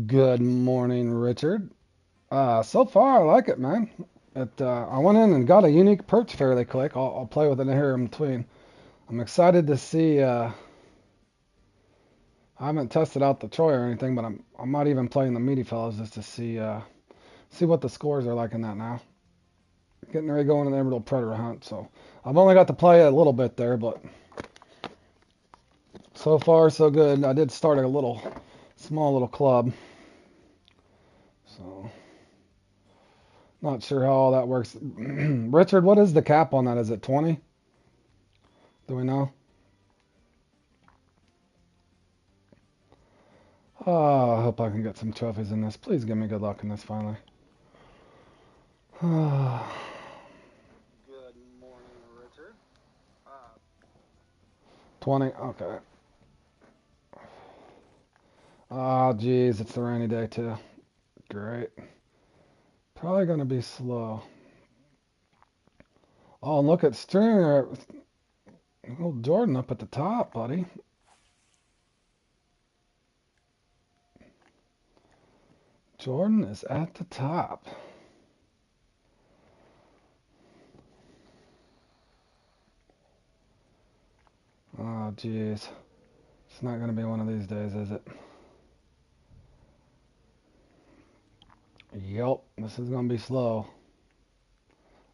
Good morning, Richard. So far, I like it, man. I went in and got a unique perch fairly quick. I'll play with it here in between. I'm excited to see. I haven't tested out the Troy or anything, but I might even play in the Meaty fellows just to see what the scores are like in that now. Getting ready to go into the Emerald Predator hunt, so I've only got to play a little bit there, but so far so good. I did start a small little club, so not sure how all that works. Richard, what is the cap on that? Is it 20? Do we know? Oh, I hope I can get some trophies in this. Please give me good luck in this finally. Good morning, Richard. 20. Okay. Oh, geez, it's the rainy day too. Great. Probably gonna be slow. Oh, and look at Stringer. Old Jordan up at the top, buddy. Jordan is at the top. Oh, geez. It's not gonna be one of these days, is it? Yep, this is gonna be slow.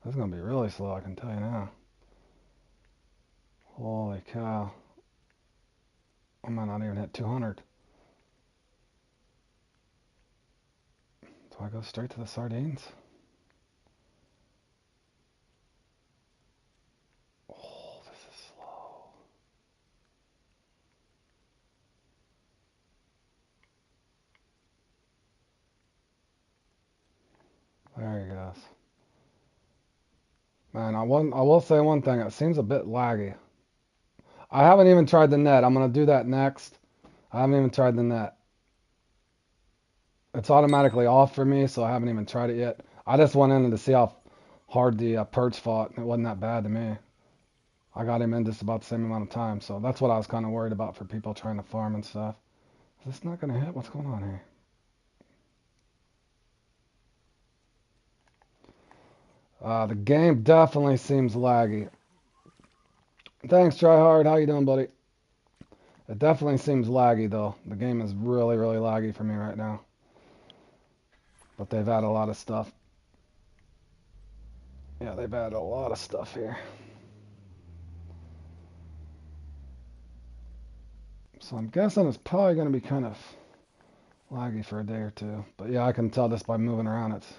This is gonna be really slow, I can tell you now. Holy cow. I might not even hit 200. Do I go straight to the sardines? Oh, this is slow. There he goes. Man, I will say one thing. It seems a bit laggy. I haven't even tried the net. I'm gonna do that next. I haven't even tried the net. It's automatically off for me, so I haven't even tried it yet. I just went in to see how hard the perch fought. It wasn't that bad to me. I got him in just about the same amount of time, so that's what I was kind of worried about for people trying to farm and stuff. Is this not gonna hit? What's going on here? The game definitely seems laggy. Thanks, Tryhard. How you doing, buddy? It definitely seems laggy, though. The game is really, really laggy for me right now. But they've added a lot of stuff. Yeah, they've added a lot of stuff here. So I'm guessing it's probably going to be kind of laggy for a day or two. But yeah, I can tell just by moving around. It's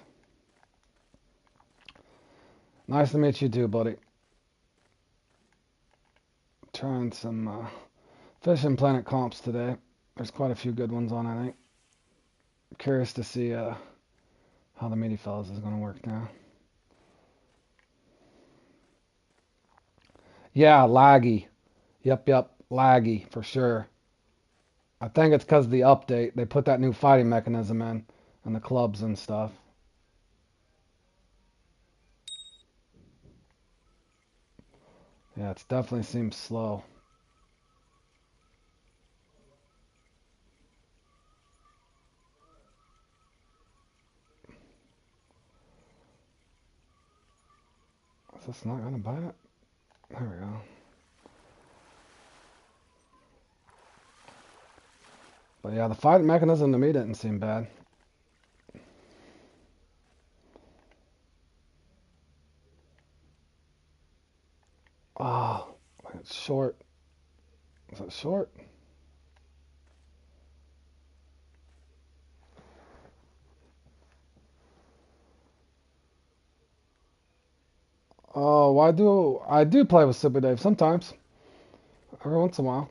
nice to meet you too, buddy. Trying some Fishing Planet comps today. There's quite a few good ones on, I think. Curious to see how the Meaty fellas is going to work now. Yeah, laggy. Yep, laggy for sure. I think it's because of the update. They put that new fighting mechanism in and the clubs and stuff. Yeah, it definitely seems slow. Is this not going to bite it? There we go. But yeah, the fighting mechanism to me didn't seem bad. Oh, it's short. Is it short? Oh, I do play with Super Dave sometimes, every once in a while.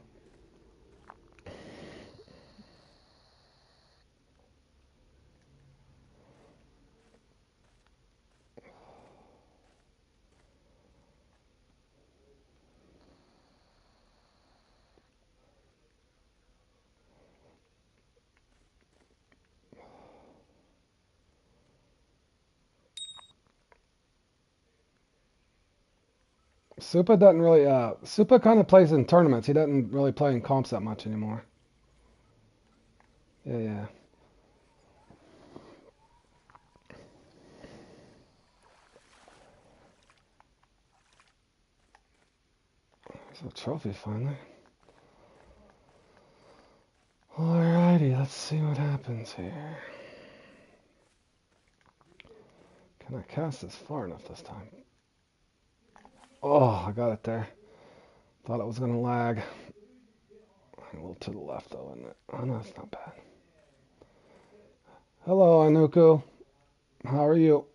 Supa kind of plays in tournaments. He doesn't really play in comps that much anymore. Yeah, yeah. a trophy finally. Alrighty, let's see what happens here. Can I cast this far enough this time? Oh, I got it there. Thought it was going to lag. A little to the left though, isn't it? Oh no, it's not bad. Hello, Anuku. How are you?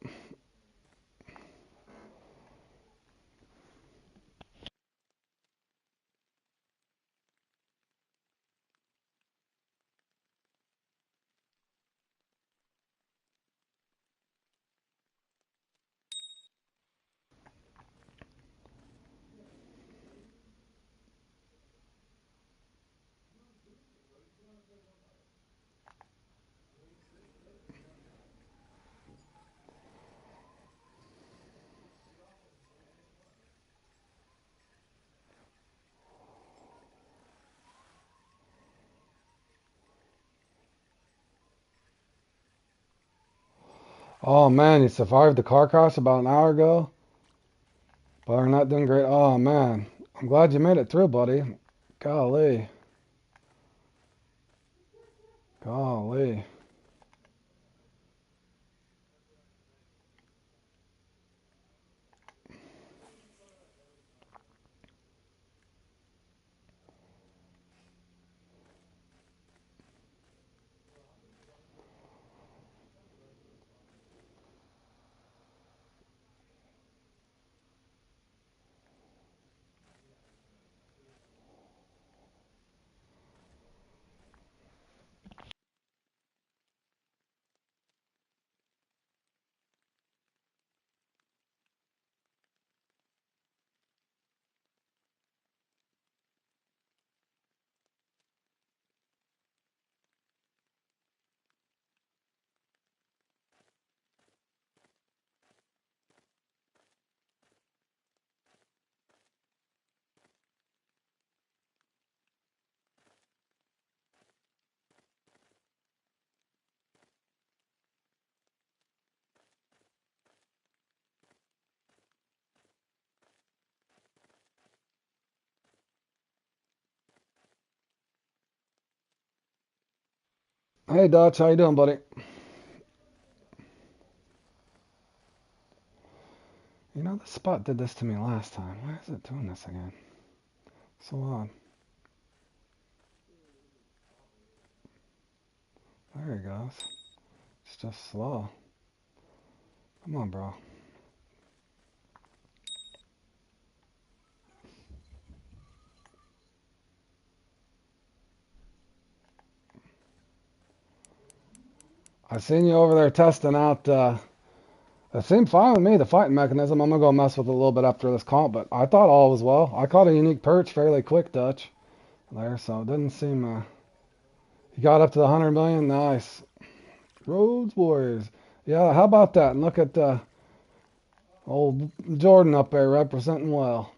Oh man, you survived the car crash about an hour ago, but are not doing great. Oh man, I'm glad you made it through, buddy. Golly, golly. Hey Dutch, how you doing, buddy? You know, this spot did this to me last time. Why is it doing this again? So odd. There he goes. It's just slow. Come on, bro. I seen you over there testing out. It seemed fine with me, the fighting mechanism. I'm gonna go mess with it a little bit after this comp, but I thought all was well. I caught a unique perch fairly quick, Dutch. There, so it didn't seem. You got up to the 100 million. Nice. Rhodes Warriors. Yeah, how about that? And look at old Jordan up there representing well.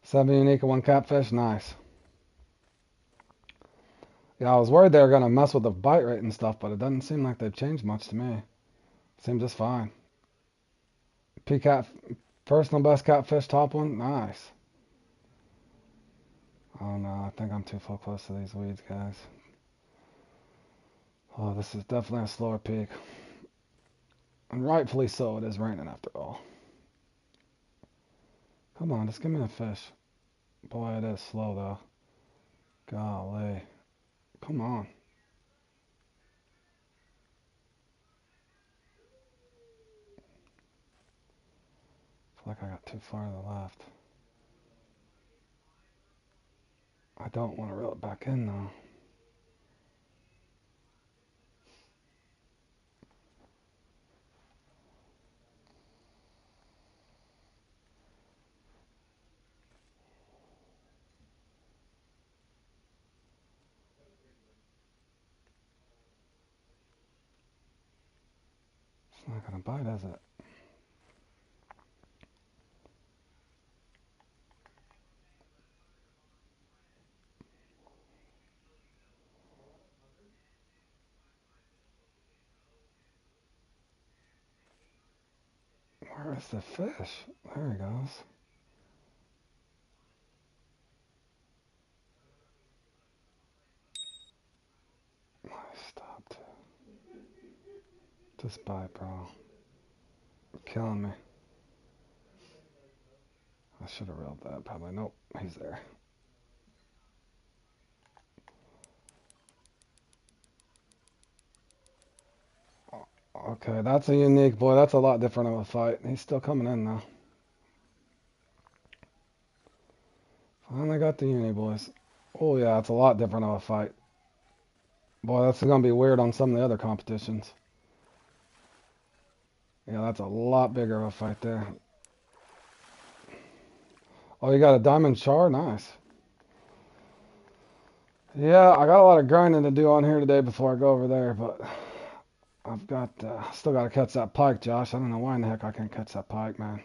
Seven unique and one catfish. Nice. Yeah, I was worried they were gonna mess with the bite rate and stuff, but it doesn't seem like they've changed much to me. Seems just fine. P-cat, personal best catfish, top one. Nice. Oh no, I think I'm too full close to these weeds, guys. Oh, this is definitely a slower peak. And rightfully so, it is raining after all. Come on, just give me a fish. Boy, it is slow though. Golly. Come on. I feel like I got too far to the left. I don't want to reel it back in though. not gonna bite, is it? Where is the fish? There he goes. I stopped. Just bite, bro. You're killing me. I should have reeled that. Probably. Nope. He's there. Okay, that's a unique boy. That's a lot different of a fight. He's still coming in now. Finally got the uni, boys. Oh yeah, it's a lot different of a fight. Boy, that's gonna be weird on some of the other competitions. Yeah, that's a lot bigger of a fight there. Oh, you got a diamond char? Nice. Yeah, I got a lot of grinding to do on here today before I go over there, but I've got still got to catch that pike, Josh. I don't know why in the heck I can't catch that pike, man.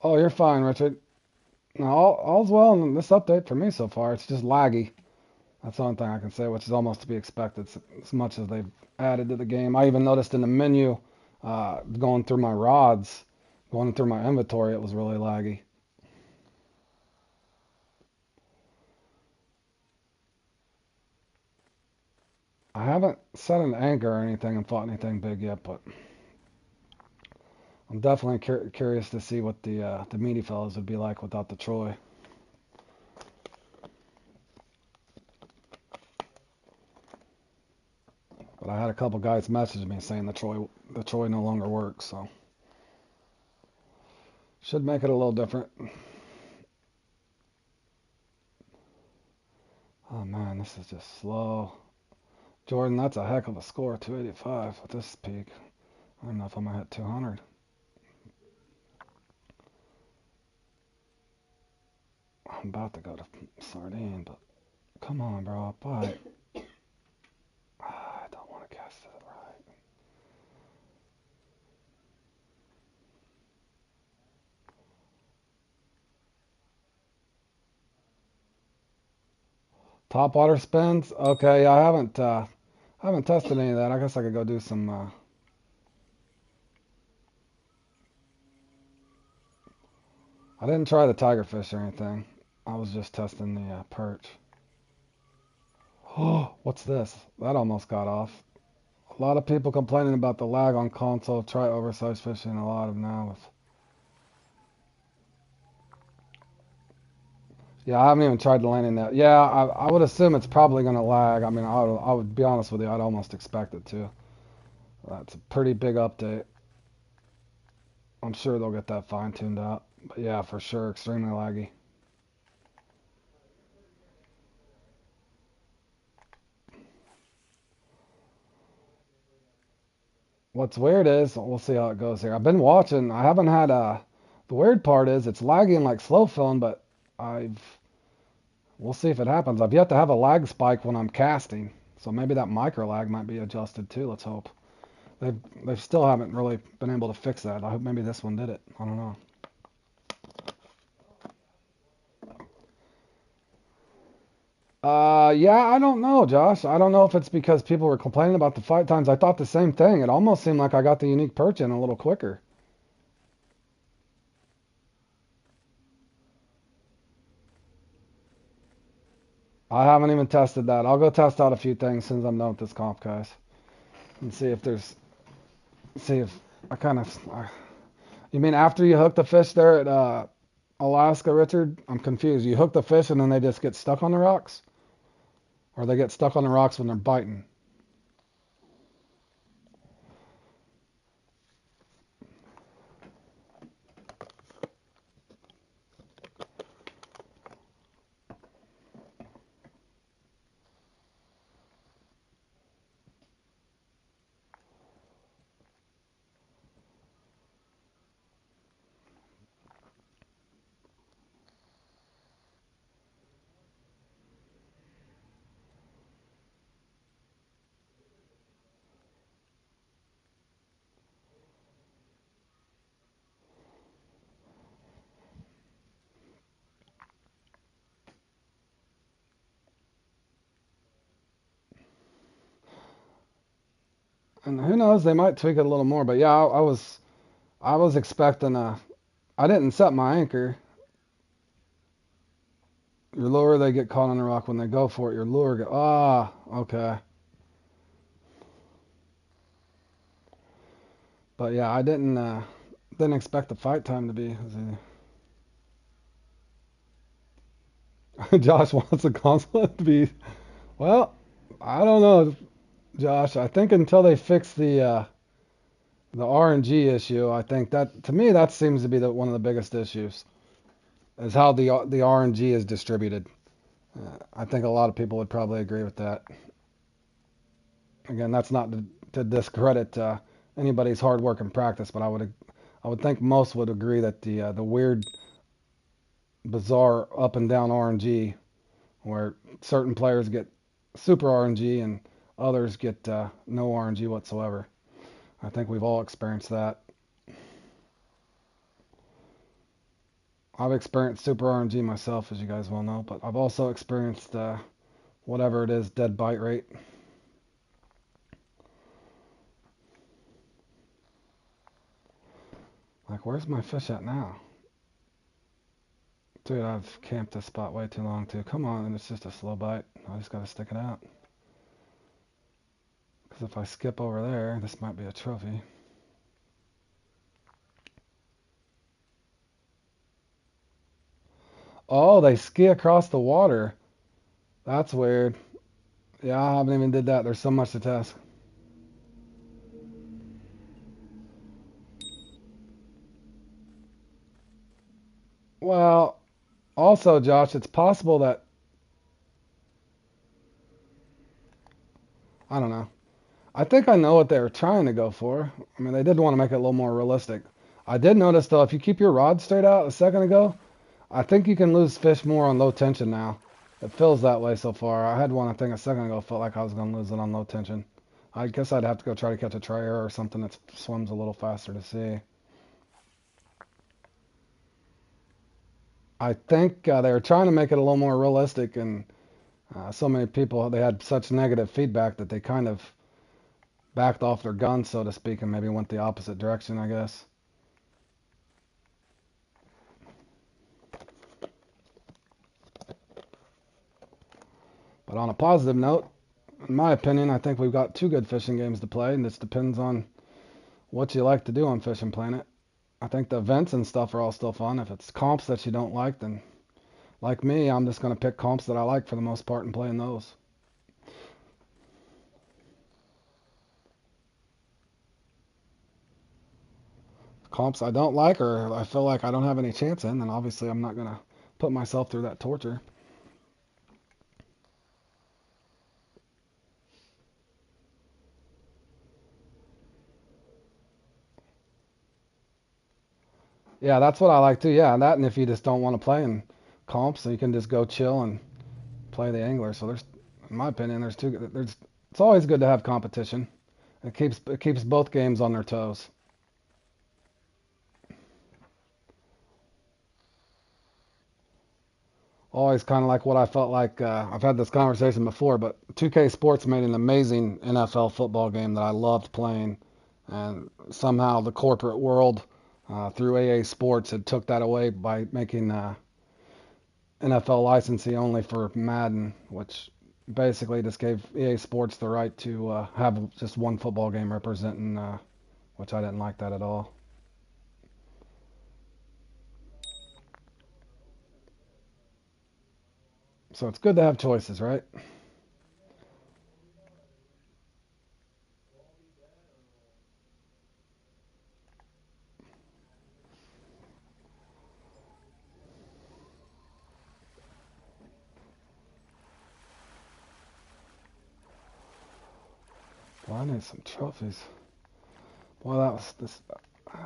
Oh, you're fine, Richard. No, all's well in this update for me so far. It's just laggy. That's the only thing I can say, which is almost to be expected, as much as they've added to the game. I even noticed in the menu, going through my rods, going through my inventory, it was really laggy. I haven't set an anchor or anything and fought anything big yet, but I'm definitely curious to see what the meaty fellows would be like without the Troy. But I had a couple guys message me saying the Troy no longer works, so should make it a little different. Oh man, this is just slow. Jordan, that's a heck of a score, 285 at this peak. I don't know if I'm gonna hit 200. I'm about to go to sardine, but come on, bro, bite. I don't want to cast it right. Top water spins. Okay, I haven't tested any of that. I guess I could go do some. I didn't try the tigerfish or anything. I was just testing the perch. Oh, what's this? That almost got off. A lot of people complaining about the lag on console. Try oversized fishing a lot of now with. Yeah, I haven't even tried the landing net. Yeah, I would assume it's probably going to lag. I mean, I would be honest with you. I'd almost expect it to. That's a pretty big update. I'm sure they'll get that fine tuned out. But yeah, for sure, extremely laggy. What's weird is, we'll see how it goes here. I've been watching. I haven't had the weird part is it's lagging like slow film, but I've we'll see if it happens. I've yet to have a lag spike when I'm casting, so maybe that micro lag might be adjusted too. Let's hope. They still haven't really been able to fix that. I hope maybe this one did it. I don't know. Yeah, I don't know, Josh. I don't know if it's because people were complaining about the fight times. I thought the same thing. It almost seemed like I got the unique perch in a little quicker. I haven't even tested that. I'll go test out a few things since I'm done with this comp, guys, and see if I kind of. You mean after you hook the fish there at Alaska, Richard? I'm confused. You hook the fish and then they just get stuck on the rocks, or they get stuck on the rocks when they're biting. And who knows, they might tweak it a little more. But yeah, I was expecting a. I didn't set my anchor. Your lure, they get caught on the rock when they go for it. Your lure, okay. But yeah, I didn't expect the fight time to be. Josh wants the console to be. Well, I don't know, Josh. I think until they fix the RNG issue, I think that to me that seems to be one of the biggest issues is how the RNG is distributed. I think a lot of people would probably agree with that. Again, that's not to discredit anybody's hard work and practice, but I would think most would agree that the weird, bizarre up and down RNG, where certain players get super RNG and others get no RNG whatsoever. I think we've all experienced that. I've experienced super RNG myself, as you guys well know, but I've also experienced whatever it is, dead bite rate. Like, where's my fish at now? Dude, I've camped this spot way too long, too. Come on, and it's just a slow bite. I just gotta stick it out. Because if I skip over there, this might be a trophy. Oh, they ski across the water. That's weird. Yeah, I haven't even did that. There's so much to test. Well, also, Josh, it's possible that I don't know. I think I know what they were trying to go for. I mean, they did want to make it a little more realistic. I did notice though, if you keep your rod straight out a second ago, I think you can lose fish more on low tension now. It feels that way so far. I had one, I think, a second ago, felt like I was going to lose it on low tension. I guess I'd have to go try to catch a trayer or something that swims a little faster to see. I think they were trying to make it a little more realistic, and so many people, they had such negative feedback that they kind of backed off their guns, so to speak, and maybe went the opposite direction, I guess. But on a positive note, in my opinion, I think we've got two good fishing games to play, and this depends on what you like to do on Fishing Planet. I think the events and stuff are all still fun. If it's comps that you don't like, then like me, I'm just going to pick comps that I like for the most part and play in those. Comps I don't like or I feel like I don't have any chance in, then obviously I'm not going to put myself through that torture. Yeah, that's what I like too. Yeah, that and if you just don't want to play in comps, so you can just go chill and play the angler. So there's, in my opinion, there's it's always good to have competition. It keeps both games on their toes. Always kind of like what I felt like. I've had this conversation before, but 2K Sports made an amazing NFL football game that I loved playing, and somehow the corporate world through AA Sports had took that away by making NFL licensee only for Madden, which basically just gave EA Sports the right to have just one football game representing, which I didn't like that at all. So it's good to have choices, right? Well, I need some trophies. Boy, that was this.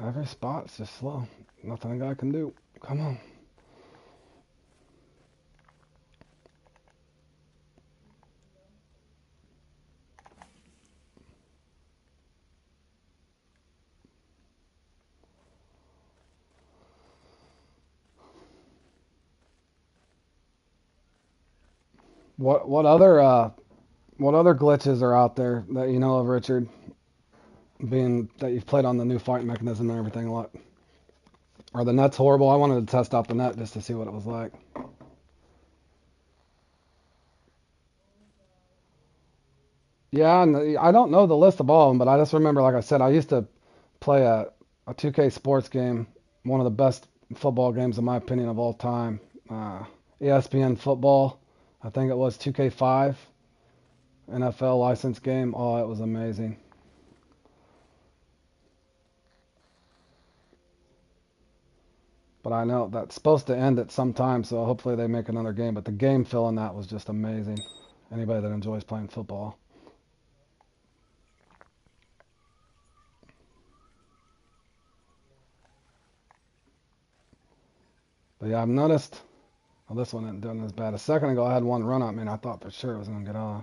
Every spot's just slow. Nothing I can do. Come on. What other glitches are out there that you know of, Richard? being that you've played on the new fight mechanism and everything a lot. Are the nets horrible? I wanted to test out the net just to see what it was like. Yeah, and I don't know the list of all of them, but I just remember, like I said, I used to play a 2K sports game, one of the best football games in my opinion of all time. Uh, ESPN football, I think it was 2K5 NFL license game. Oh, it was amazing. But I know that's supposed to end at some time, so hopefully they make another game. But the game feel in that was just amazing. Anybody that enjoys playing football. But yeah, I've noticed. Well, this one isn't doing as bad. A second ago, I had one run at me, and I thought for sure it was gonna get off.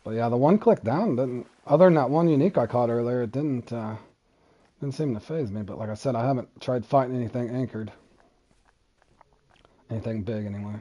But yeah, the one click down didn't. Other than that one unique I caught earlier, it didn't seem to phase me. But like I said, I haven't tried fighting anything anchored, anything big anyway.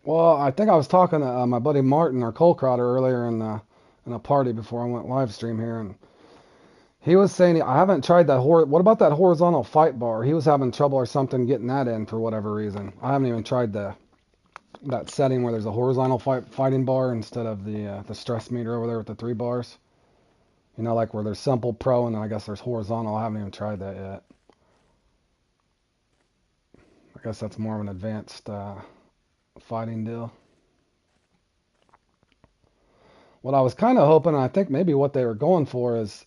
Well, I think I was talking to my buddy Martin or Cole Crowder earlier in a party before I went live stream here, and he was saying I haven't tried that what about that horizontal fight bar? He was having trouble or something getting that in for whatever reason. I haven't even tried that setting where there's a horizontal fighting bar instead of the stress meter over there with the 3 bars. You know, like where there's simple, pro, and then I guess there's horizontal. I haven't even tried that yet. I guess that's more of an advanced fighting deal. What I was kind of hoping, and I think maybe what they were going for is,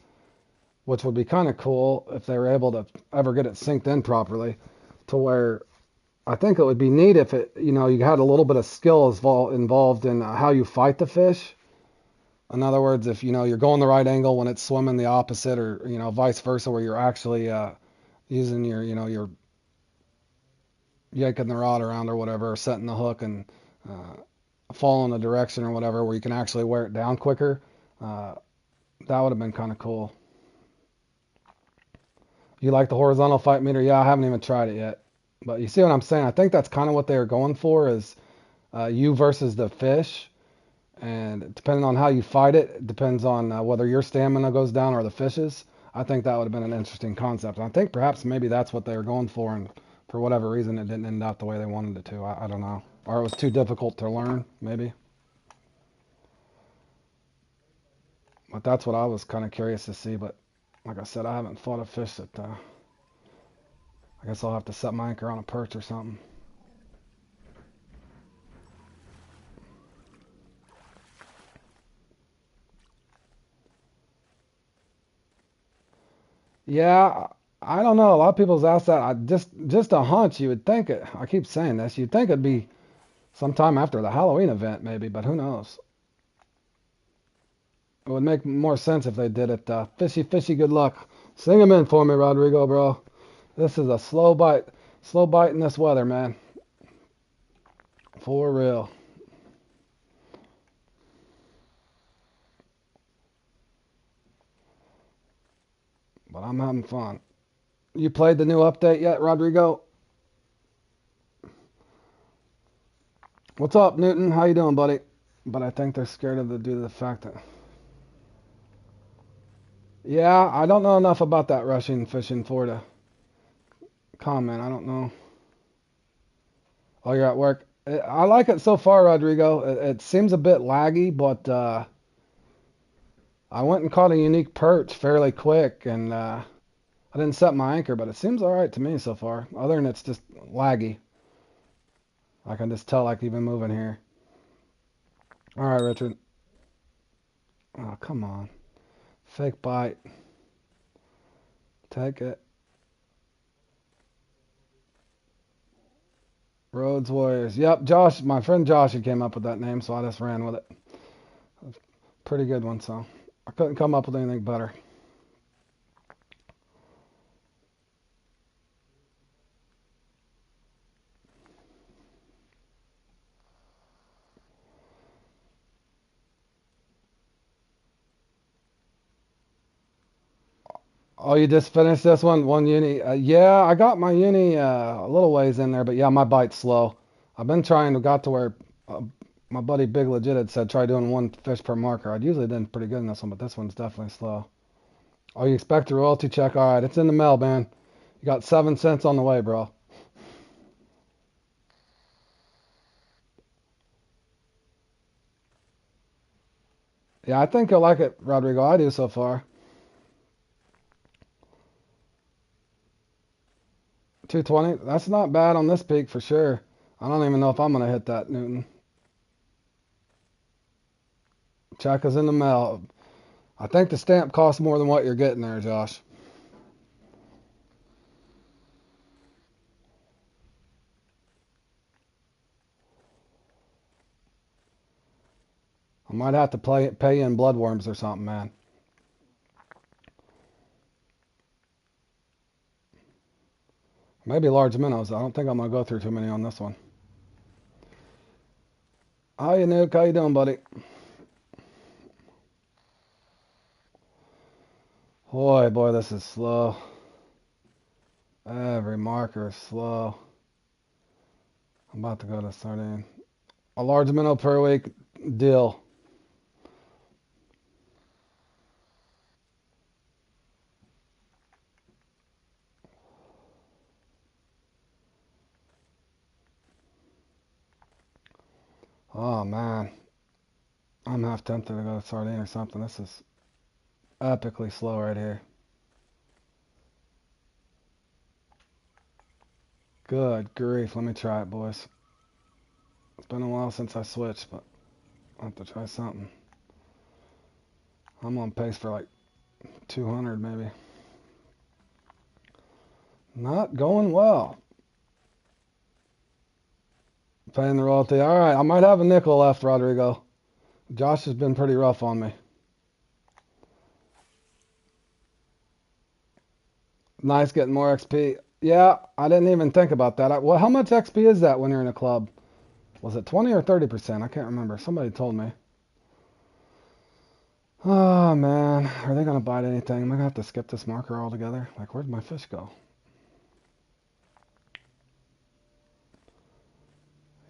which would be kind of cool if they were able to ever get it synced in properly, to where I think it would be neat if you had a little bit of skill involved in how you fight the fish. In other words, if you're going the right angle when it's swimming the opposite, or vice versa, where you're actually using your yanking the rod around or whatever, or setting the hook and following the direction or whatever, where you can actually wear it down quicker. Uh, that would have been kind of cool. You like the horizontal fight meter? Yeah, I haven't even tried it yet. But you see what I'm saying? I think that's kind of what they were going for is you versus the fish. And depending on how you fight it, it depends on whether your stamina goes down or the fish's. I think that would have been an interesting concept. And I think perhaps maybe that's what they were going for. And for whatever reason, it didn't end out the way they wanted it to. I don't know. Or it was too difficult to learn, maybe. But that's what I was kind of curious to see. But like I said, I haven't fought a fish that I guess I'll have to set my anchor on a perch or something. Yeah, I don't know. A lot of people's asked that. Just a hunch. You would think it. I keep saying this. You'd think it'd be sometime after the Halloween event, maybe, but who knows? It would make more sense if they did it. Fishy, fishy, good luck. Sing them in for me, Rodrigo, bro. This is a slow bite in this weather, man. For real. But I'm having fun. You played the new update yet, Rodrigo? What's up, Newton? How you doing, buddy? But I think they're scared of it due to the fact that. Yeah, I don't know enough about that Russian fishing for to comment. I don't know. Oh, you're at work. I like it so far, Rodrigo. It seems a bit laggy, but I went and caught a unique perch fairly quick, and I didn't set my anchor, but it seems all right to me so far. Other than it's just laggy. I can just tell, like, even moving here. All right, Richard. Oh, come on. Fake bite. Take it. Rhodes Warriors. Yep, Josh, my friend Josh, he came up with that name, so I just ran with it. Pretty good one, so I couldn't come up with anything better. Oh, you just finished this one? One uni? Yeah, I got my uni a little ways in there, but yeah, my bite's slow. I've been trying to got to where my buddy Big Legit had said try doing one fish per marker. I'd usually done pretty good in this one, but this one's definitely slow. Oh, you expect a royalty check? All right, it's in the mail, man. You got 7 cents on the way, bro. Yeah, I think you'll like it, Rodrigo. I do so far. 220. That's not bad on this peak for sure. I don't even know if I'm gonna hit that, Newton. Check is in the mail. I think the stamp costs more than what you're getting there, Josh. I might have to pay in bloodworms or something, man. Maybe large minnows. I don't think I'm gonna go through too many on this one. How you, Nuke? How you doing, buddy? Boy, this is slow. Every marker is slow. I'm about to go to sardine. A large minnow per week deal. Oh man, I'm half tempted to go to sardine or something. This is epically slow right here. Good grief, let me try it, boys. It's been a while since I switched, but I'll have to try something. I'm on pace for like 200 maybe. Not going well. Paying the royalty. All right, I might have a nickel left, Rodrigo. Josh has been pretty rough on me. Nice getting more XP. Yeah, I didn't even think about that. Well, how much XP is that when you're in a club? Was it 20 or 30%? I can't remember. Somebody told me. Oh man, are they gonna bite anything? Am I gonna have to skip this marker altogether? Like, where'd my fish go?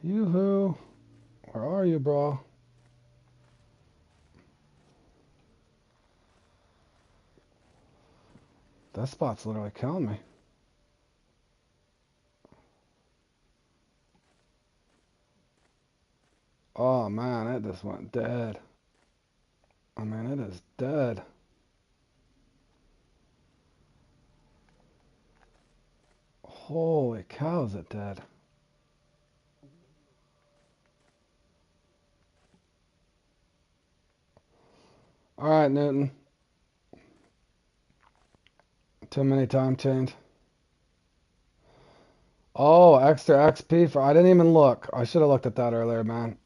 Yoo-hoo. Where are you, bro? That spot's literally killing me. Oh man, it just went dead. I mean, it is dead. Holy cow, is it dead? All right, Newton. Too many time change. Oh, extra XP for. I didn't even look. I should have looked at that earlier, man.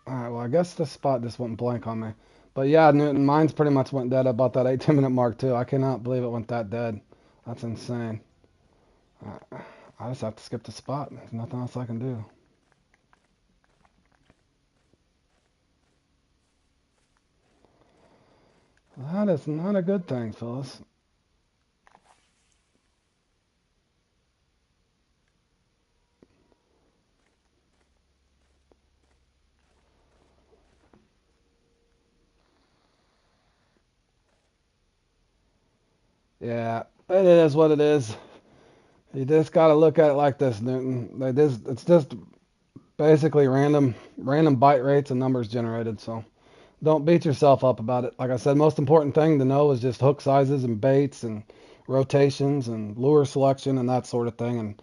All right, well, I guess this spot just went blank on me. But yeah, Newton, mine's pretty much went dead about that 18-minute mark, too. I cannot believe it went that dead. That's insane. I just have to skip the spot. There's nothing else I can do. That is not a good thing, Phyllis. Yeah, it is what it is. You just got to look at it like this, Newton. It's just basically random bite rates and numbers generated. So don't beat yourself up about it. Like I said, most important thing to know is just hook sizes and baits and rotations and lure selection and that sort of thing. And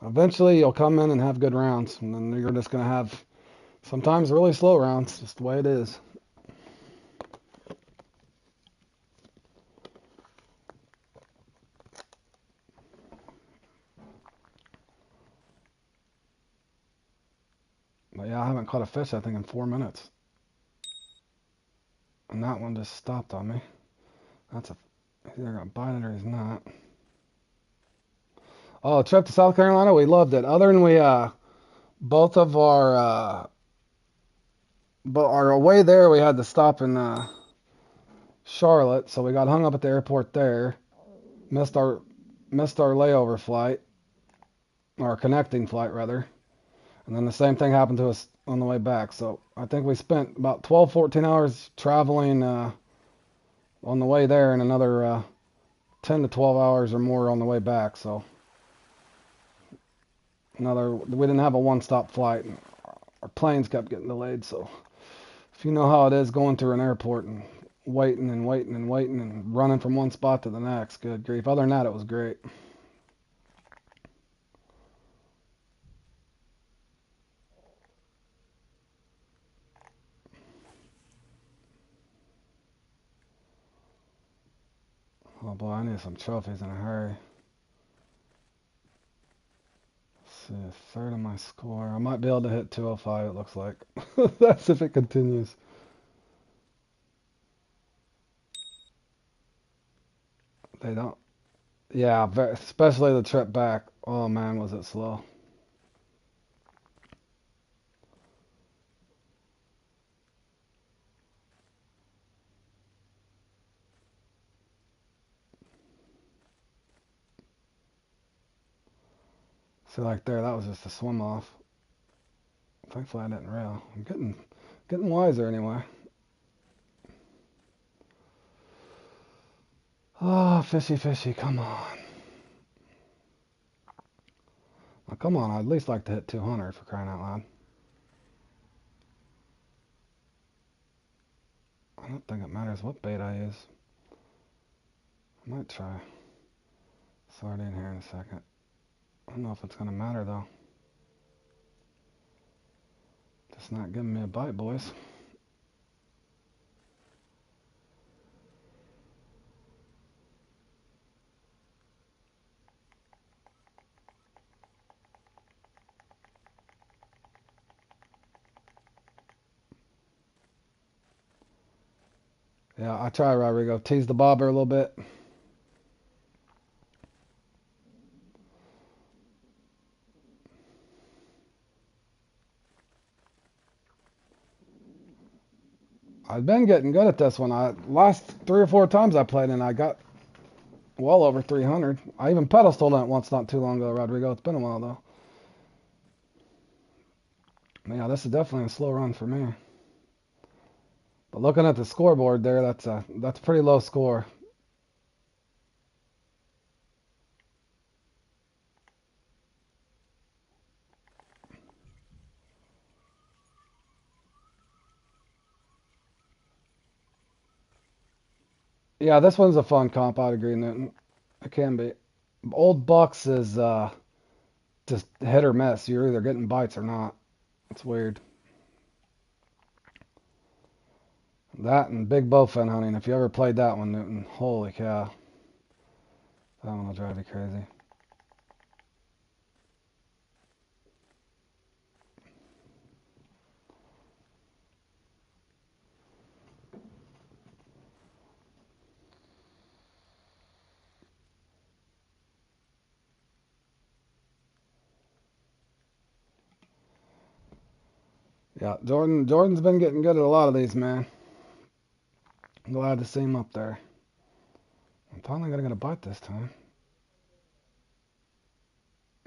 eventually you'll come in and have good rounds. And then you're just going to have sometimes really slow rounds. Just the way it is. But yeah, I haven't caught a fish, I think, in 4 minutes. And that one just stopped on me. That's a, he's either gonna bite it or he's not. Oh, trip to South Carolina, we loved it. Other than both of but our away there, we had to stop in Charlotte, so we got hung up at the airport there. Missed our layover flight, or connecting flight rather. And then the same thing happened to us on the way back. So I think we spent about 12, 14 hours traveling on the way there and another 10 to 12 hours or more on the way back. So we didn't have a one-stop flight. And our planes kept getting delayed. So if you know how it is going through an airport and waiting and waiting and waiting and running from one spot to the next, good grief. Other than that, it was great. Oh boy, I need some trophies in a hurry. Let's see, a third of my score. I might be able to hit 205, it looks like. That's if it continues. They don't. Yeah, especially the trip back. Oh man, was it slow. See, like there, that was just a swim off. Thankfully I didn't rail. I'm getting wiser anyway. Oh, fishy, fishy, come on. Now, come on, I'd at least like to hit 200 for crying out loud. I don't think it matters what bait I use. I might try sardine here in a second. I don't know if it's going to matter though. Just not giving me a bite, boys. Yeah, I try, Rodrigo. Tease the bobber a little bit. I've been getting good at this one. Last 3 or 4 times I played and I got well over 300. I even pedestaled it once not too long ago, Rodrigo. It's been a while though. Yeah, this is definitely a slow run for me. But looking at the scoreboard there, that's a pretty low score. Yeah, this one's a fun comp. I'd agree, Newton. It can be. Old Bucks is just hit or miss. You're either getting bites or not. It's weird. That and big bowfin hunting. If you ever played that one, Newton, holy cow, that one will drive you crazy. Yeah, Jordan's been getting good at a lot of these, man. I'm glad to see him up there. I'm finally gonna get a bite this time.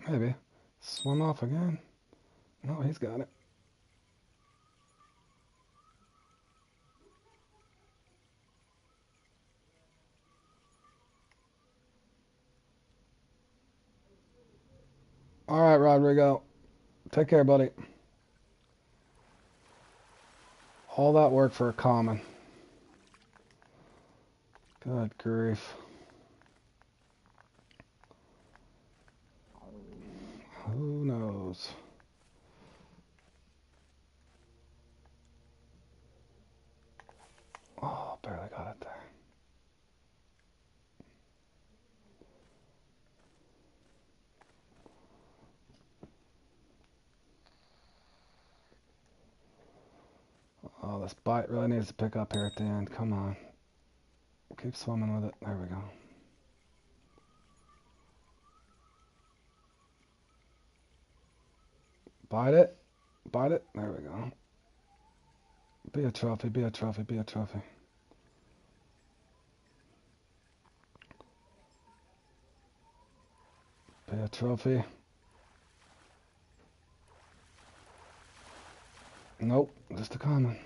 Maybe. Swim off again. No, he's got it. All right, Rodrigo. Take care, buddy. All that work for a common. Good grief. Who knows? Oh, barely got it there. this bite really needs to pick up here at the end. Come on. Keep swimming with it. There we go. Bite it. Bite it. There we go. Be a trophy, be a trophy, be a trophy. Be a trophy. Nope, just a common.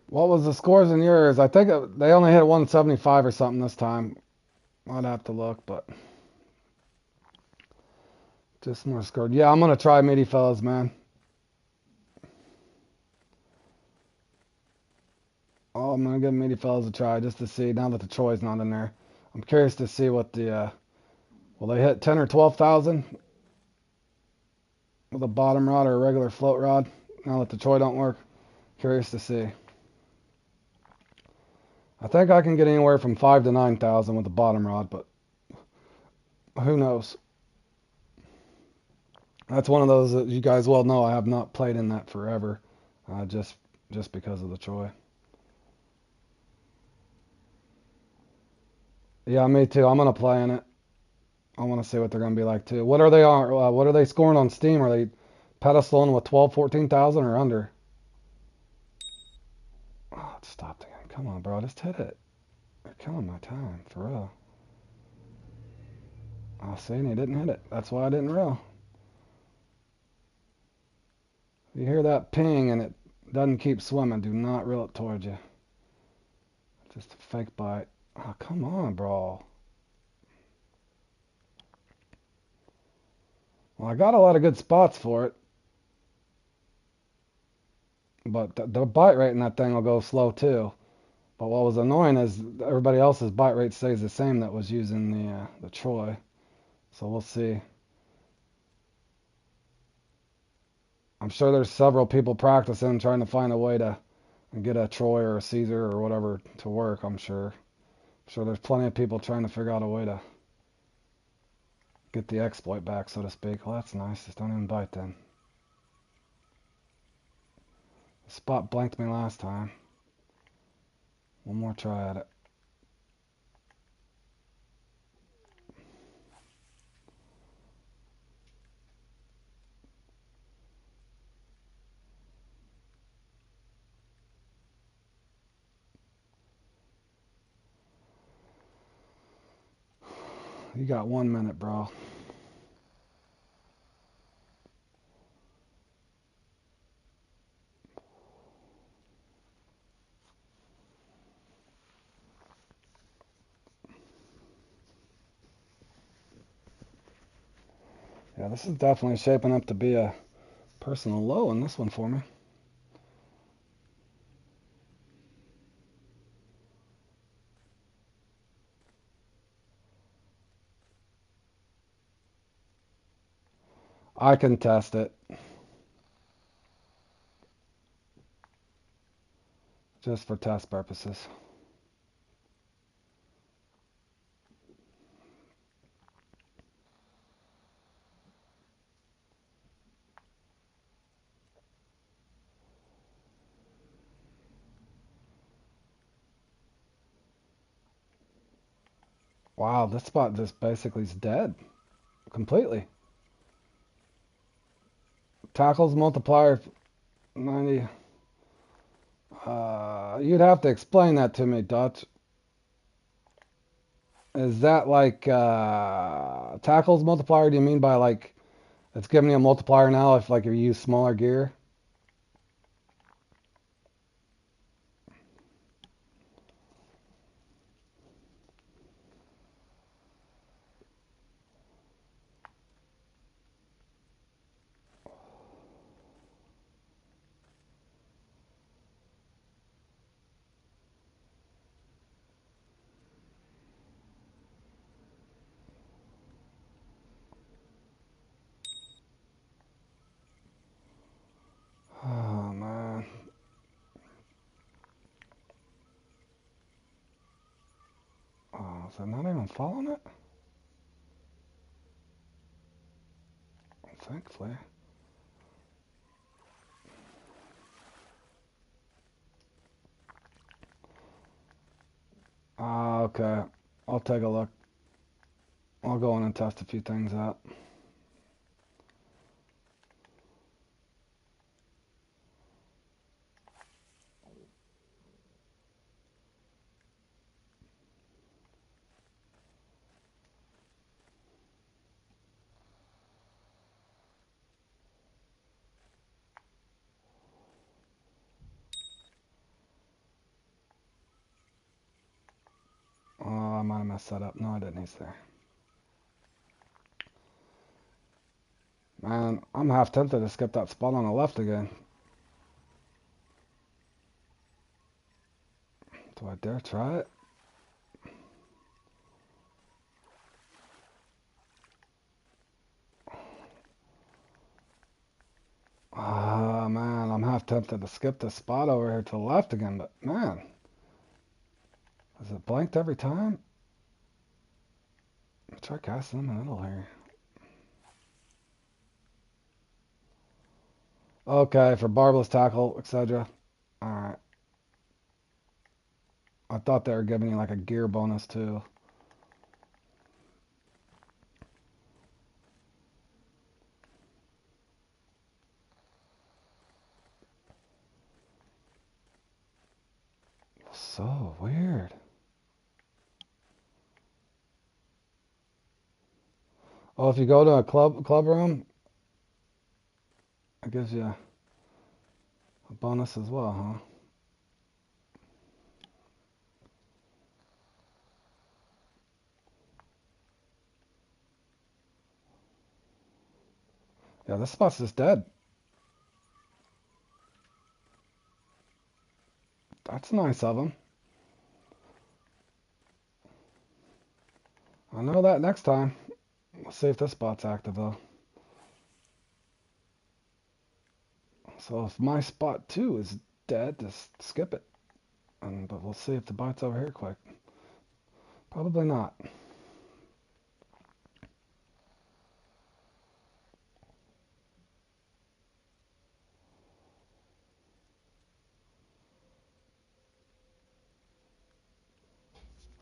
What was the scores in yours? I think they only hit 175 or something this time. I'd have to look, but just more scored. Yeah, I'm gonna try Meaty fellas, man. Oh, I'm gonna give Meaty fellas a try just to see. Now that the Troy's not in there, I'm curious to see what the will they hit 10 or 12,000 with a bottom rod or a regular float rod. Now that the Troy don't work, curious to see. I think I can get anywhere from 5 to 9,000 with the bottom rod, but who knows? That's one of those that you guys well know I have not played in that forever, just because of the Troy. Yeah, me too. I'm gonna play in it. I want to see what they're gonna be like too. What are they on? What are they scoring on Steam? Are they pedestaling with 12, 14,000 or under? Oh, it stopped again. Come on, bro, just hit it. You're killing my time, for real. Oh, see, and he didn't hit it. That's why I didn't reel. If you hear that ping and it doesn't keep swimming, do not reel it towards you. Just a fake bite. Oh, come on, bro. Well, I got a lot of good spots for it. But the bite rate in that thing will go slow too. But what was annoying is everybody else's bite rate stays the same that was using the Troy. So we'll see. I'm sure there's several people practicing trying to find a way to get a Troy or a Caesar or whatever to work, I'm sure. I'm sure there's plenty of people trying to figure out a way to get the exploit back, so to speak. Well, that's nice. Just don't even bite then. The spot blanked me last time. One more try at it. You got 1 minute, bro. Yeah, this is definitely shaping up to be a personal low in this one for me. I can test it just for test purposes. Wow, this spot just basically is dead completely. Tackles multiplier 90. You'd have to explain that to me, Dutch. Is that like tackles multiplier? Do you mean by like it's giving you a multiplier now if like you use smaller gear? Is it not even following it? Thankfully. Okay. I'll take a look. I'll go in and test a few things out. Oh, I might have messed that up. No, I didn't. He's there. Man, I'm half tempted to skip that spot on the left again. Do I dare try it? Ah, man, I'm half tempted to skip this spot over here to the left again, but man, is it blanked every time? Try casting in the middle here. Okay, for barbless tackle, etc. Alright. I thought they were giving you like a gear bonus too. So weird. Oh, if you go to a club room, it gives you a bonus as well, huh? Yeah, this spot's just dead. That's nice of him. I know that next time. Let's see if this spot's active though. So if my spot 2 is dead, just skip it. But we'll see if the bite's over here quick. Probably not.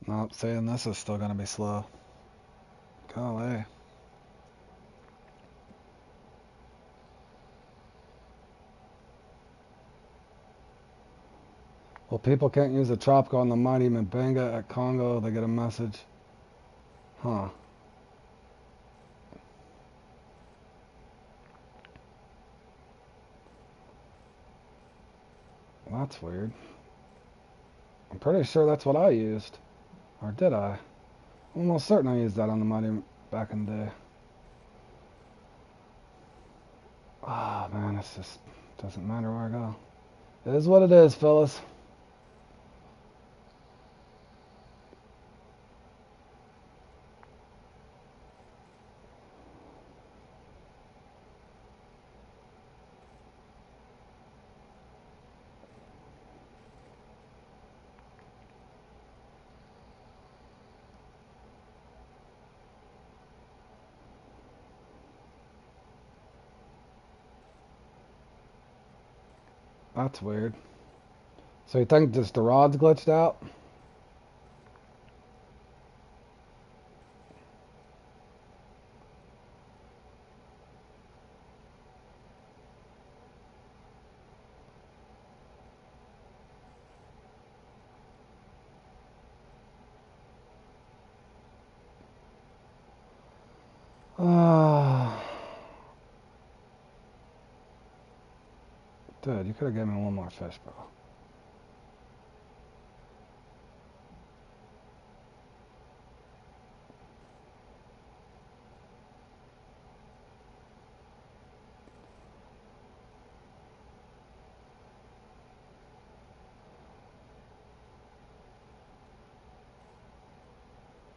Nope, saying this is still gonna be slow. Golly. Well, people can't use the tropical on the Mighty Mbanga at Congo. They get a message. Huh. Well, that's weird. I'm pretty sure that's what I used. Or did I? I'm almost certain I used that on the Mighty back in the day. Ah, man, it's just doesn't matter where I go. It is what it is, fellas. That's weird. So you think just the rod's glitched out? Ah, dude, you could have given me one more fish, bro.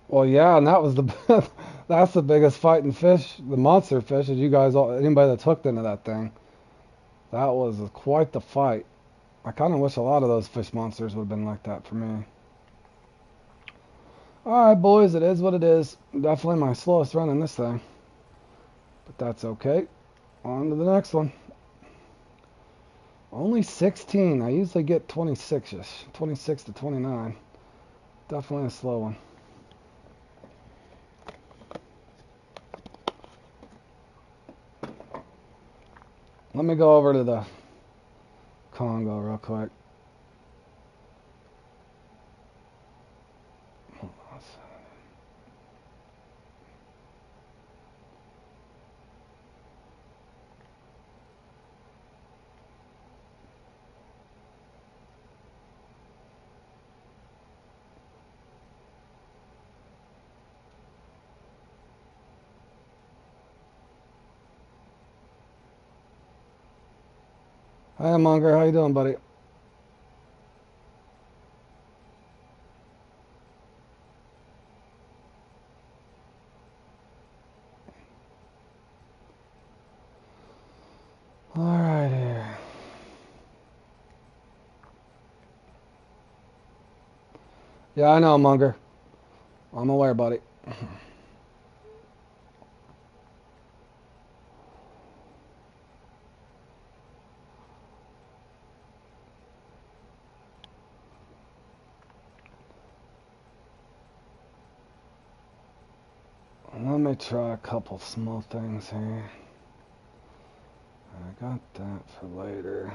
Well, yeah, and that was the that's the biggest fighting fish, the monster fish. Is you guys all anybody that's hooked into that thing? That was quite the fight. I kind of wish a lot of those fish monsters would have been like that for me. Alright, boys, it is what it is. Definitely my slowest run in this thing. But that's okay. On to the next one. Only 16. I usually get 26-ish. 26 to 29. Definitely a slow one. Let me go over to the Congo real quick. Hi, Munger. How you doing, buddy? Alright here. Yeah, I know, Munger. I'm aware, buddy. Let me try a couple small things here. I got that for later.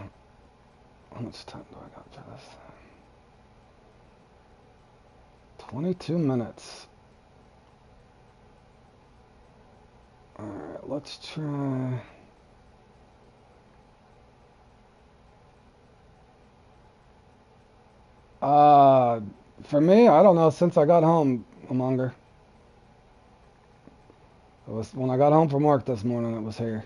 How much time do I got for this? 22 minutes. Alright, let's try... For me, I don't know, since I got home, Amonger. It was when I got home from work this morning, it was here.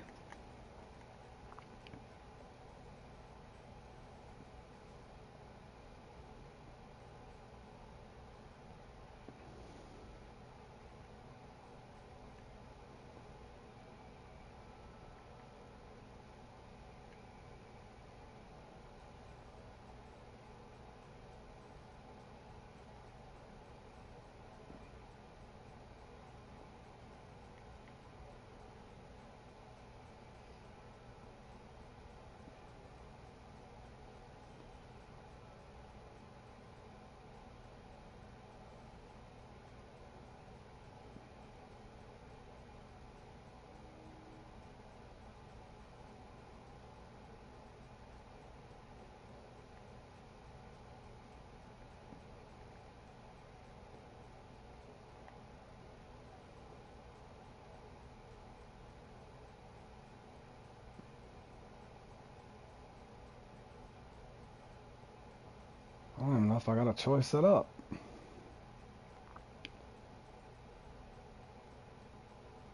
I don't even know if I got a choice set up.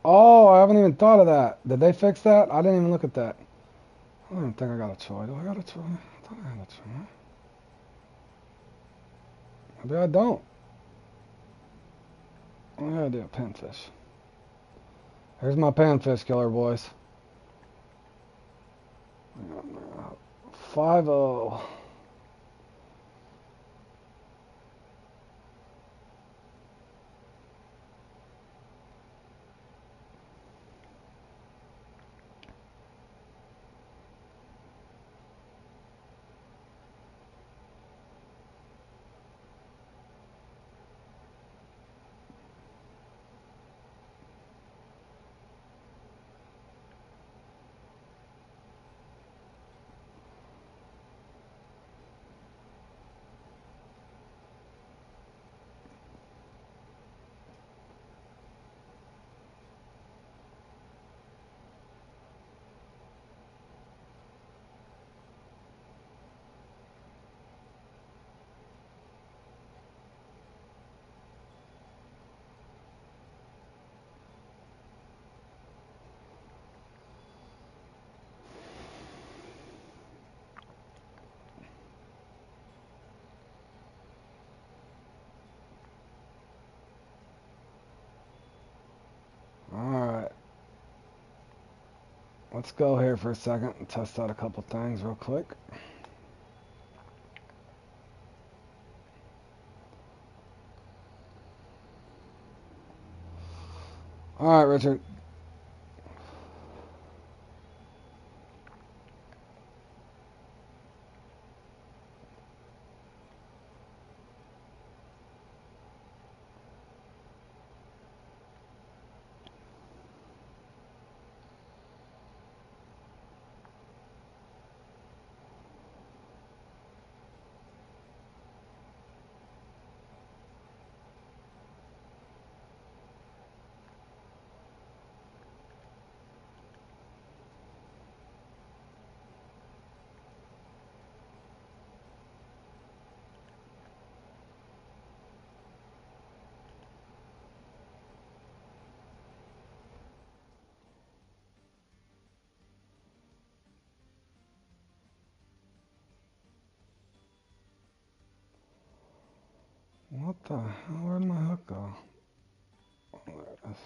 Oh, I haven't even thought of that. Did they fix that? I didn't even look at that. I don't even think I got a choice. Do I got a choice? I thought I had a choice. Maybe I don't. I gotta do a panfish. Here's my panfish killer, boys. 5-0. Alright. Let's go here for a second and test out a couple things real quick. All right, Richard. What the hell? Where'd my hook go? Oh, there it is.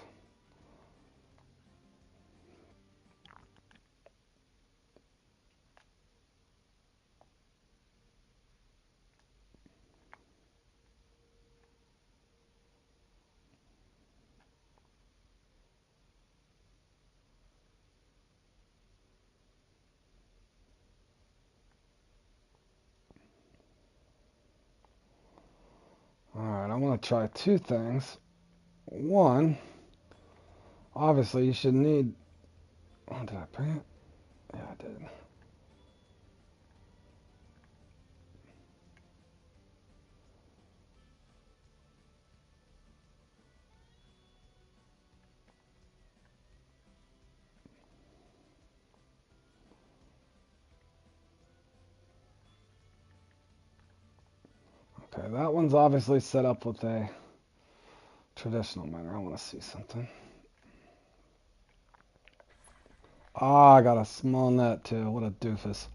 All right, I want to try two things. One, obviously, you should need. Oh, did I bring it? Yeah, I did. Okay, that one's obviously set up with a traditional manner. I want to see something. Ah, I got a small net too. What a doofus.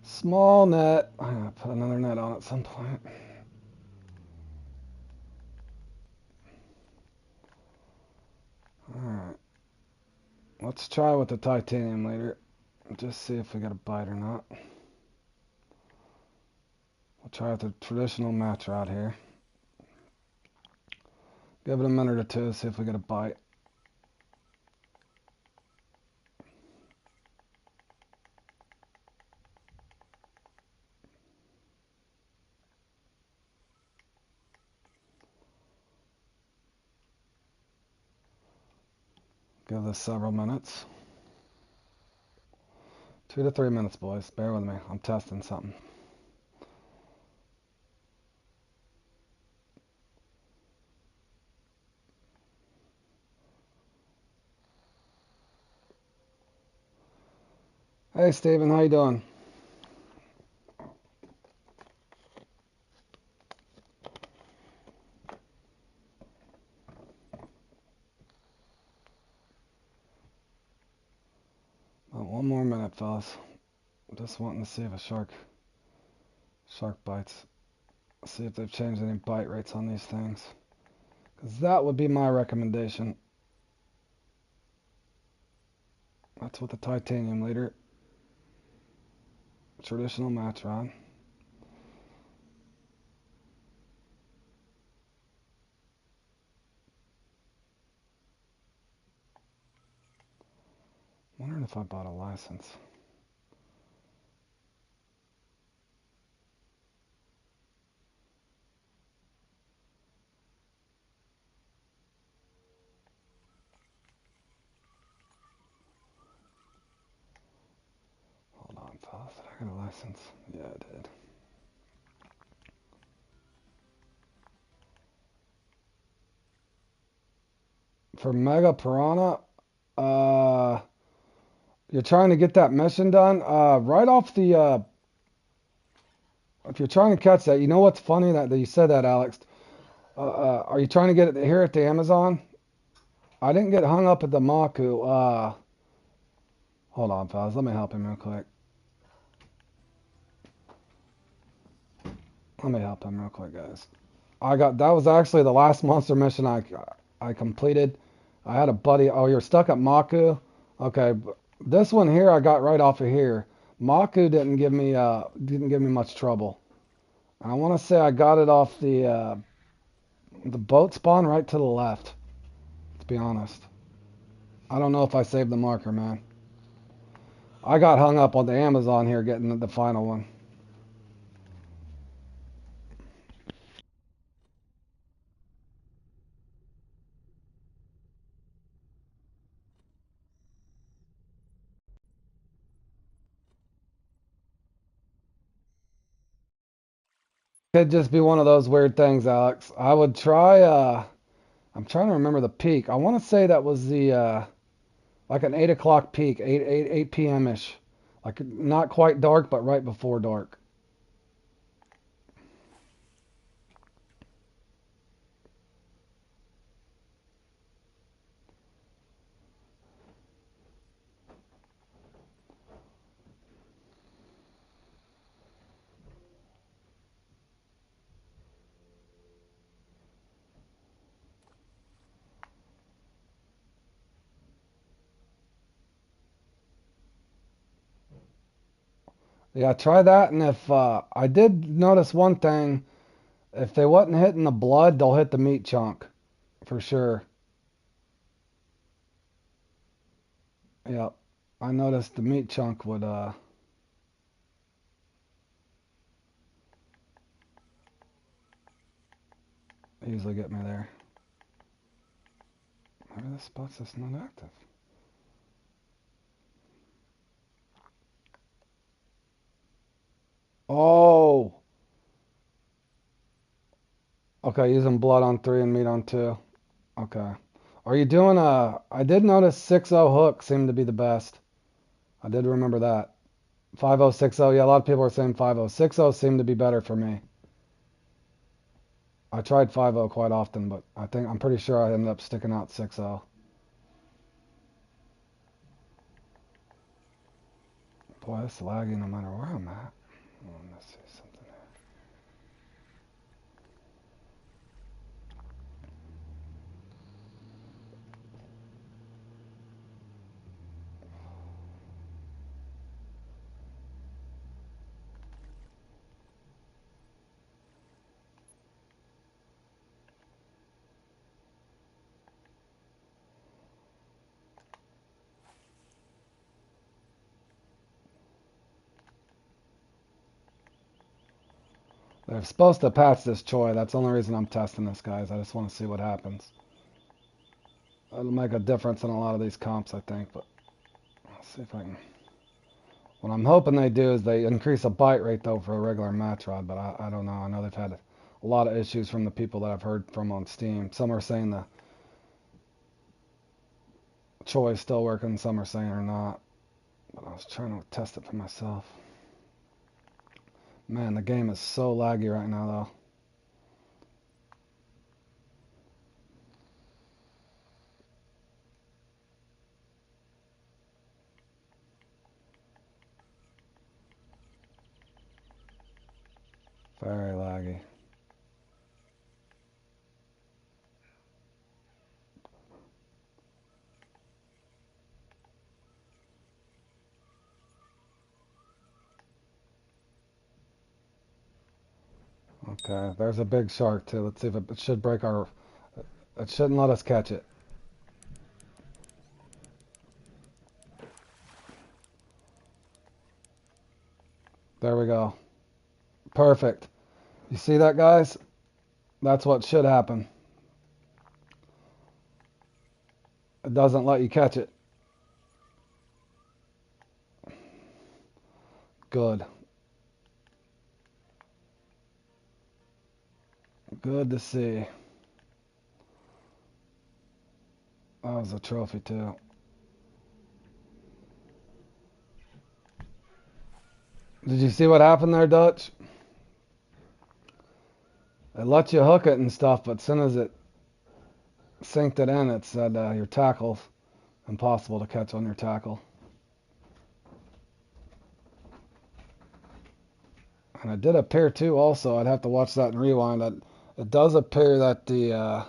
Small net. I'm gonna put another net on at some point. Alright. Let's try with the titanium later. Just see if we get a bite or not. We'll try with the traditional match rod here. Give it a minute or two, see if we get a bite. Give this several minutes. 2 to 3 minutes, boys. Bear with me. I'm testing something. Hey, Steven. How you doing? About 1 more minute, fellas. Just wanting to see if a shark bites. See if they've changed any bite rates on these things. Because that would be my recommendation. That's with the titanium leader. Traditional match rod. Wondering if I bought a license. Hold on, fellas. Did I get a license? Yeah, I did. For Mega Piranha, you're trying to get that mission done. Right off the, if you're trying to catch that, you know what's funny that you said that, Alex. Are you trying to get it here at the Amazon? I didn't get hung up at the Maku. Hold on, fellas. Let me help him real quick. Guys. That was actually the last monster mission I completed. I had a buddy. Oh, you're stuck at Maku. Okay, this one here I got right off of here. Maku didn't give me much trouble. And I want to say I got it off the The boat spawned right to the left, to be honest. I don't know if I saved the marker, man. I got hung up on the Amazon here getting the final one. Could just be one of those weird things, Alex. I would try, I'm trying to remember the peak. I want to say that was the, like an 8 o'clock peak, 8 p.m.-ish. Like not quite dark, but right before dark. Yeah, try that. And if I did notice one thing, if they wasn't hitting the blood, they'll hit the meat chunk for sure. Yeah, I noticed the meat chunk would easily get me there. Maybe this spot's just not active. Oh, okay, using blood on 3 and meat on 2. Okay. Are you doing I did notice 6-0 hook seemed to be the best. I did remember that. 5-0, 6-0. Yeah, a lot of people are saying 5-0. 6-0 seemed to be better for me. I tried 5-0 quite often, but I'm pretty sure I ended up sticking out 6-0. Boy, it's laggy no matter where I'm at. Oh, let's see something here. They're supposed to patch this Choi. That's the only reason I'm testing this, guys. I just want to see what happens. It'll make a difference in a lot of these comps, I think, but let's see if I can. What I'm hoping they do is they increase a bite rate, though, for a regular match rod, but I don't know. I know they've had a lot of issues from the people that I've heard from on Steam. Some are saying the Choi is still working, some are saying they're not. But I was trying to test it for myself. Man, the game is so laggy right now, though. Very laggy. Okay, there's a big shark, too. Let's see if it should break our... It shouldn't let us catch it. There we go. Perfect. You see that, guys? That's what should happen. It doesn't let you catch it. Good. Good to see. That was a trophy, too. Did you see what happened there, Dutch? It lets you hook it and stuff, but as soon as it synced it in, it said your tackle's impossible to catch on your tackle. And it did appear, too, also, I'd have to watch that and rewind. It does appear that the...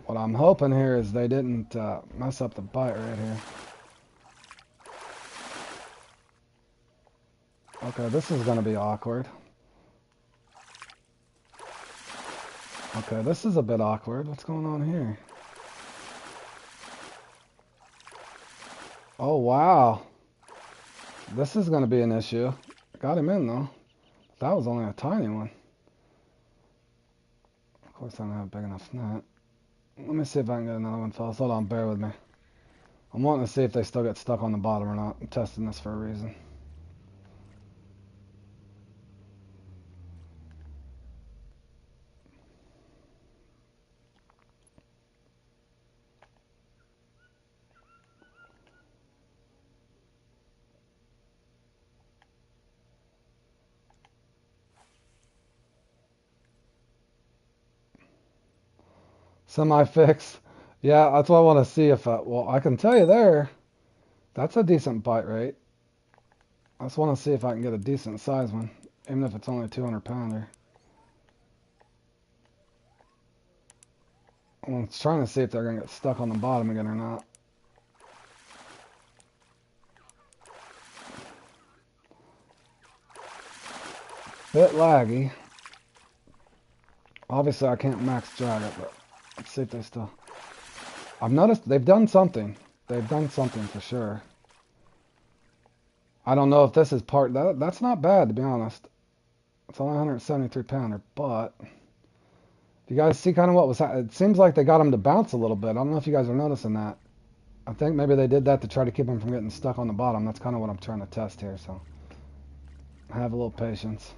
what I'm hoping here is they didn't mess up the bite right here. Okay, this is gonna be awkward. Okay, this is a bit awkward. What's going on here? Oh, wow. This is gonna be an issue. Got him in, though. That was only a tiny one. Of course, I don't have a big enough net. Let me see if I can get another one, fellas. Hold on, bear with me. I'm wanting to see if they still get stuck on the bottom or not. I'm testing this for a reason. Semi-fix. Yeah, that's what I want to see if well, I can tell you there, that's a decent bite rate. I just want to see if I can get a decent size one, even if it's only a 200 pounder. I'm trying to see if they're going to get stuck on the bottom again or not. Bit laggy. Obviously, I can't max drag it, but let's see if they still... I've noticed they've done something. They've done something for sure. I don't know if this is that's not bad, to be honest. It's only 173 pounder, but... You guys see kind of what was happening? It seems like they got them to bounce a little bit. I don't know if you guys are noticing that. I think maybe they did that to try to keep them from getting stuck on the bottom. That's kind of what I'm trying to test here, so... Have a little patience.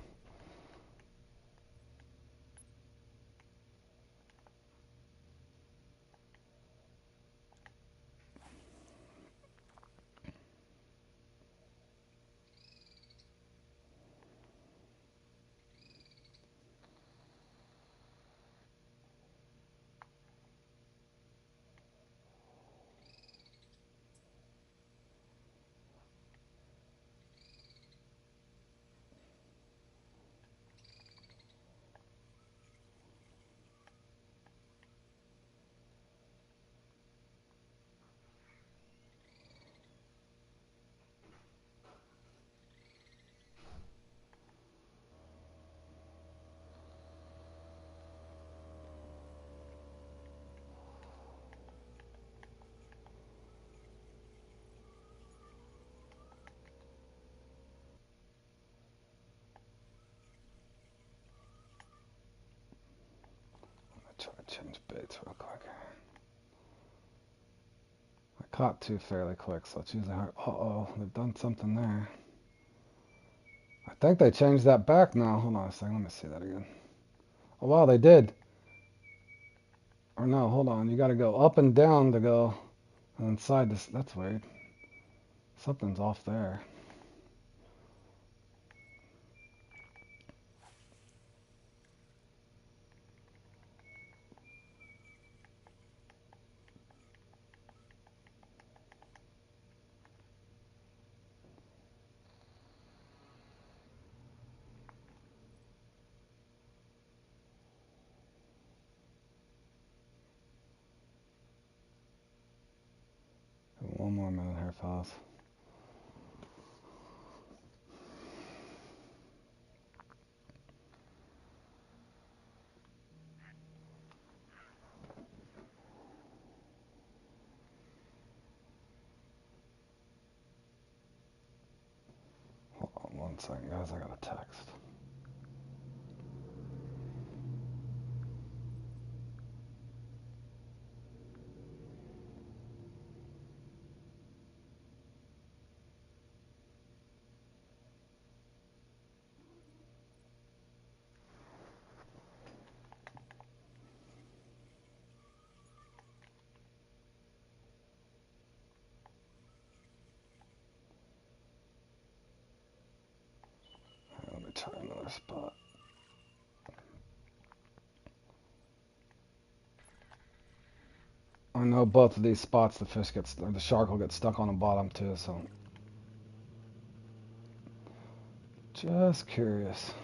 Try to change baits real quick. I caught two fairly quick, so it's usually hard. Uh-oh, they've done something there. I think they changed that back now. Hold on a second, let me see that again. Oh wow, they did. Or no, hold on, you gotta go up and down to go inside this. That's weird. Something's off there. One more minute here, fellas. Hold on one second, guys. I got a text. Let me try another spot. I know both of these spots the shark will get stuck on the bottom too, so just curious.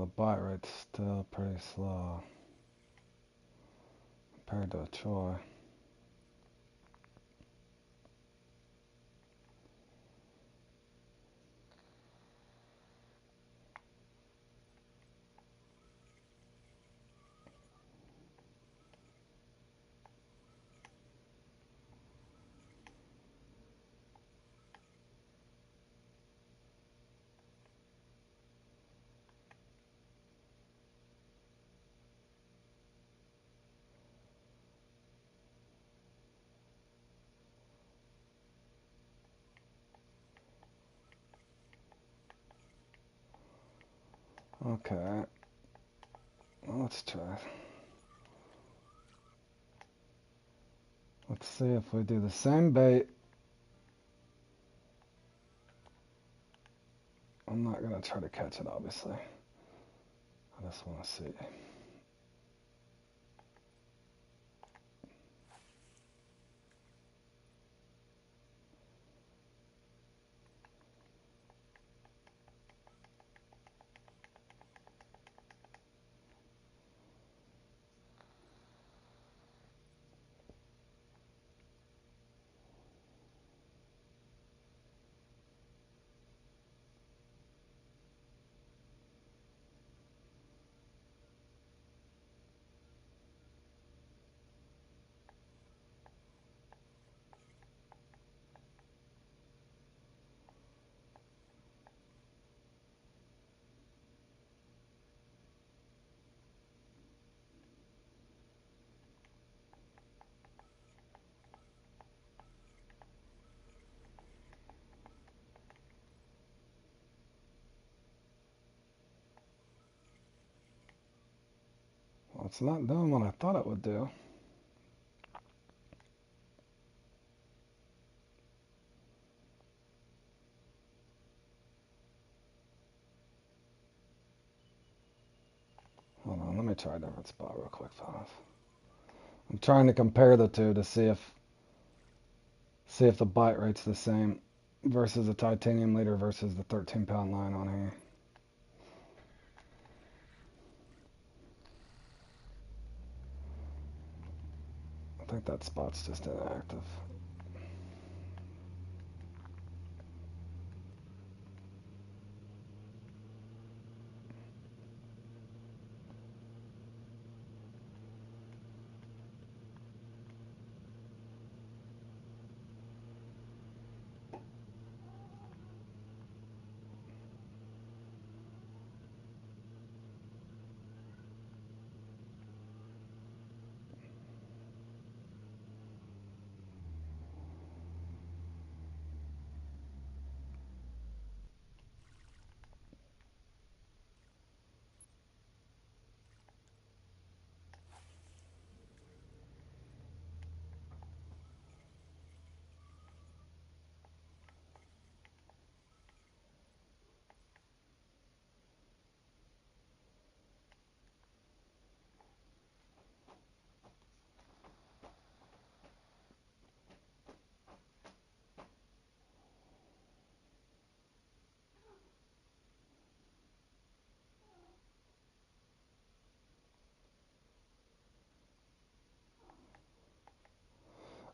the bite rate's still pretty slow compared to a Troy. Okay, well, let's try. Let's see if we do the same bait. I'm not going to try to catch it, obviously. I just want to see. Well, it's not doing what I thought it would do. Hold on, let me try a different spot real quick, fellas. I'm trying to compare the two to see if the bite rate's the same versus a titanium leader versus the 13-pound line on here. I think that spot's just inactive.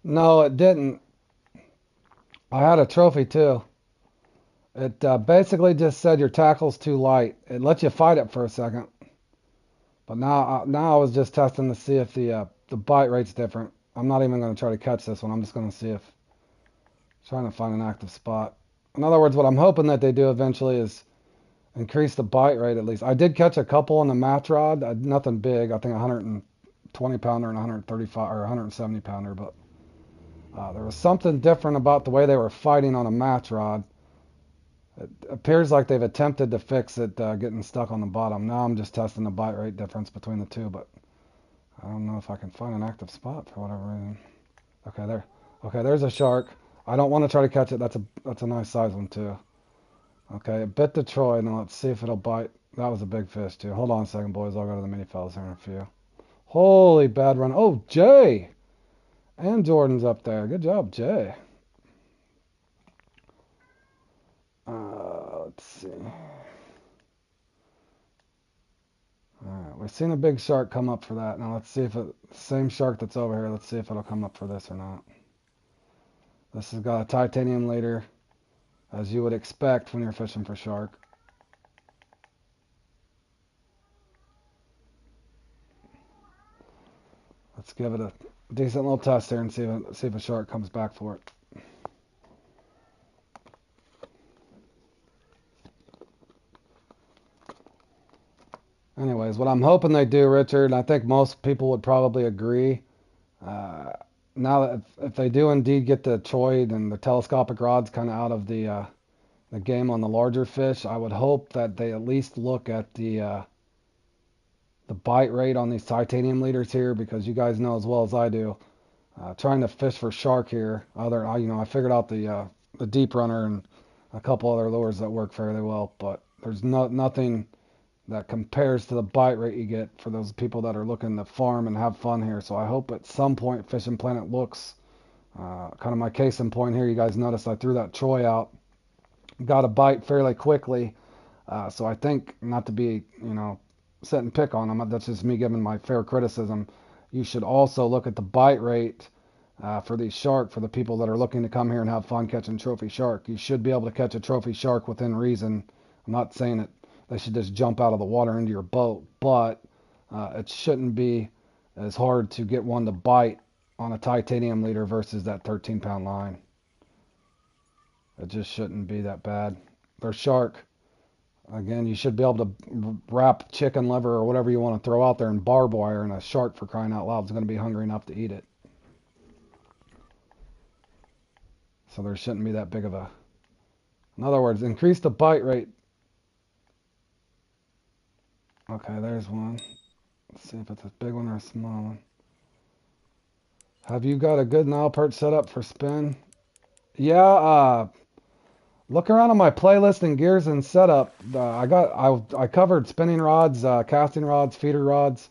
No, it didn't. I had a trophy too. It basically just said your tackle's too light. It lets you fight it for a second. But now I was just testing to see if the bite rate's different. I'm not even going to try to catch this one. I'm just going to see if trying to find an active spot. In other words, what I'm hoping that they do eventually is increase the bite rate at least. I did catch a couple on the match rod, nothing big. I think 120 pounder and 135 or 170 pounder, but there was something different about the way they were fighting on a match rod. It appears like they've attempted to fix it getting stuck on the bottom. Now I'm just testing the bite rate difference between the two, but I don't know if I can find an active spot for whatever reason. Okay, there. Okay, there's a shark. I don't want to try to catch it. That's a nice size one too. Okay, it bit the Troy. Now let's see if it'll bite. That was a big fish too. Hold on a second, boys. I'll go to the mini fellas here in a few. Holy bad run. Oh, Jay! And Jordan's up there. Good job, Jay. Let's see. we've seen a big shark come up for that. Now let's see if same shark that's over here, let's see if it'll come up for this or not. This has got a titanium leader, as you would expect when you're fishing for shark. Let's give it a decent little test here and see if a shark comes back for it. Anyways, what I'm hoping they do, Richard, and I think most people would probably agree, now that if they do indeed get the troid and the telescopic rods kind of out of the game on the larger fish, I would hope that they at least look at the bite rate on these titanium leaders here, because you guys know as well as I do, trying to fish for shark here. I figured out the deep runner and a couple other lures that work fairly well, but there's nothing that compares to the bite rate you get for those people that are looking to farm and have fun here. So I hope at some point Fishing Planet looks, kind of my case in point here. You guys noticed I threw that troy out, got a bite fairly quickly. So I think, not to be, sit and pick on them, that's just me giving my fair criticism. You should also look at the bite rate for these shark, for the people that are looking to come here and have fun catching trophy shark. You should be able to catch a trophy shark within reason. I'm not saying that they should just jump out of the water into your boat, but it shouldn't be as hard to get one to bite on a titanium leader versus that 13-pound line. It just shouldn't be that bad. For shark, again, you should be able to wrap chicken liver or whatever you want to throw out there in barbed wire, and a shark, for crying out loud, is going to be hungry enough to eat it. So there shouldn't be that big of a... In other words, increase the bite rate. Okay, there's one. Let's see if it's a big one or a small one. Have you got a good Nile perch set up for spin? Yeah, look around on my playlist and gears and setup. I covered spinning rods, casting rods, feeder rods.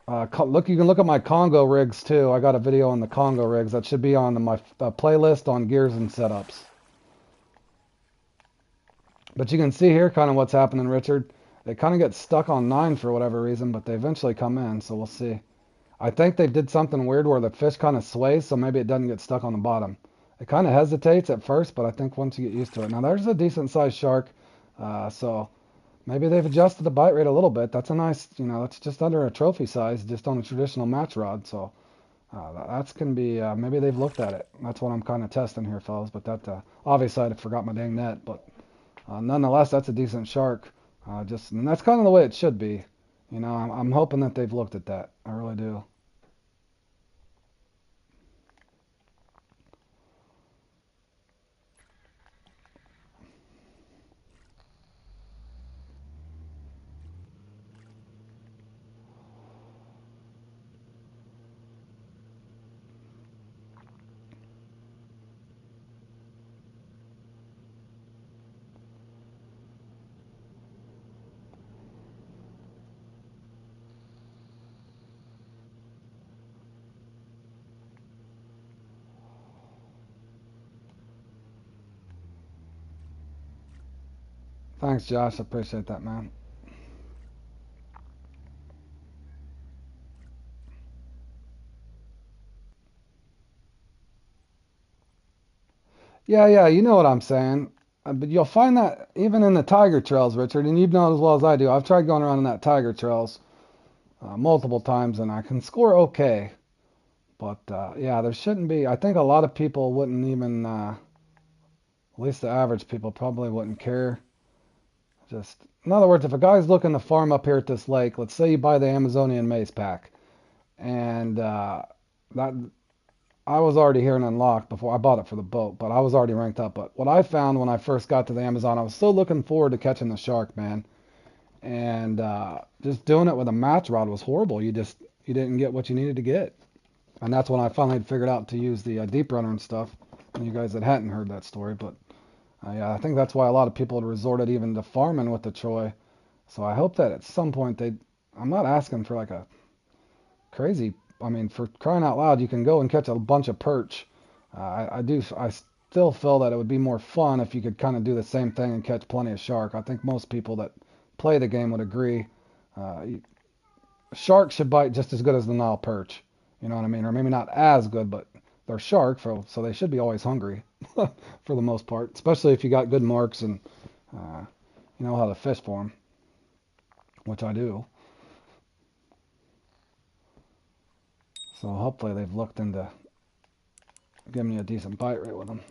You can look at my Congo rigs too. I got a video on the Congo rigs that should be on my playlist on gears and setups. But you can see here kind of what's happening, Richard. They kind of get stuck on 9 for whatever reason, but they eventually come in, so we'll see. I think they did something weird where the fish kind of sways, so maybe it doesn't get stuck on the bottom. It kind of hesitates at first, but I think once you get used to it. Now there's a decent sized shark, so maybe they've adjusted the bite rate a little bit. That's a nice, that's just under a trophy size, just on a traditional match rod, so that's going to be, maybe they've looked at it. That's what I'm kind of testing here, fellas, but that, obviously I forgot my dang net, but nonetheless, that's a decent shark. And that's kind of the way it should be. I'm hoping that they've looked at that. I really do. Thanks, Josh. I appreciate that, man. Yeah, you know what I'm saying. But you'll find that even in the tiger trails, Richard, and you've known as well as I do. I've tried going around in that tiger trails multiple times, and I can score okay. But yeah, there shouldn't be. I think a lot of people wouldn't even, at least the average people probably wouldn't care. Just, in other words, if a guy's looking to farm up here at this lake, let's say you buy the Amazonian maize pack, and that I was already here and unlocked before I bought it for the boat, but I was already ranked up. But what I found when I first got to the Amazon, I was so looking forward to catching the shark, man. And just doing it with a match rod was horrible. You didn't get what you needed to get. And that's when I finally figured out to use the deep runner and stuff. And you guys that hadn't heard that story, but yeah, I think that's why a lot of people had resorted even to farming with the troy. So I hope that at some point I'm not asking for like a crazy, I mean, for crying out loud, you can go and catch a bunch of perch. I still feel that it would be more fun if you could kind of do the same thing and catch plenty of shark. I think most people that play the game would agree. Sharks should bite just as good as the Nile perch. You know what I mean? Or maybe not as good, but they're shark, so they should be always hungry for the most part, especially if you got good marks and you know how to fish for them, which I do. So hopefully they've looked into giving me a decent bite rate with them.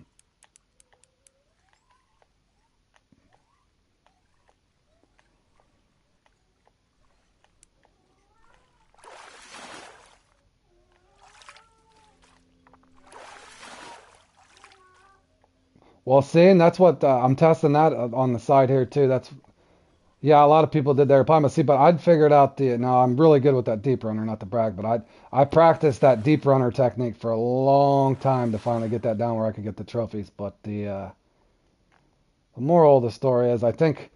Well, seeing that's what I'm testing that on the side here too. That's Yeah, a lot of people did their Apama. See, but I'd figured out the. Now I'm really good with that deep runner, not to brag, but I practiced that deep runner technique for a long time to finally get that down where I could get the trophies. But the moral of the story is, I think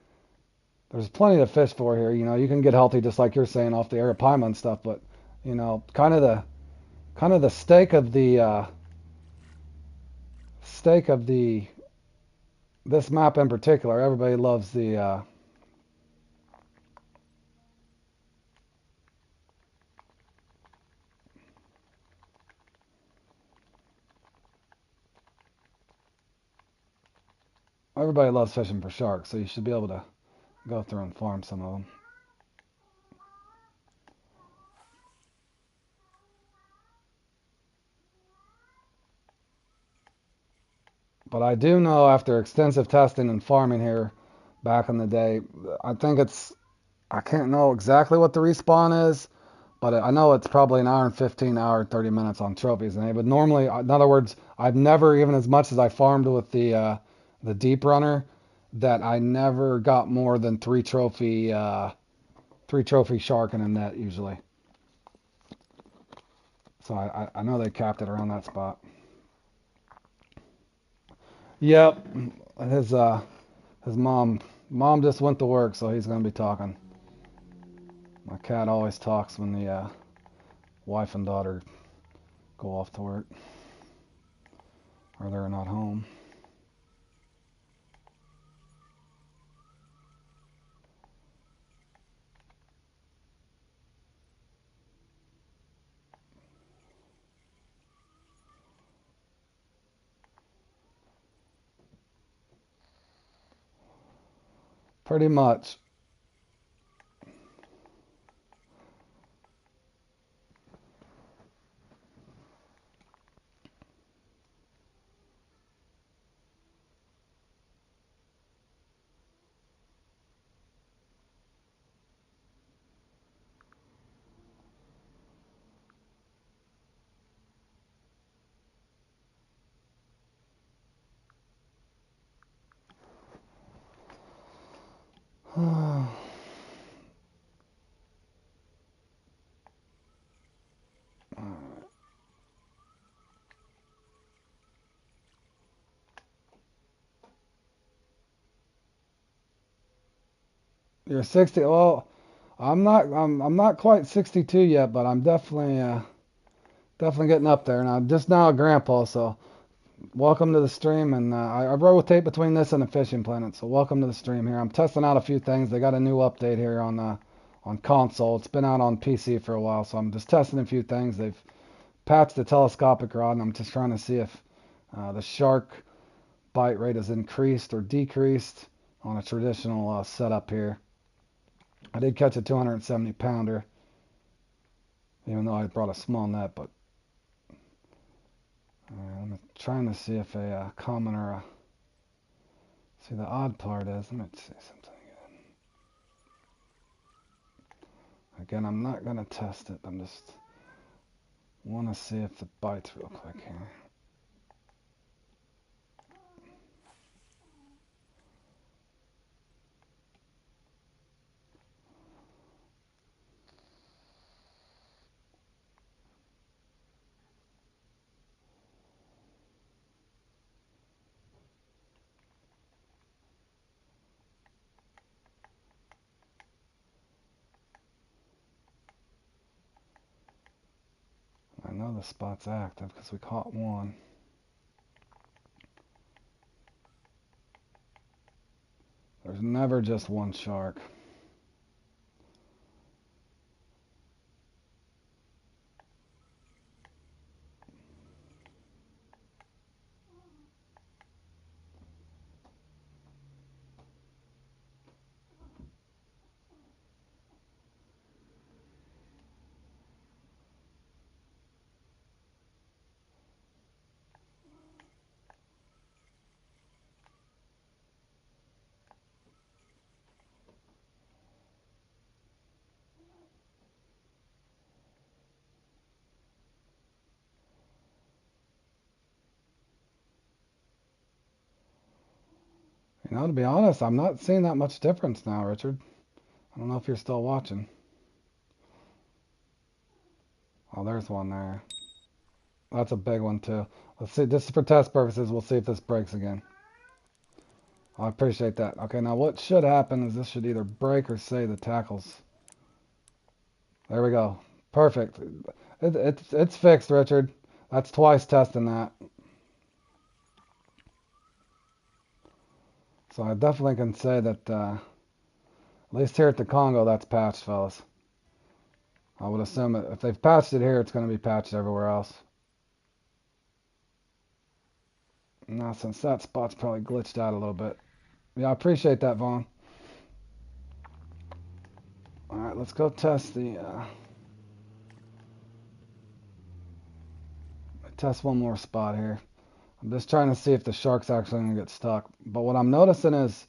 there's plenty to fish for here. You know, you can get healthy just like you're saying off the Arapaima and stuff, but you know, kind of the stake of the this map in particular. Everybody loves the everybody loves fishing for sharks, so you should be able to go through and farm some of them. But I do know after extensive testing and farming here back in the day, I think I can't know exactly what the respawn is, but I know it's probably an hour and 15, hour and 30 minutes on trophies. And they would normally, in other words, I've never, even as much as I farmed with the deep runner, that I never got more than three trophy shark in a net usually. So I know they capped it around that spot. Yep, his uh his mom just went to work, so he's gonna be talking. My cat always talks when the wife and daughter go off to work or they're not home. Pretty much. You're 60. Well, I'm not quite 62 yet, but I'm definitely getting up there, and I'm just now a grandpa, so welcome to the stream. And I rotate between this and the fishing planet, so welcome to the stream here. I'm testing out a few things. They got a new update here on console. It's been out on PC for a while, so I'm just testing a few things. They've patched the telescopic rod, and I'm just trying to see if the shark bite rate is increased or decreased on a traditional setup here. I did catch a 270 pounder, even though I brought a small net, but I'm trying to see if a commoner, see the odd part is, let me see something again. I'm not going to test it, I'm just want to see if it bites real quick here. I know the spot's active because we caught one. There's never just one shark. You know, to be honest, I'm not seeing that much difference now, Richard. I don't know if you're still watching. Oh, there's one there. That's a big one too. Let's see, just for test purposes, we'll see if this breaks again. I appreciate that. Okay, now what should happen is this should either break or say the tackles. There we go. Perfect. It's fixed, Richard. That's twice testing that. So I definitely can say that, at least here at the Congo, that's patched, fellas. I would assume that if they've patched it here, it's going to be patched everywhere else. Now, since that spot's probably glitched out a little bit. Yeah, I appreciate that, Vaughn. Alright, let's go test test one more spot here. I'm just trying to see if the shark's actually going to get stuck. But what I'm noticing is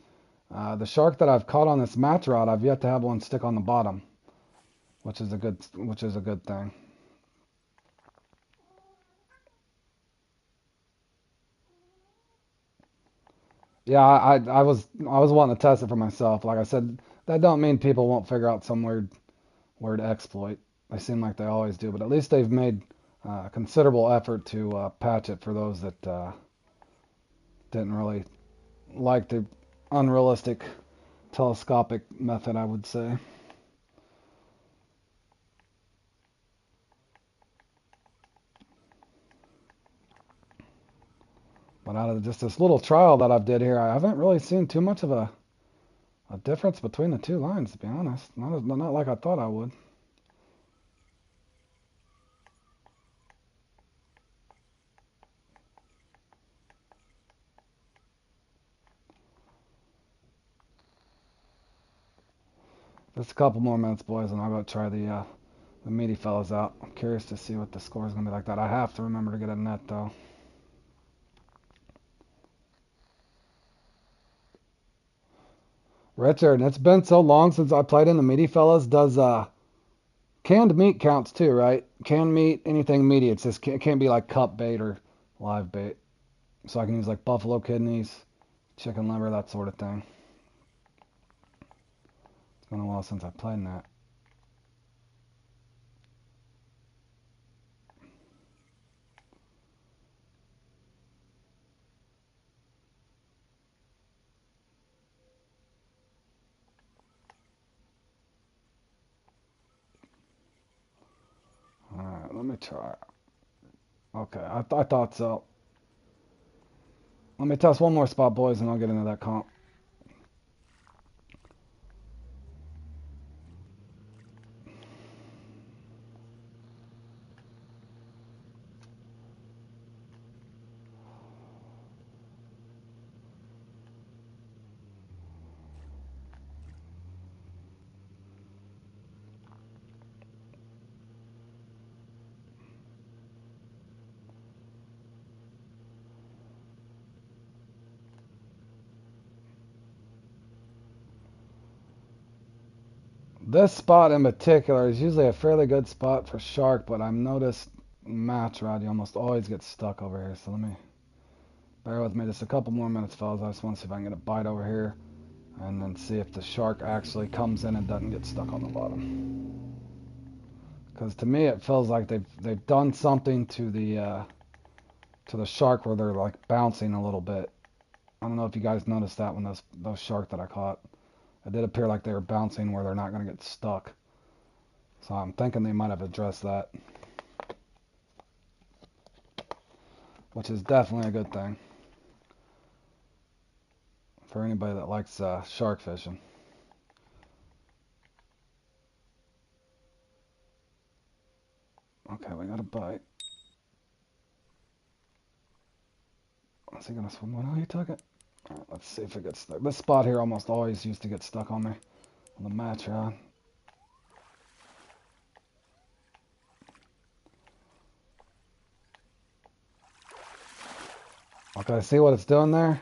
the shark that I've caught on this match rod, I've yet to have one stick on the bottom, which is a good thing. Yeah, I was wanting to test it for myself. Like I said, that don't mean people won't figure out some weird exploit. They seem like they always do, but at least they've made considerable effort to patch it for those that didn't really like the unrealistic telescopic method, I would say. But out of just this little trial that I've did here, I haven't really seen too much of a difference between the two lines, to be honest. Not like I thought I would. Just a couple more minutes, boys, and I'll go try the meaty fellas out. I'm curious to see what the score is going to be like that. I have to remember to get a net, though. Richard, it's been so long since I played in the meaty fellas. Does canned meat counts too, right? Canned meat, anything meaty. It's just it can't be like cup bait or live bait. So I can use like buffalo kidneys, chicken liver, that sort of thing. It's been a while since I played in that. Alright, let me try. Okay, I thought so. Let me test one more spot, boys, and I'll get into that comp. This spot in particular is usually a fairly good spot for shark, but I've noticed match rod, you almost always get stuck over here. So let me bear with me just a couple more minutes, fellas. I just want to see if I can get a bite over here and then see if the shark actually comes in and doesn't get stuck on the bottom. Because to me, it feels like they've done something to the shark where they're like bouncing a little bit. I don't know if you guys noticed that when those shark that I caught. It did appear like they were bouncing where they're not going to get stuck. So I'm thinking they might have addressed that. Which is definitely a good thing. For anybody that likes shark fishing. Okay, we got a bite. Is he going to swim? Oh, he took it. Alright, let's see if it gets stuck. This spot here almost always used to get stuck on me on the match rod. Okay, see what it's doing there?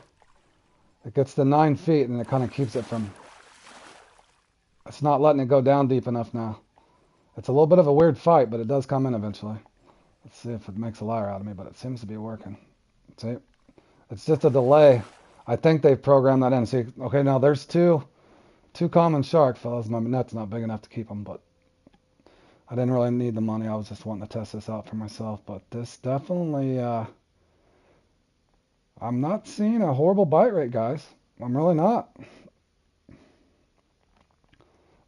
It gets to 9 feet and it kind of keeps it from... It's not letting it go down deep enough now. It's a little bit of a weird fight, but it does come in eventually. Let's see if it makes a liar out of me, but it seems to be working. See? It's just a delay. I think they've programmed that in. See, okay, now there's two common shark, fellas. My net's not big enough to keep them, but I didn't really need the money. I was just wanting to test this out for myself. But this definitely, I'm not seeing a horrible bite rate, guys. I'm really not.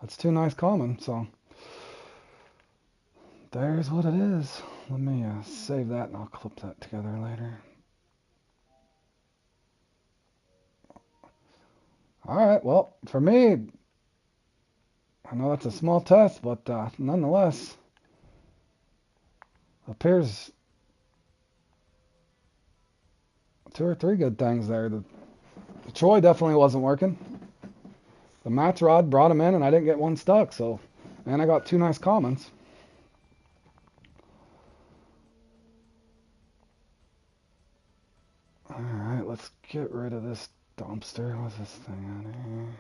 That's two nice common, so there's what it is. Let me save that and I'll clip that together later. Alright, well, for me, I know that's a small test, but nonetheless, appears two or three good things there. The Troy definitely wasn't working. The match rod brought him in and I didn't get one stuck, so, and I got two nice commons. Alright, let's get rid of this dumpster. What's this thing on here?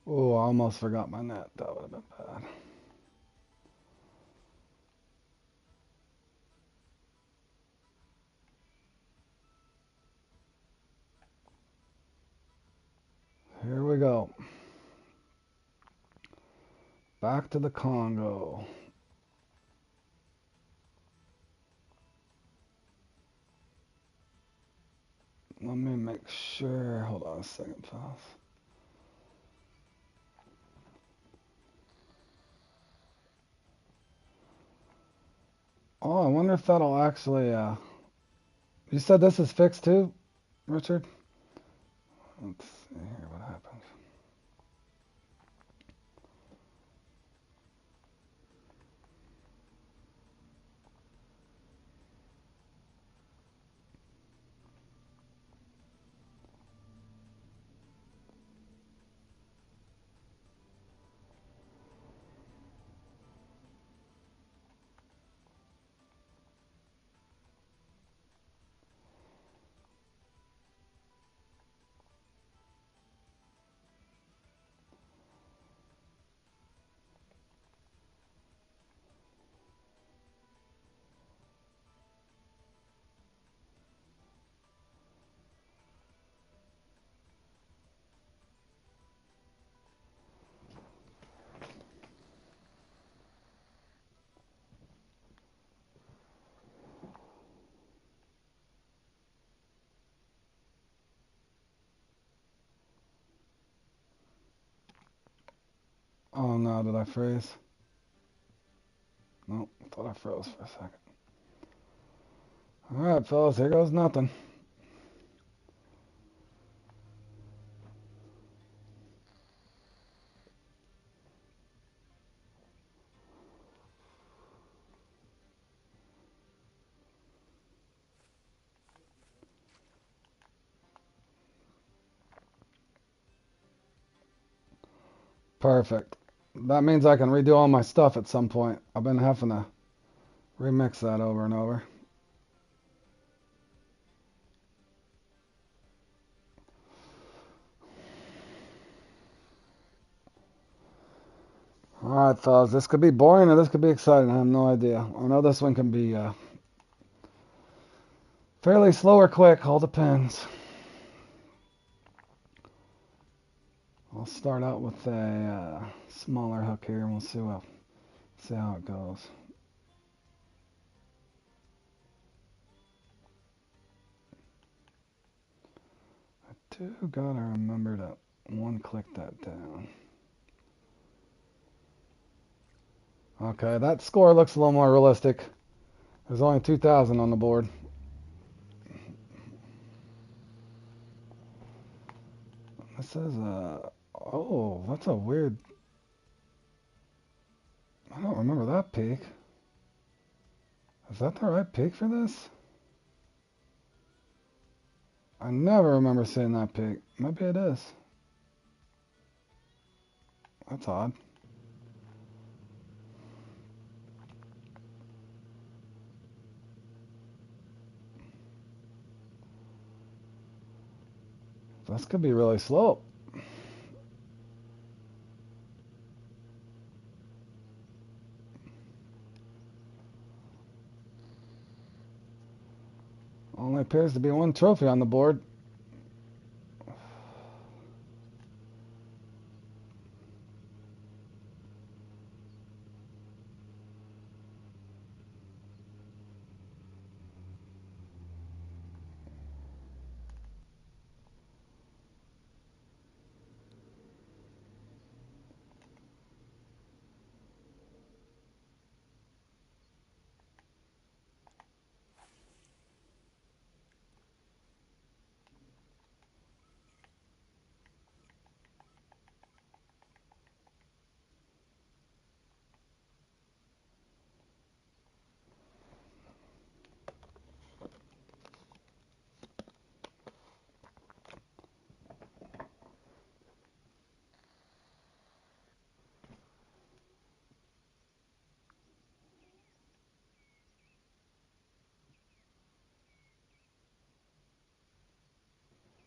Oh, I almost forgot my net. That would have been bad. Here we go. Back to the Congo. Let me make sure. Hold on a second, fellas. Oh, I wonder if that'll actually. You said this is fixed too, Richard? Let's see here what happens. Oh no, did I freeze? Nope, I thought I froze for a second. Alright, fellas, here goes nothing. Perfect. That means I can redo all my stuff at some point. I've been having to remix that over and over. Alright, fellas, this could be boring or this could be exciting. I have no idea. I know this one can be fairly slow or quick, all depends. I'll start out with a smaller hook here and we'll see how it goes. I do gotta remember to one click that down. Okay, that score looks a little more realistic. There's only 2,000 on the board. This is oh, that's a weird. I don't remember that peak. Is that the right peak for this? I never remember seeing that peak. Maybe it is. That's odd. This could be really slow. Only appears to be one trophy on the board.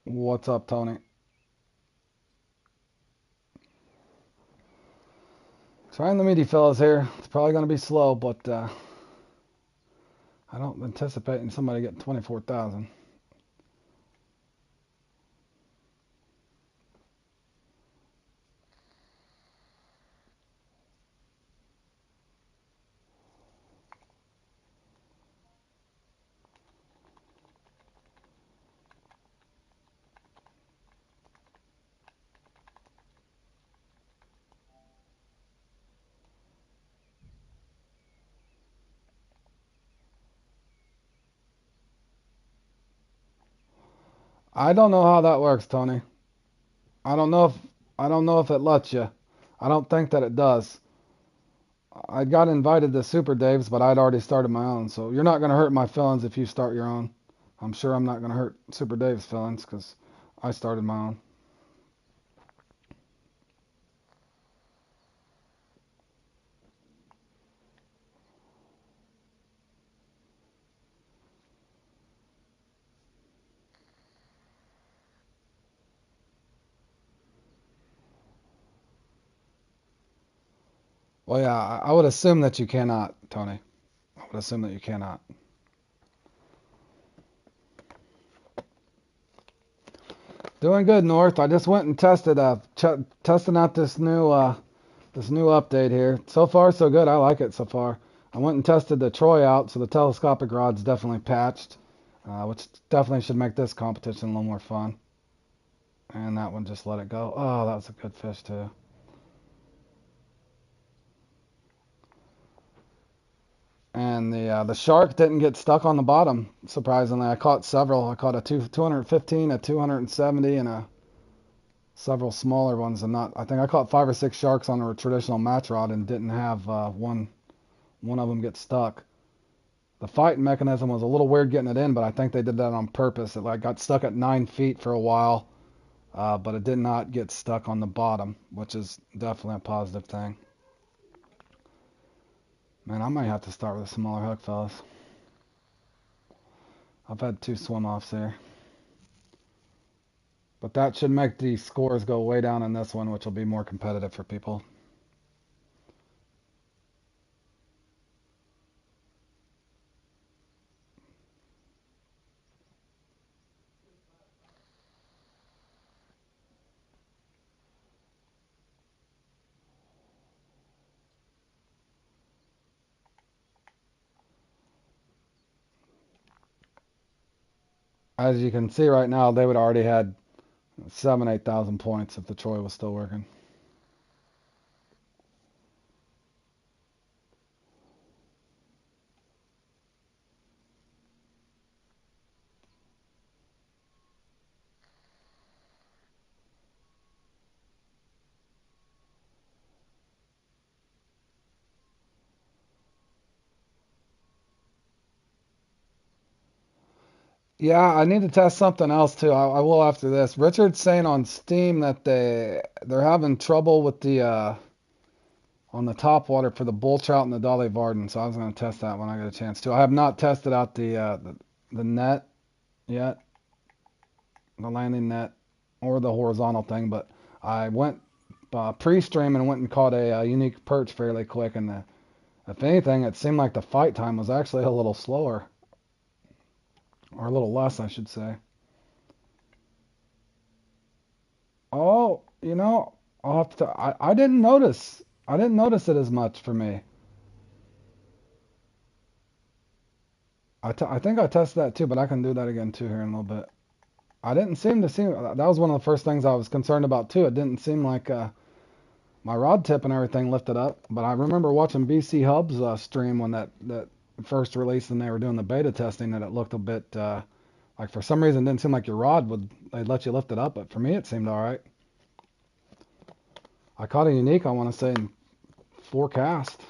What's up, Tony? Trying the meaty fellas here. It's probably going to be slow, but I don't anticipate somebody getting 24,000. I don't know how that works, Tony. I don't know if I don't know if it lets you. I don't think that it does. I got invited to Super Dave's, but I'd already started my own. So you're not going to hurt my feelings if you start your own. I'm sure I'm not going to hurt Super Dave's feelings because I started my own. Well, yeah, I would assume that you cannot, Tony. I would assume that you cannot. Doing good, North. I just went and tested, testing out this new update here. So far, so good. I like it so far. I went and tested the Troy out, so the telescopic rod's definitely patched, which definitely should make this competition a little more fun. And that one just let it go. Oh, that was a good fish too. And the shark didn't get stuck on the bottom. Surprisingly, I caught several. I caught a 215, a 270, and a several smaller ones. And not. I think I caught 5 or 6 sharks on a traditional match rod and didn't have one of them get stuck. The fighting mechanism was a little weird getting it in, but I think they did that on purpose. It like got stuck at 9 feet for a while, but it did not get stuck on the bottom, which is definitely a positive thing. Man, I might have to start with a smaller hook, fellas. I've had 2 swim offs here. But that should make the scores go way down in this one, which will be more competitive for people. As you can see right now, they would already had 7,000, 8,000 points if the Troy was still working. Yeah, I need to test something else too. I will after this. Richard's saying on Steam that they're having trouble with the on the top water for the bull trout and the Dolly Varden. So I was going to test that when I get a chance to. I have not tested out the net yet, the landing net or the horizontal thing, but I went pre-stream and went and caught a, unique perch fairly quick. And if anything, it seemed like the fight time was actually a little slower, or a little less, I should say. Oh, I'll have to. I didn't notice. I didn't notice it as much for me. I think I tested that too, but I can do that again too here in a little bit. I didn't seem to see. That was one of the first things I was concerned about too. It didn't seem like my rod tip and everything lifted up. But I remember watching BC Hub's stream when that first release and they were doing the beta testing, and it looked a bit like for some reason it didn't seem like your rod would they'd let you lift it up. But for me, it seemed all right. I caught a unique. I want to say in 4 cast.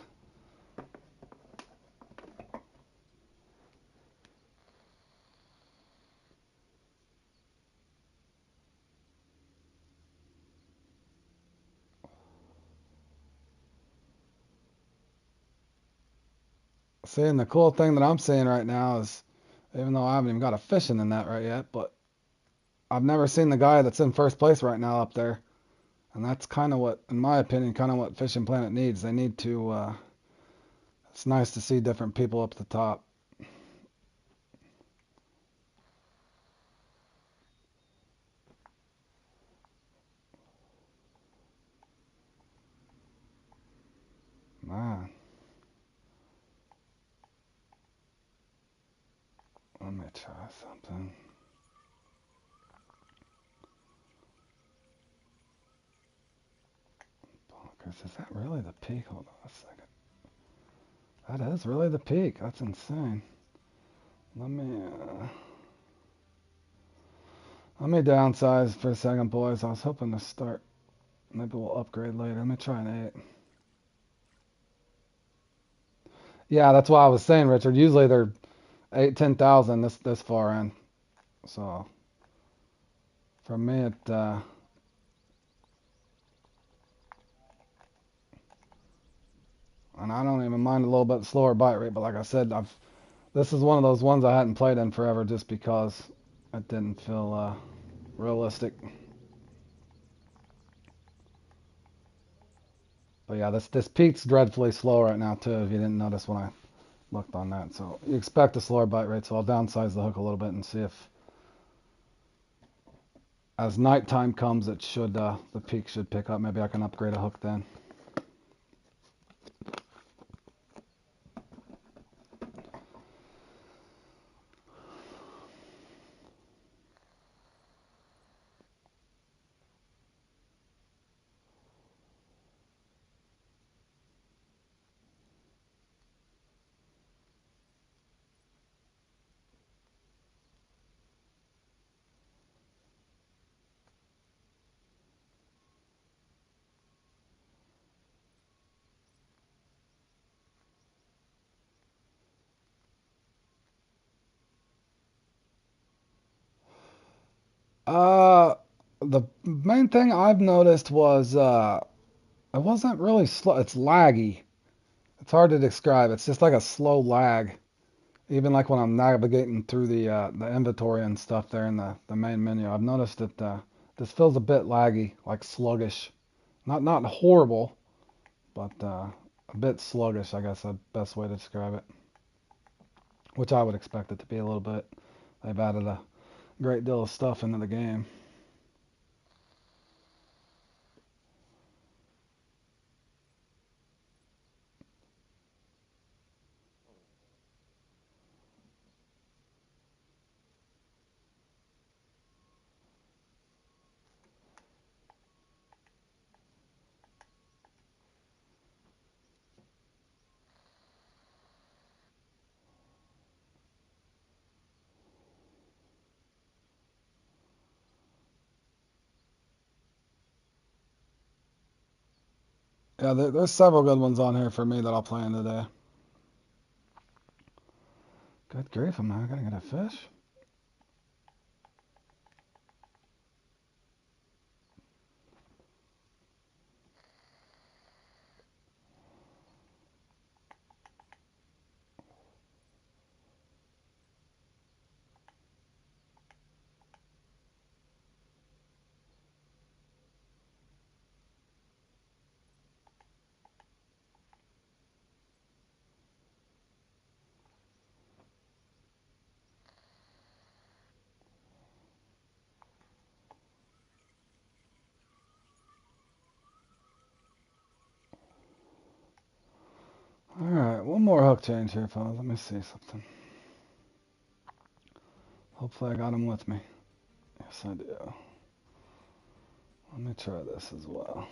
Seeing the cool thing that I'm seeing right now is, even though I haven't even got a fish in the net right yet, but I've never seen the guy that's in first place right now up there. And that's kind of what, in my opinion, kind of what Fishing Planet needs. They need to, it's nice to see different people up the top. Man, let me try something. Bonkers, is that really the peak? Hold on a second. That is really the peak. That's insane. Let me, uh, let me downsize for a second, boys. I was hoping to start. Maybe we'll upgrade later. Let me try an 8. Yeah, that's why I was saying, Richard. Usually they're 8, 10,000 this far in. So for me, and I don't even mind a little bit slower bite rate. But like I said, this is one of those ones I hadn't played in forever, just because it didn't feel realistic. But yeah, this peak's dreadfully slow right now too. If you didn't notice when I looked on that, so you expect a slower bite rate. So I'll downsize the hook a little bit and see if, as nighttime comes, it should the peak should pick up. Maybe I can upgrade a hook then. Uh, the main thing I've noticed was it wasn't really slow. It's laggy. It's hard to describe. It's just like a slow lag. Even like when I'm navigating through the inventory and stuff there in the main menu, I've noticed that this feels a bit laggy, like sluggish. Not horrible, but a bit sluggish, I guess the best way to describe it. Which I would expect it to be a little bit. They've added a great deal of stuff into the game. Yeah, there's several good ones on here for me that I'll play in today. Good grief, am I gonna get a fish? more hook change here, fellas. Let me see something. Hopefully I got them with me. Yes, I do. Let me try this as well.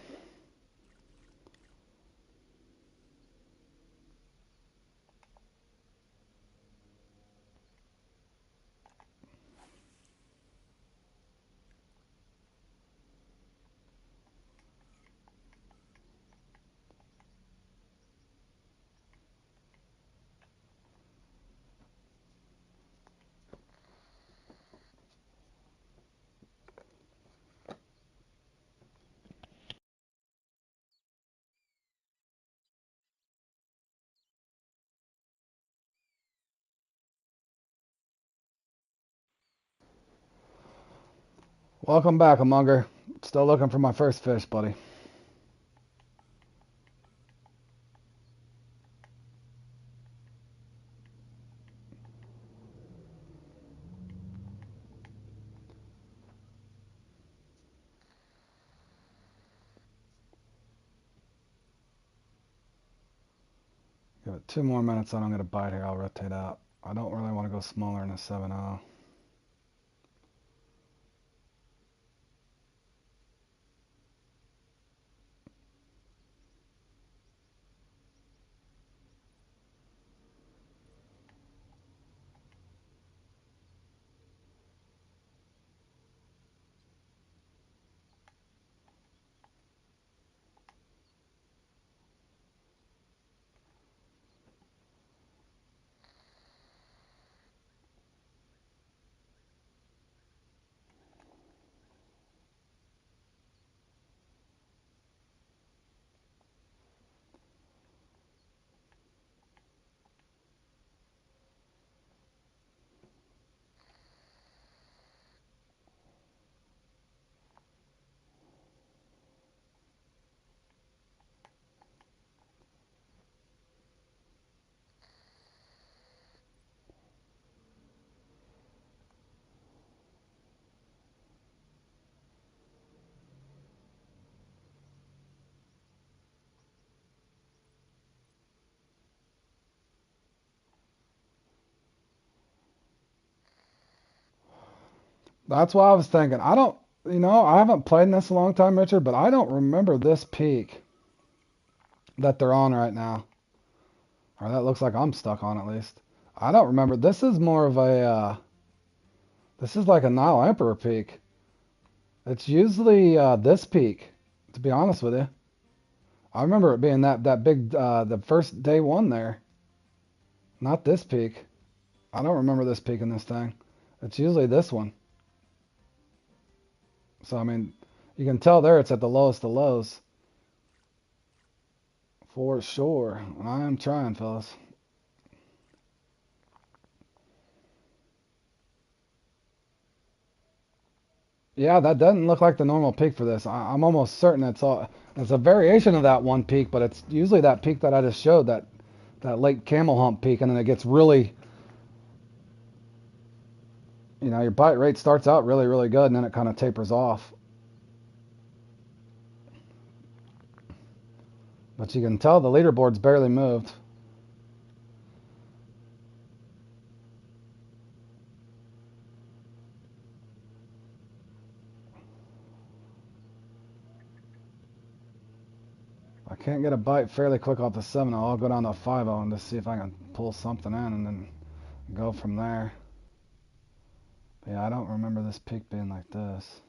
Welcome back, Amonger. Still looking for my first fish, buddy. Give it 2 more minutes, I don't get a bite here. I'll rotate out. I don't really want to go smaller than a 7-0. That's what I was thinking. I haven't played in this a long time, Richard, but I don't remember this peak that they're on right now. Or that looks like I'm stuck on, at least. I don't remember. This is more of this is like a Nile Emperor peak. It's usually this peak, to be honest with you. I remember it being that big, the first day one there. Not this peak. I don't remember this peak in this thing. It's usually this one. So, I mean, you can tell there it's at the lowest of lows. For sure. I am trying, fellas. Yeah, that doesn't look like the normal peak for this. I'm almost certain it's a variation of that one peak, but it's usually that peak that I just showed, that late camel hump peak, and then it gets really, your bite rate starts out really, really good, and then it kind of tapers off. But you can tell the leaderboard's barely moved. I can't get a bite fairly quick off the 7-0. I'll go down to a 5-0 and just see if I can pull something in and then go from there. But yeah, I don't remember this peak being like this.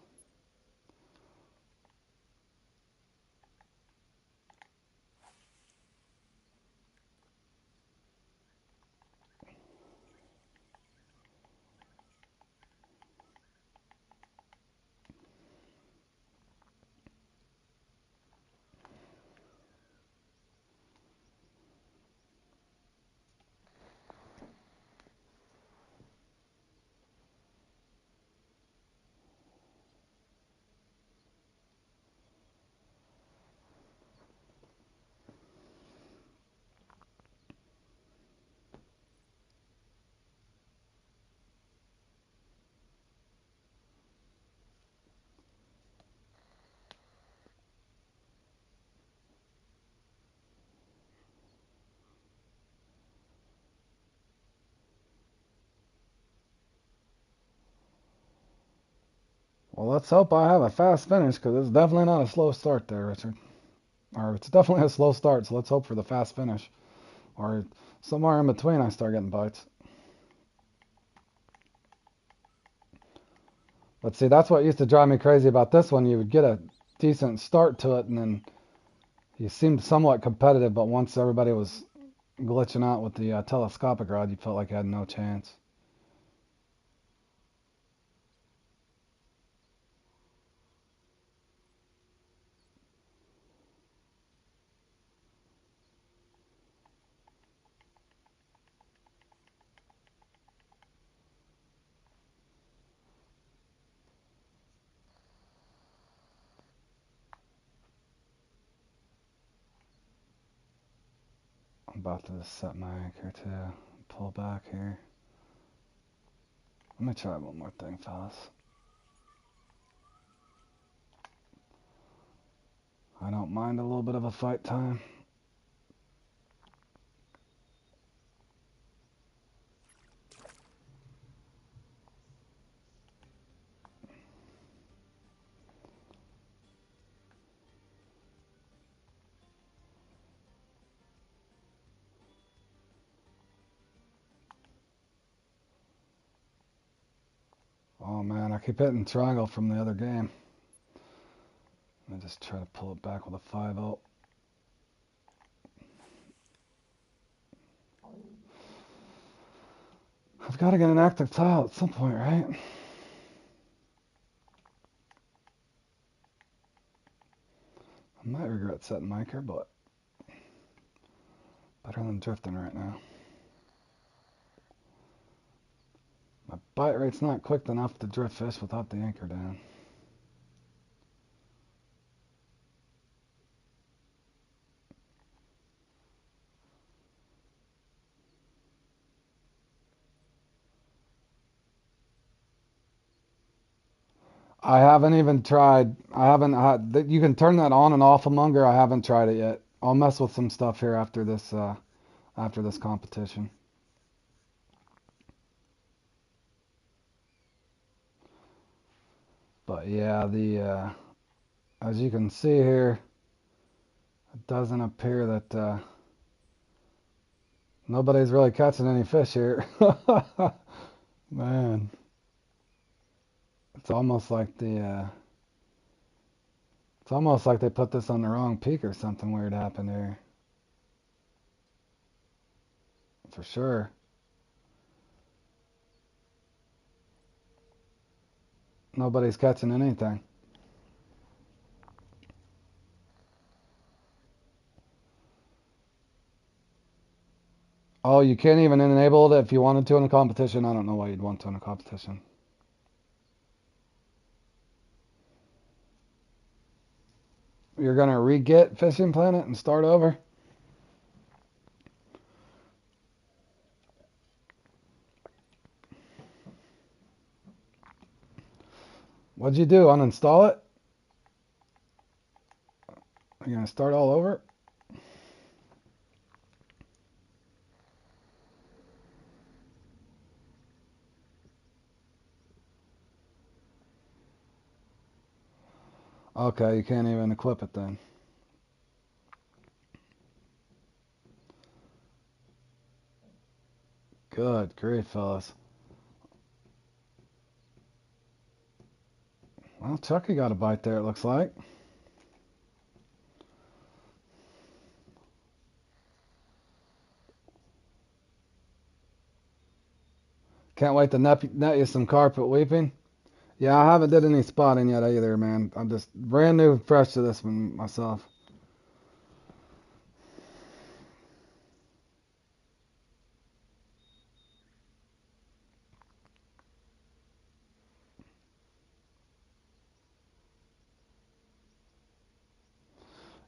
Well, let's hope I have a fast finish, because it's definitely not a slow start there, Richard. Or it's definitely a slow start, so let's hope for the fast finish. Or somewhere in between I start getting bites. But see, that's what used to drive me crazy about this one. You would get a decent start to it, and then you seemed somewhat competitive, but once everybody was glitching out with the telescopic rod, you felt like you had no chance. I'm about to just set my anchor to pull back here. Let me try one more thing, fellas. I don't mind a little bit of a fight time. Oh man, I keep hitting triangle from the other game. I just try to pull it back with a 5-0. I've got to get an active tile at some point, right? I might regret setting Miker, but better than drifting right now. My bite rate's not quick enough to drift fish without the anchor down. I haven't even tried. I haven't had. You can turn that on and off a Munger. I haven't tried it yet. I'll mess with some stuff here after this competition. But yeah, as you can see here, it doesn't appear that nobody's really catching any fish here. Man, it's almost like it's almost like they put this on the wrong peak or something weird happened here. For sure. Nobody's catching anything. Oh, you can't even enable it if you wanted to in a competition? I don't know why you'd want to in a competition. You're going to re-get Fishing Planet and start over? What'd you do? Uninstall it? Are you going to start all over? Okay, you can't even equip it then. Good grief, fellas. Well, Chucky got a bite there, it looks like. Can't wait to net you some carpet weeping. Yeah, I haven't did any spotting yet either, man. I'm just brand new, fresh to this one myself.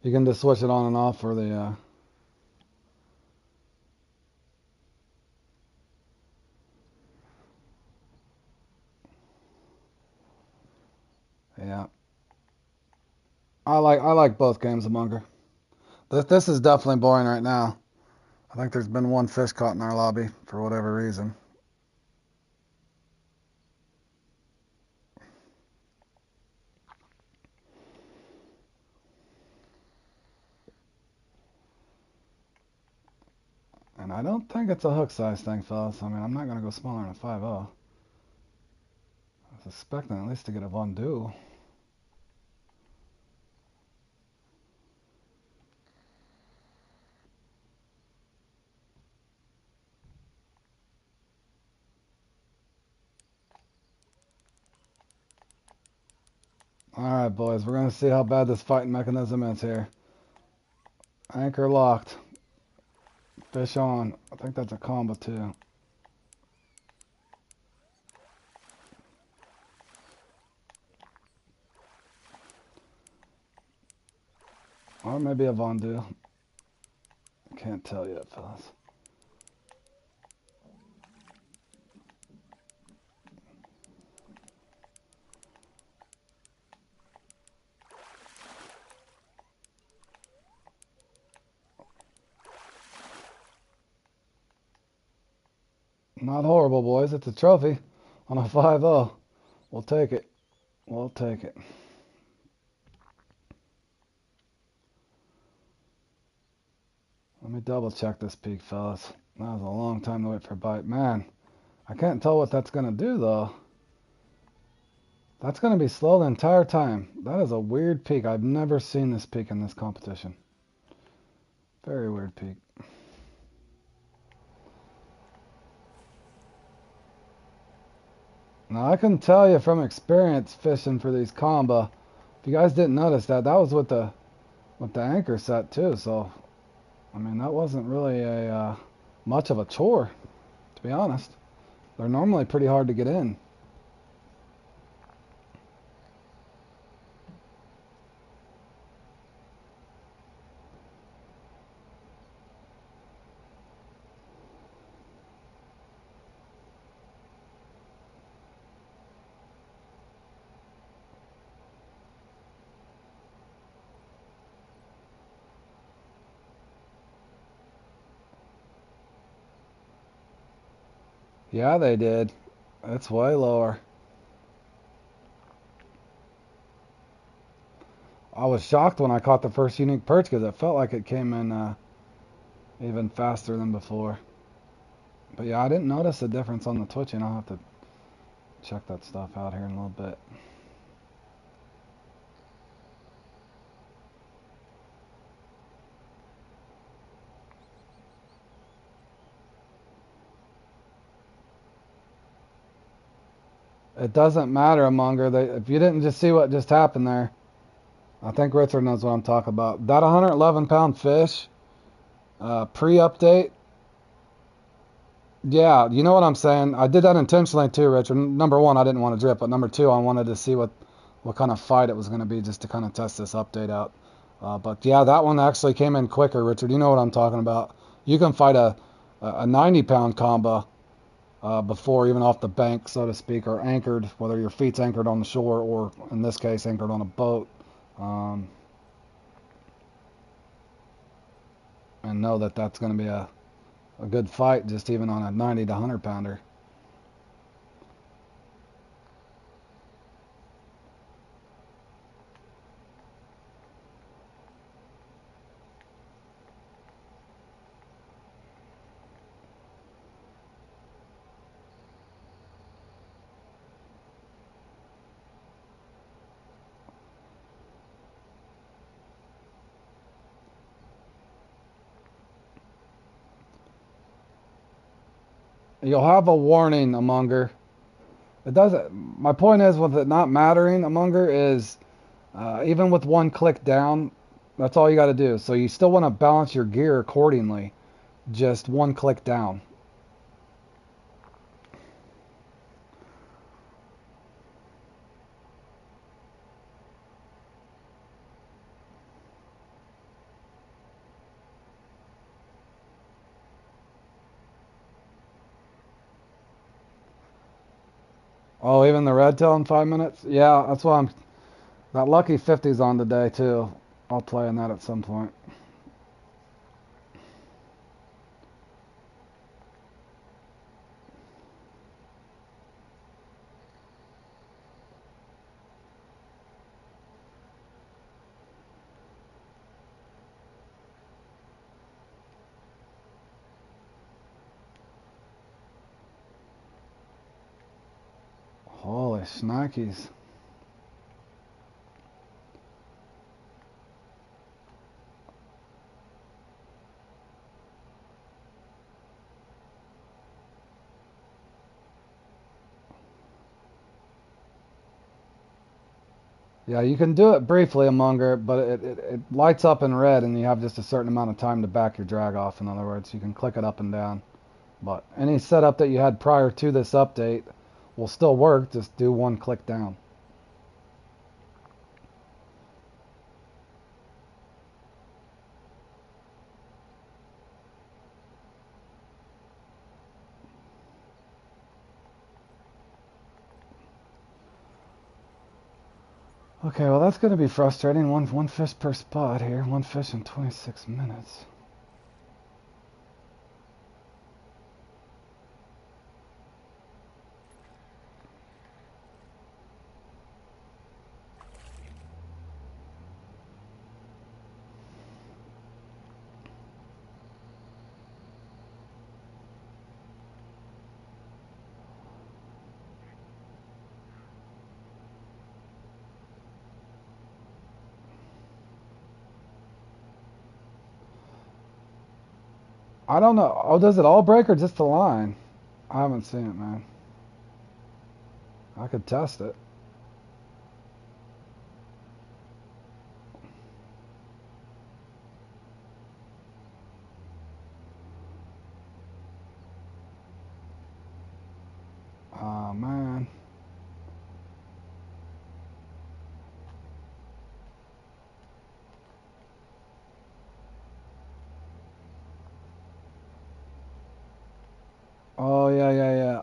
You can just switch it on and off for the yeah. I like both games of Munger. This is definitely boring right now. I think there's been one fish caught in our lobby for whatever reason. And I don't think it's a hook size thing, fellas. I mean, I'm not going to go smaller than a 5-0. I was expecting at least to get a Vondu. Alright, boys. We're going to see how bad this fighting mechanism is here. Anchor locked. Fish on. I think that's a combo, too. Or maybe a Vondu. Can't tell yet, fellas. Not horrible, boys. It's a trophy on a 5-0. We'll take it. We'll take it. Let me double check this peak, fellas. That was a long time to wait for a bite. Man, I can't tell what that's going to do, though. That's going to be slow the entire time. That is a weird peak. I've never seen this peak in this competition. Very weird peak. Now, I can tell you from experience fishing for these combo, if you guys didn't notice that was with the anchor set, too. So, I mean, that wasn't really a much of a chore, to be honest. They're normally pretty hard to get in. Yeah, they did. It's way lower. I was shocked when I caught the first unique perch because it felt like it came in even faster than before. But yeah, I didn't notice a difference on the twitching. I'll have to check that stuff out here in a little bit. It doesn't matter, Munger. If you didn't just see what just happened there, I think Richard knows what I'm talking about. That 111-pound fish, pre-update. Yeah, you know what I'm saying. I did that intentionally too, Richard. Number one, I didn't want to drip, but number two, I wanted to see what kind of fight it was going to be, just to kind of test this update out. But yeah, that one actually came in quicker, Richard. You know what I'm talking about. You can fight a 90-pound combo before even off the bank, so to speak, or anchored, whether your feet's anchored on the shore or, in this case, anchored on a boat. And know that that's going to be a good fight, just even on a 90 to 100 pounder. You'll have a warning, Amonger. It doesn't. My point is, with it not mattering, Amonger, is even with one click down, that's all you got to do. So you still want to balance your gear accordingly. Just one click down. Oh, even the red tail in 5 minutes? Yeah, that's why I'm. That lucky 50's on today too. I'll play in that at some point. Holy shnikes. Yeah, you can do it briefly, Amonger, but it lights up in red and you have just a certain amount of time to back your drag off, in other words. You can click it up and down. But any setup that you had prior to this update will still work, just do one click down. Okay, well that's going to be frustrating. One fish per spot here. One fish in 26 minutes. I don't know. Oh, does it all break or just the line? I haven't seen it, man. I could test it. Oh, man. Oh, yeah, yeah, yeah.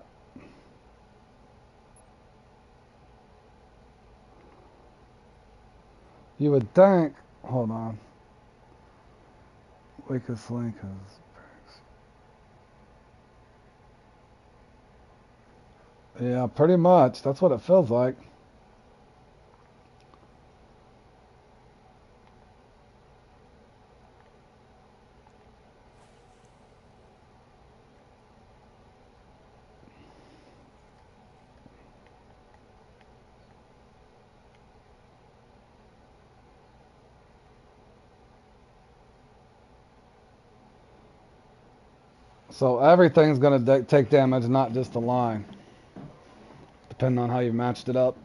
You would think. Hold on. Weakest link is. Yeah, pretty much. That's what it feels like. So everything's going to take damage, not just the line, depending on how you matched it up.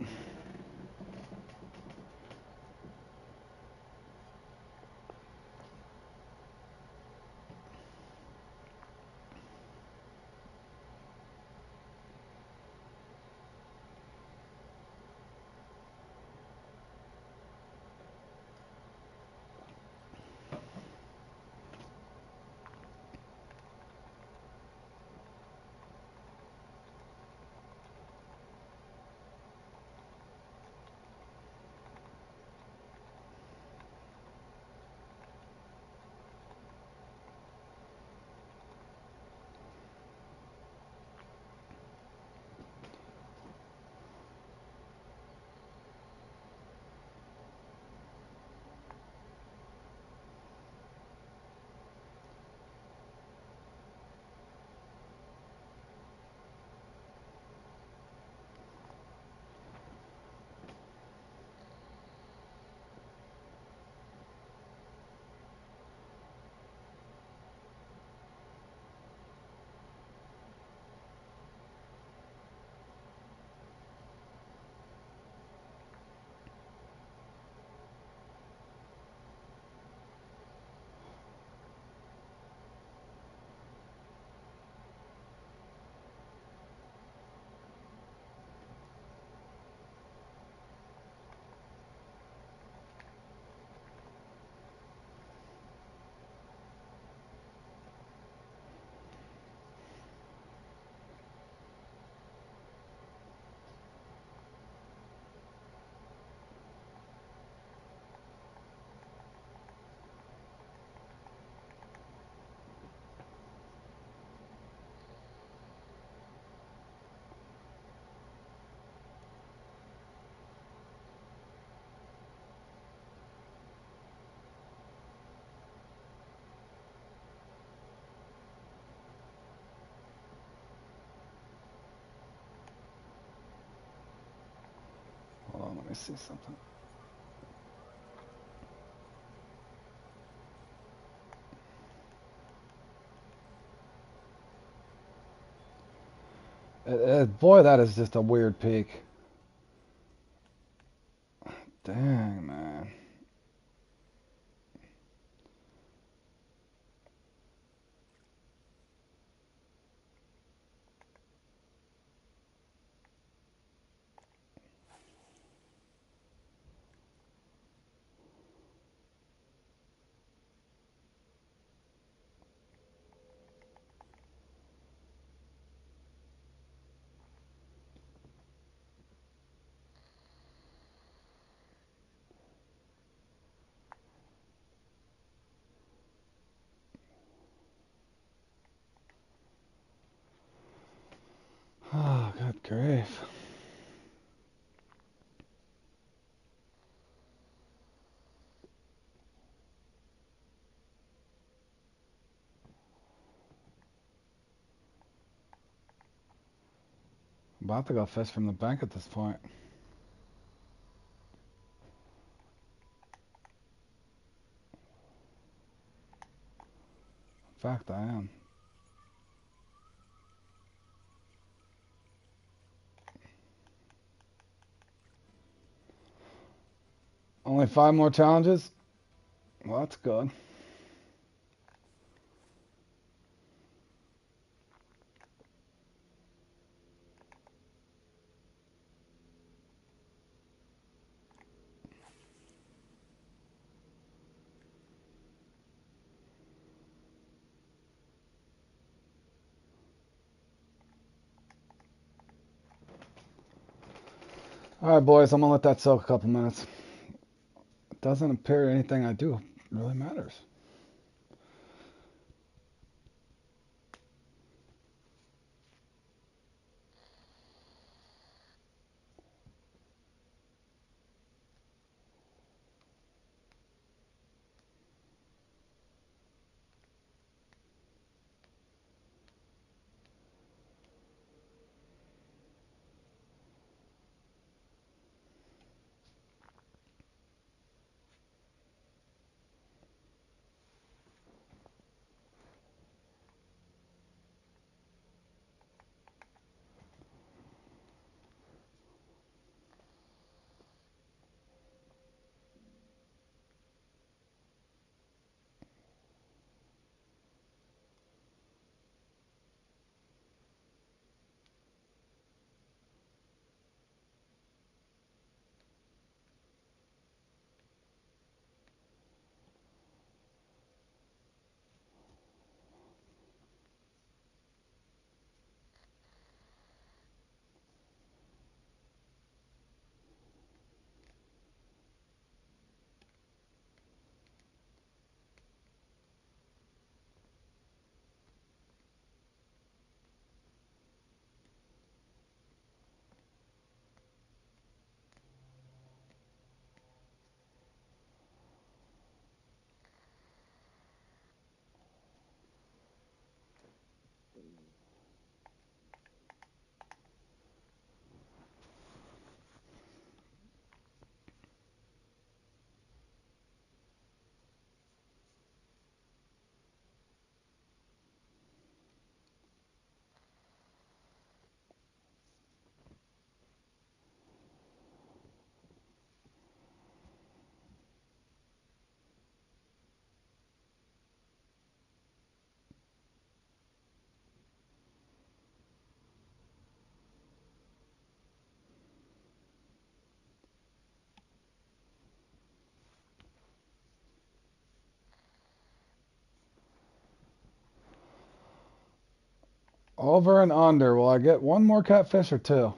Let me see something. Boy, that is just a weird peak. Dang, man. Oh, good grief. I'm about to go fish from the bank at this point. In fact, I am. Only 5 more challenges? Well, that's good. Alright, boys, I'm gonna let that soak a couple minutes. It doesn't appear anything I do really matters. Over and under. Will I get one more catfish or 2?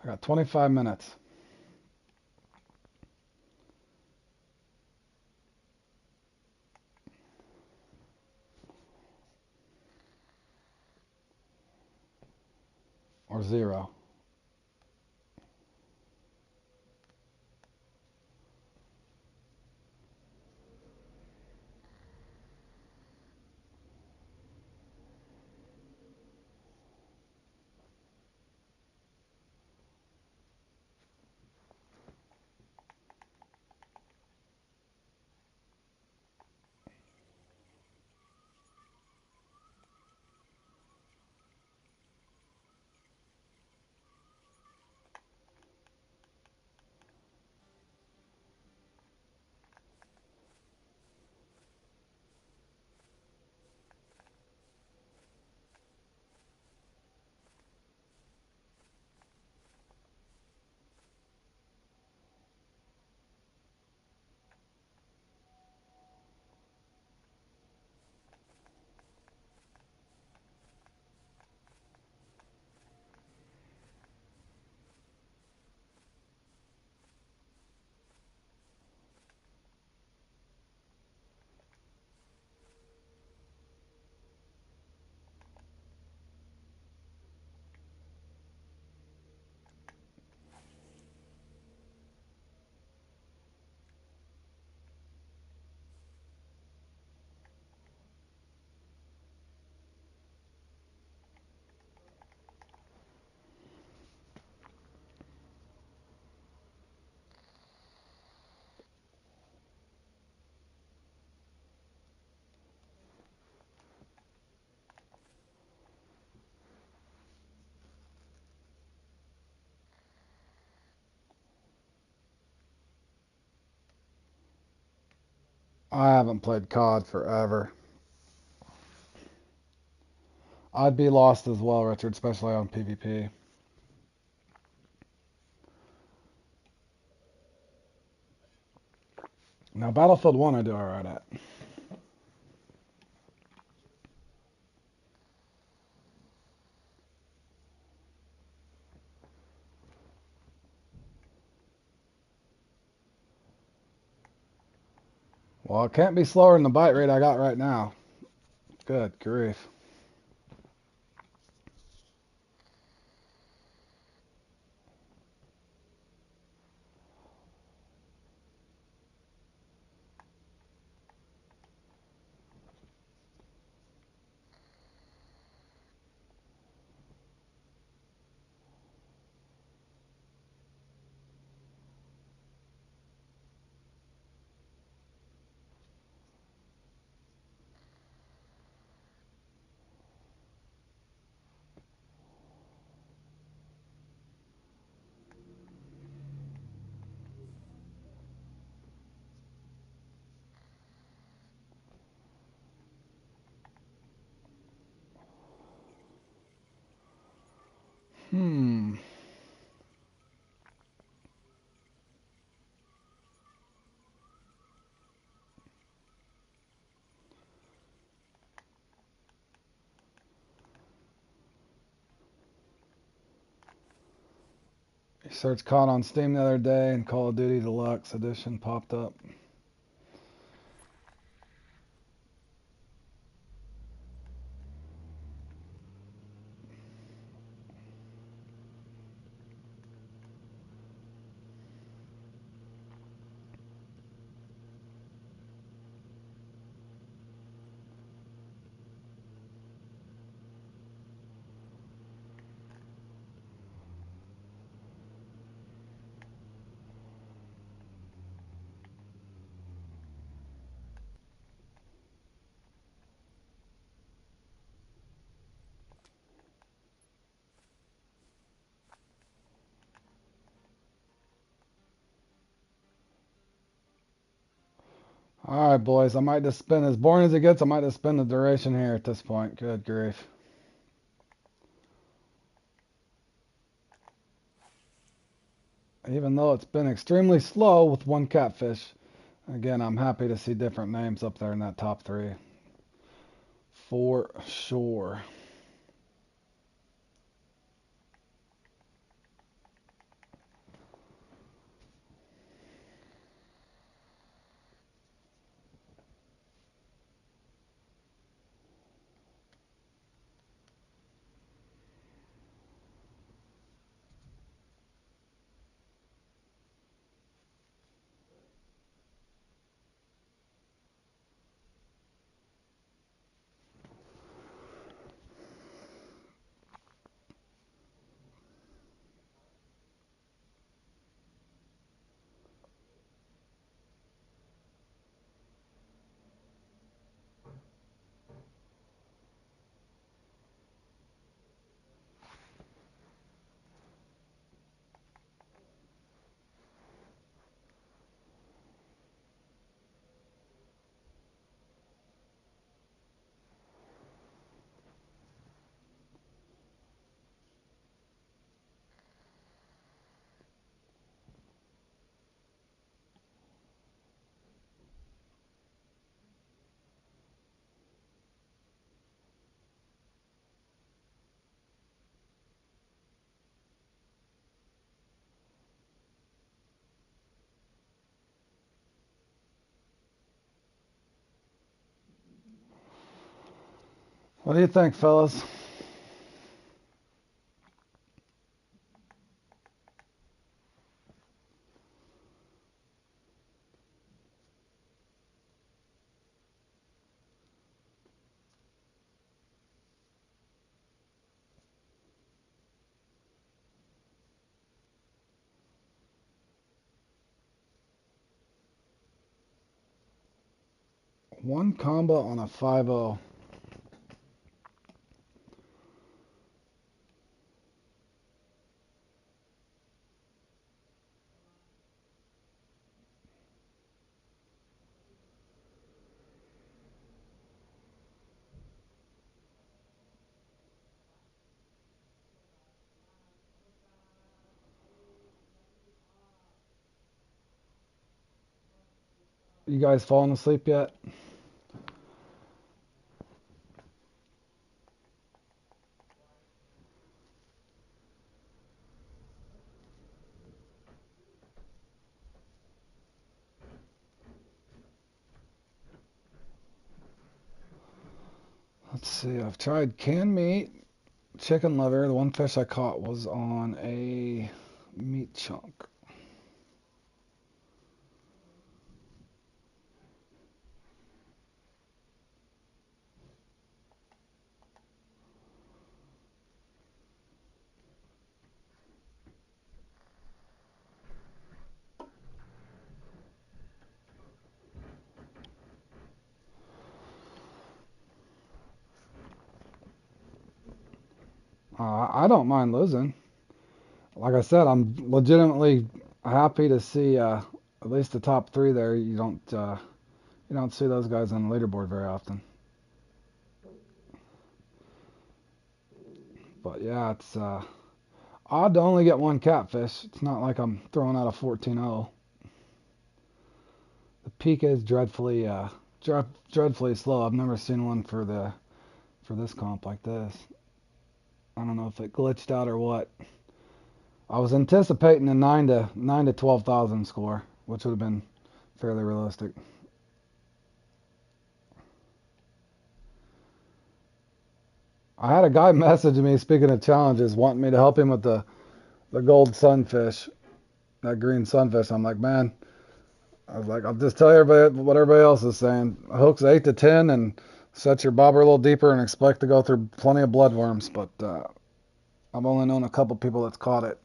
I got 25 minutes. Or 0. I haven't played COD forever. I'd be lost as well, Richard, especially on PvP. Now, Battlefield 1 I do alright at. Well, it can't be slower than the bite rate I got right now. Good grief. Hmm. I searched COD on Steam the other day and Call of Duty Deluxe Edition popped up. Alright, boys, I might just spend, as boring as it gets, I might just spend the duration here at this point. Good grief. Even though it's been extremely slow with one catfish, again, I'm happy to see different names up there in that top three. For sure. What do you think, fellas? One combo on a 5-0. You guys falling asleep yet? Let's see. I've tried canned meat, chicken liver. The one fish I caught was on a meat chunk. I don't mind losing. Like I said, I'm legitimately happy to see at least the top three there. You don't see those guys on the leaderboard very often. But yeah, it's odd to only get one catfish. It's not like I'm throwing out a 14-0. The peak is dreadfully slow. I've never seen one for this comp like this. I don't know if it glitched out or what. I was anticipating a 9 to 12,000 score, which would have been fairly realistic. I had a guy message me, speaking of challenges, wanting me to help him with the gold sunfish, that green sunfish. I'm like, man, I was like, I'll just tell everybody what everybody else is saying. Hooks 8 to 10 and set your bobber a little deeper and expect to go through plenty of bloodworms. But I've only known a couple people that's caught it.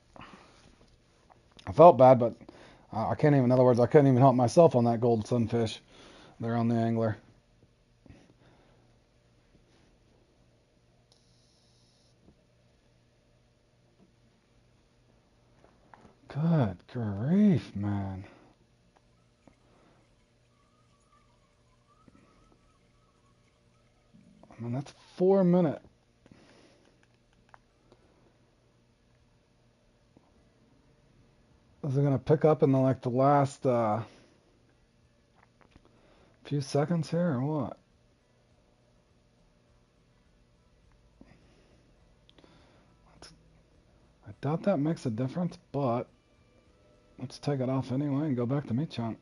I felt bad, but I can't even, in other words, I couldn't even help myself on that gold sunfish there on the angler. Good grief, man. I mean, that's 4 minutes. Is it gonna pick up in the last few seconds here or what? I doubt that makes a difference, but let's take it off anyway and go back to meat chunk.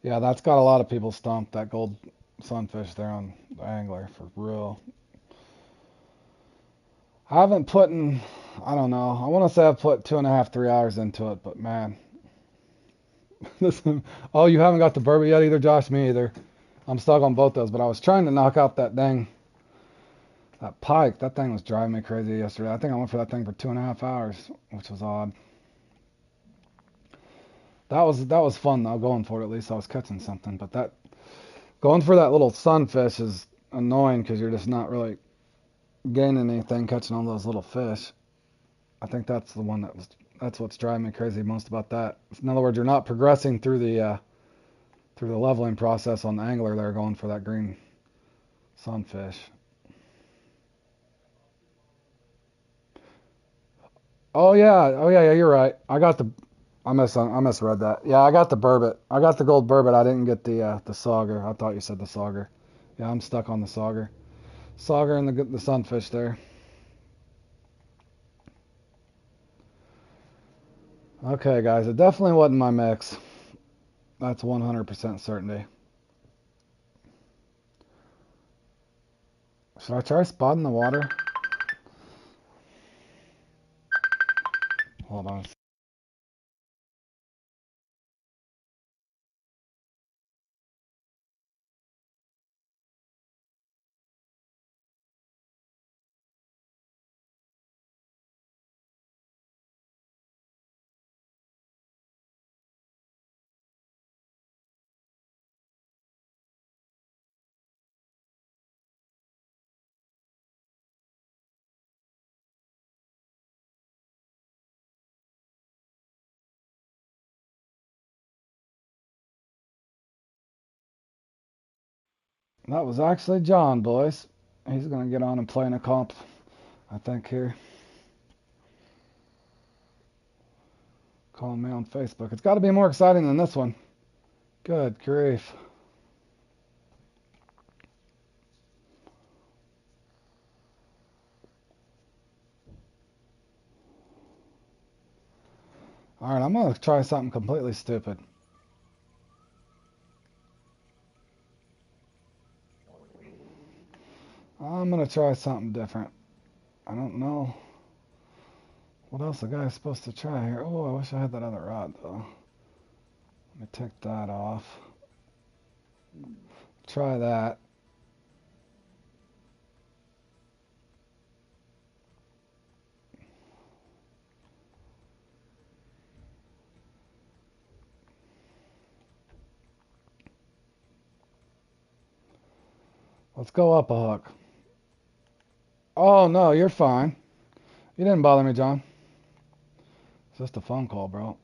Yeah, that's got a lot of people stumped, that gold sunfish there on the angler, for real. I haven't put in, I don't know, I want to say I've put 2.5, 3 hours into it, but man. Listen, oh, you haven't got the burbot yet either, Josh? Me either. I'm stuck on both those, but I was trying to knock out that pike. That thing was driving me crazy yesterday. I think I went for that thing for 2.5 hours, which was odd. That was fun though, going for it. At least I was catching something. But that going for that little sunfish is annoying because you're just not really gaining anything catching all those little fish. I think that's the one that's what's driving me crazy most about that. In other words, you're not progressing through the leveling process on the angler there, going for that green sunfish. Oh yeah, you're right. I misread that. Yeah, I got the burbot. I got the gold burbot. I didn't get the sauger. I thought you said the sauger. Yeah, I'm stuck on the sauger. Sauger and the sunfish there. Okay, guys, it definitely wasn't my mix. That's 100% certainty. Should I try spotting the water? Hold on. That was actually John, boys. He's going to get on and play in a comp, I think, here. Calling me on Facebook. It's got to be more exciting than this one. Good grief. Alright, I'm going to try something completely stupid. I'm going to try something different. I don't know what else the guy's supposed to try here. Oh, I wish I had that other rod, though. Let me take that off. Try that. Let's go up a hook. Oh, no, you're fine. You didn't bother me, John. It's just a phone call, bro.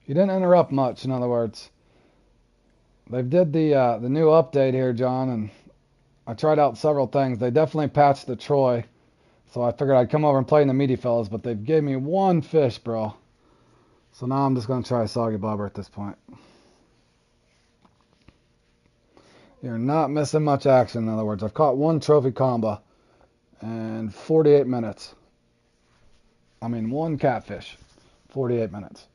You didn't interrupt much, in other words. They did the new update here, John, and I tried out several things. They definitely patched the Troy, so I figured I'd come over and play in the Meaty fellas, but they've gave me one fish, bro. So now I'm just going to try a soggy bobber at this point. You're not missing much action, in other words. I've caught one trophy combo in 48 minutes. I mean, one catfish, 48 minutes.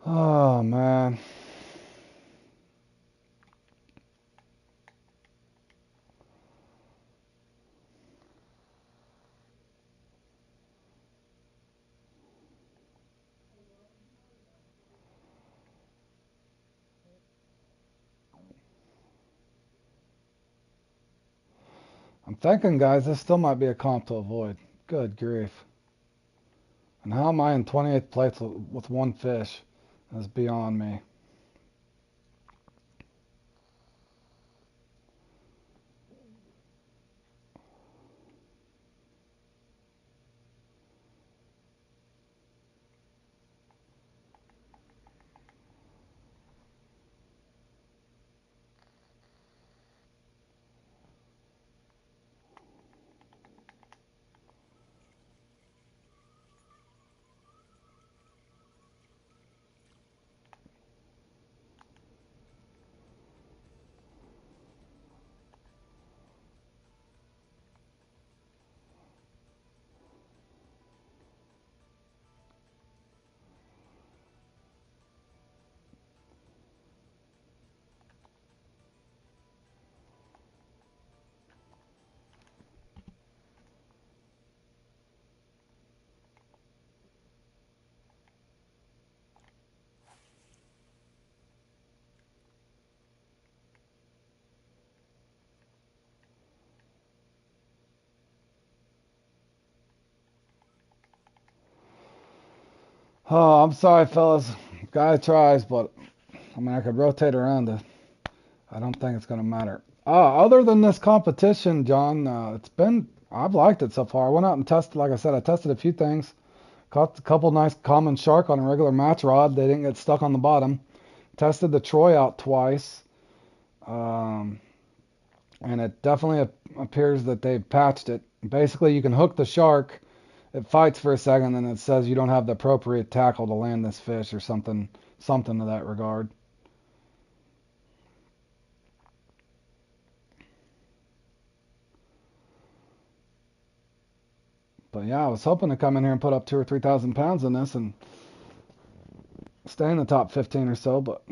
Oh, man. I'm thinking, guys, this still might be a comp to avoid. Good grief. And how am I in 28th place with one fish? That's beyond me. Oh, I'm sorry, fellas. Guy tries, but I mean, I could rotate around it. I don't think it's going to matter. Other than this competition, John, I've liked it so far. I went out and tested, like I said, I tested a few things. Caught a couple nice common shark on a regular match rod. They didn't get stuck on the bottom. Tested the Troy out twice. Um, and it definitely appears that they've patched it. Basically, you can hook the shark. It fights for a second, and it says you don't have the appropriate tackle to land this fish or something to that regard. But yeah, I was hoping to come in here and put up 2 or 3 thousand pounds in this and stay in the top 15 or so, but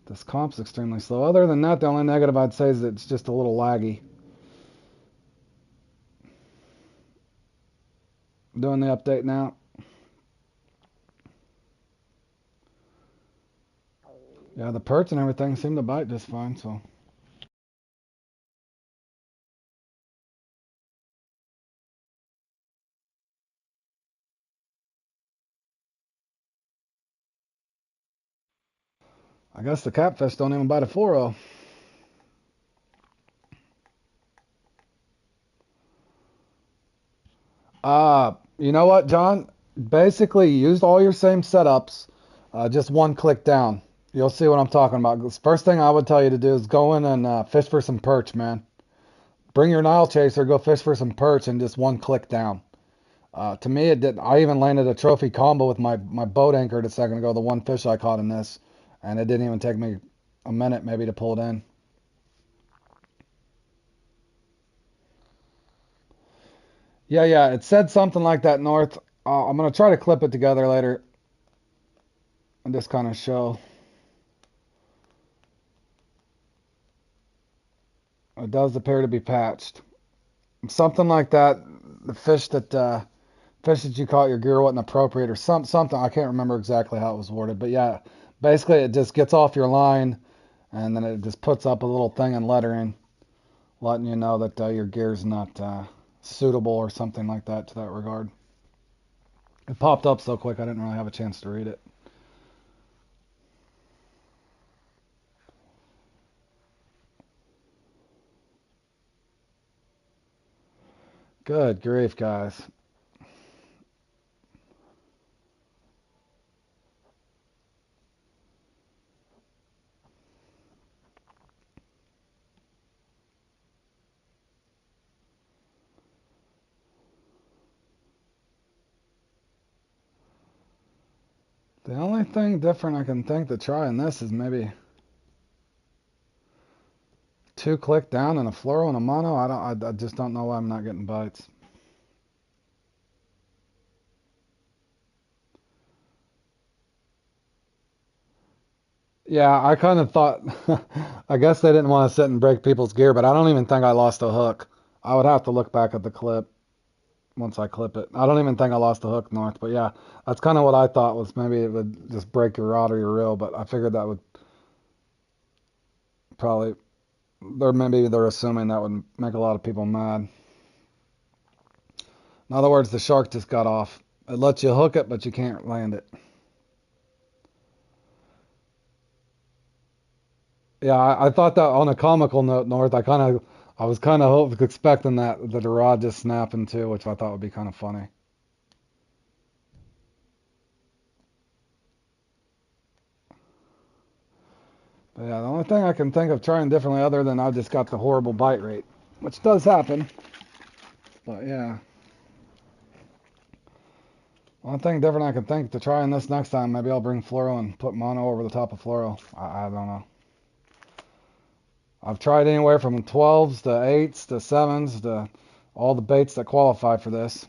this comp's extremely slow. Other than that, the only negative I'd say is that it's just a little laggy. I'm doing the update now. Yeah, the perch and everything seem to bite just fine, so. I guess the catfish don't even bite a 4-0. You know what, John? Basically, used all your same setups, just one click down. You'll see what I'm talking about. The first thing I would tell you to do is go in and fish for some perch, man. Bring your Nile chaser, go fish for some perch, and just one click down. To me, it did. I even landed a trophy combo with my boat anchored a second ago, the one fish I caught in this, and it didn't even take me a minute maybe to pull it in. Yeah, yeah, it said something like that, North. I'm gonna try to clip it together later and just kind of show. It does appear to be patched. Something like that. The fish that you caught your gear wasn't appropriate or something. I can't remember exactly how it was worded, but yeah, basically it just gets off your line and then it just puts up a little thing in lettering, letting you know that your gear's not suitable or something like that to that regard. It popped up so quick I didn't really have a chance to read it. Good grief, guys. The only thing different I can think to try in this is maybe two click down and a fluoro and a mono. I just don't know why I'm not getting bites. Yeah, I kind of thought, I guess they didn't want to sit and break people's gear, but I don't even think I lost a hook. I would have to look back at the clip once I clip it. I don't even think I lost a hook, North, but yeah, that's kind of what I thought was maybe it would just break your rod or your reel, but I figured that would probably, maybe they're assuming that would make a lot of people mad. In other words, the shark just got off. It lets you hook it, but you can't land it. Yeah, I thought that on a comical note, North. I was kind of expecting that the rod just snapping too, which I thought would be kind of funny. But yeah, the only thing I can think of trying differently, other than I just got the horrible bite rate, which does happen. But yeah, one thing different I can think to trying this next time, maybe I'll bring fluoro and put mono over the top of fluoro. I don't know. I've tried anywhere from 12s to 8s to 7s to all the baits that qualify for this.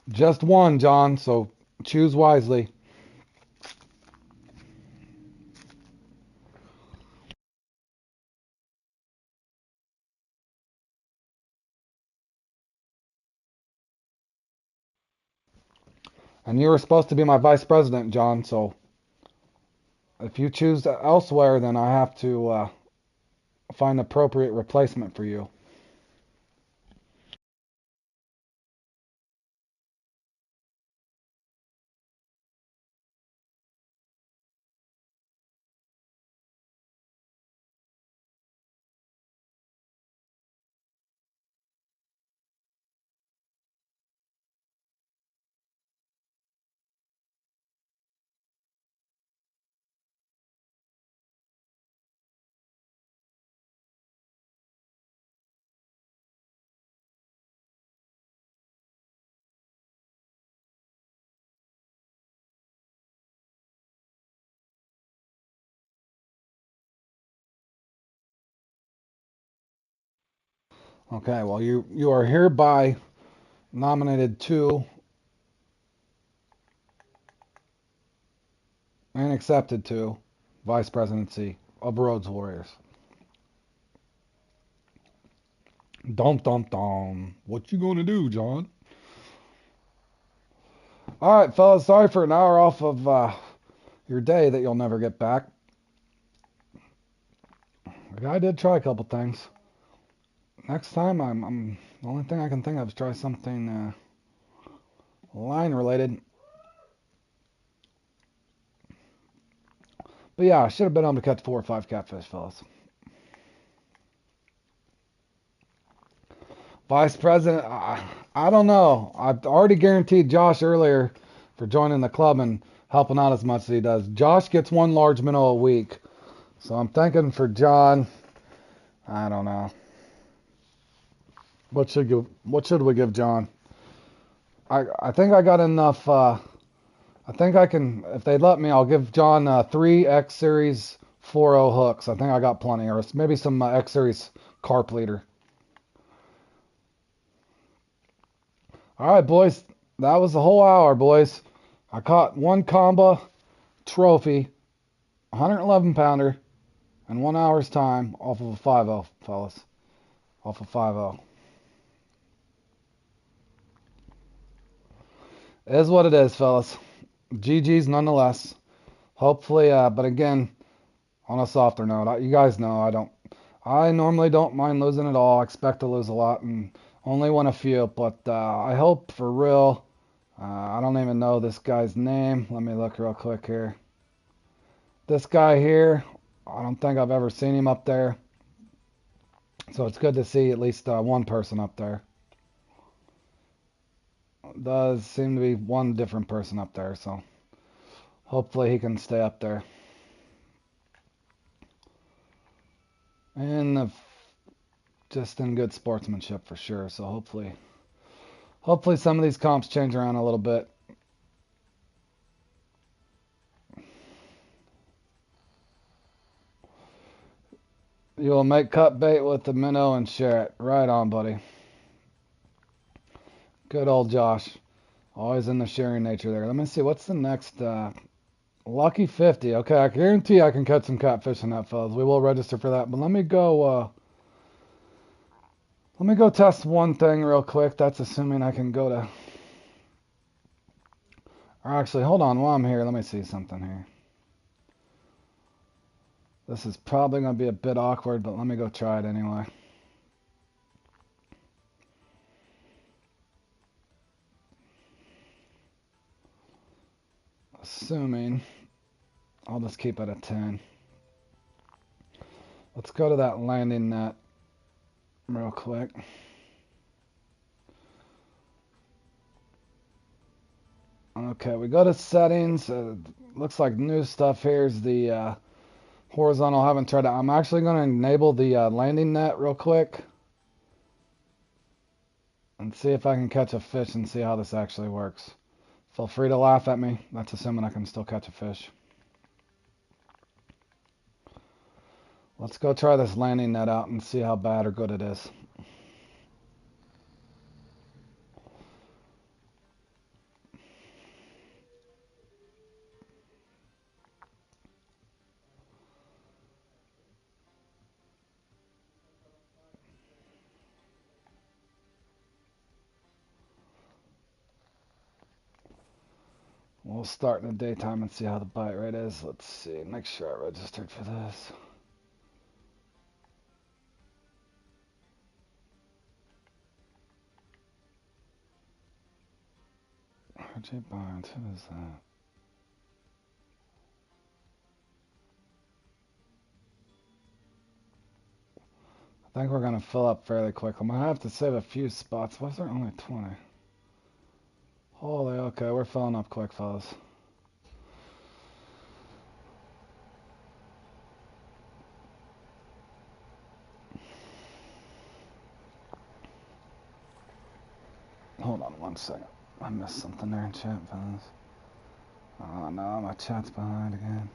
Just one, John, so choose wisely. And you were supposed to be my vice president, John, so if you choose elsewhere, then I have to find appropriate replacement for you. Okay, well, you are hereby nominated to and accepted to vice presidency of Rhodes Warriors. Dum dum dum. What you gonna do, John? All right, fellas. Sorry for an hour off of your day that you'll never get back. I did try a couple things. Next time, I'm the only thing I can think of is try something line related. But yeah, I should have been able to catch 4 or 5 catfish, fellas. Vice President, I don't know. I've already guaranteed Josh earlier for joining the club and helping out as much as he does. Josh gets one large minnow a week. So I'm thinking for John, I don't know. What should we give John? I think I got enough I think I can, if they let me, I'll give John 3 X Series 4.0 hooks. I think I got plenty, or maybe some X Series carp leader. All right, boys. That was the whole hour, boys. I caught one combo trophy, 111 pounder, in 1 hour's time off of a 5.0, fellas. Off of 5.0. It is what it is, fellas. GG's nonetheless. Hopefully, but again, on a softer note, you guys know I normally don't mind losing at all. I expect to lose a lot and only win a few, but I hope for real. I don't even know this guy's name. Let me look real quick here. This guy here, I don't think I've ever seen him up there. So it's good to see at least one person up there. Does seem to be one different person up there, so hopefully he can stay up there. And just in good sportsmanship for sure. So hopefully some of these comps change around a little bit. You will make cut bait with the minnow and share it. Right on, buddy. Good old Josh. Always in the sharing nature there. Let me see. What's the next? Lucky 50. Okay, I guarantee I can catch some catfish in that, fellas. We will register for that. But let me go test one thing real quick. That's assuming I can go to... Or actually, hold on. While I'm here, let me see something here. This is probably going to be a bit awkward, but let me go try it anyway. Assuming, I'll just keep it at 10. Let's go to that landing net real quick. Okay, we go to settings. Looks like new stuff. Here's the horizontal. I haven't tried it. I'm actually going to enable the landing net real quick and see if I can catch a fish and see how this actually works. Feel free to laugh at me. That's assuming I can still catch a fish. Let's go try this landing net out and see how bad or good it is. We'll start in the daytime and see how the bite rate is. Let's see. Make sure I registered for this. RJ Barnes, who is that? I think we're going to fill up fairly quick. I'm going to have to save a few spots. Why is there only 20? Holy, okay, we're filling up quick, fellas. Hold on one second. I missed something there in chat, fellas. Oh no, my chat's behind again.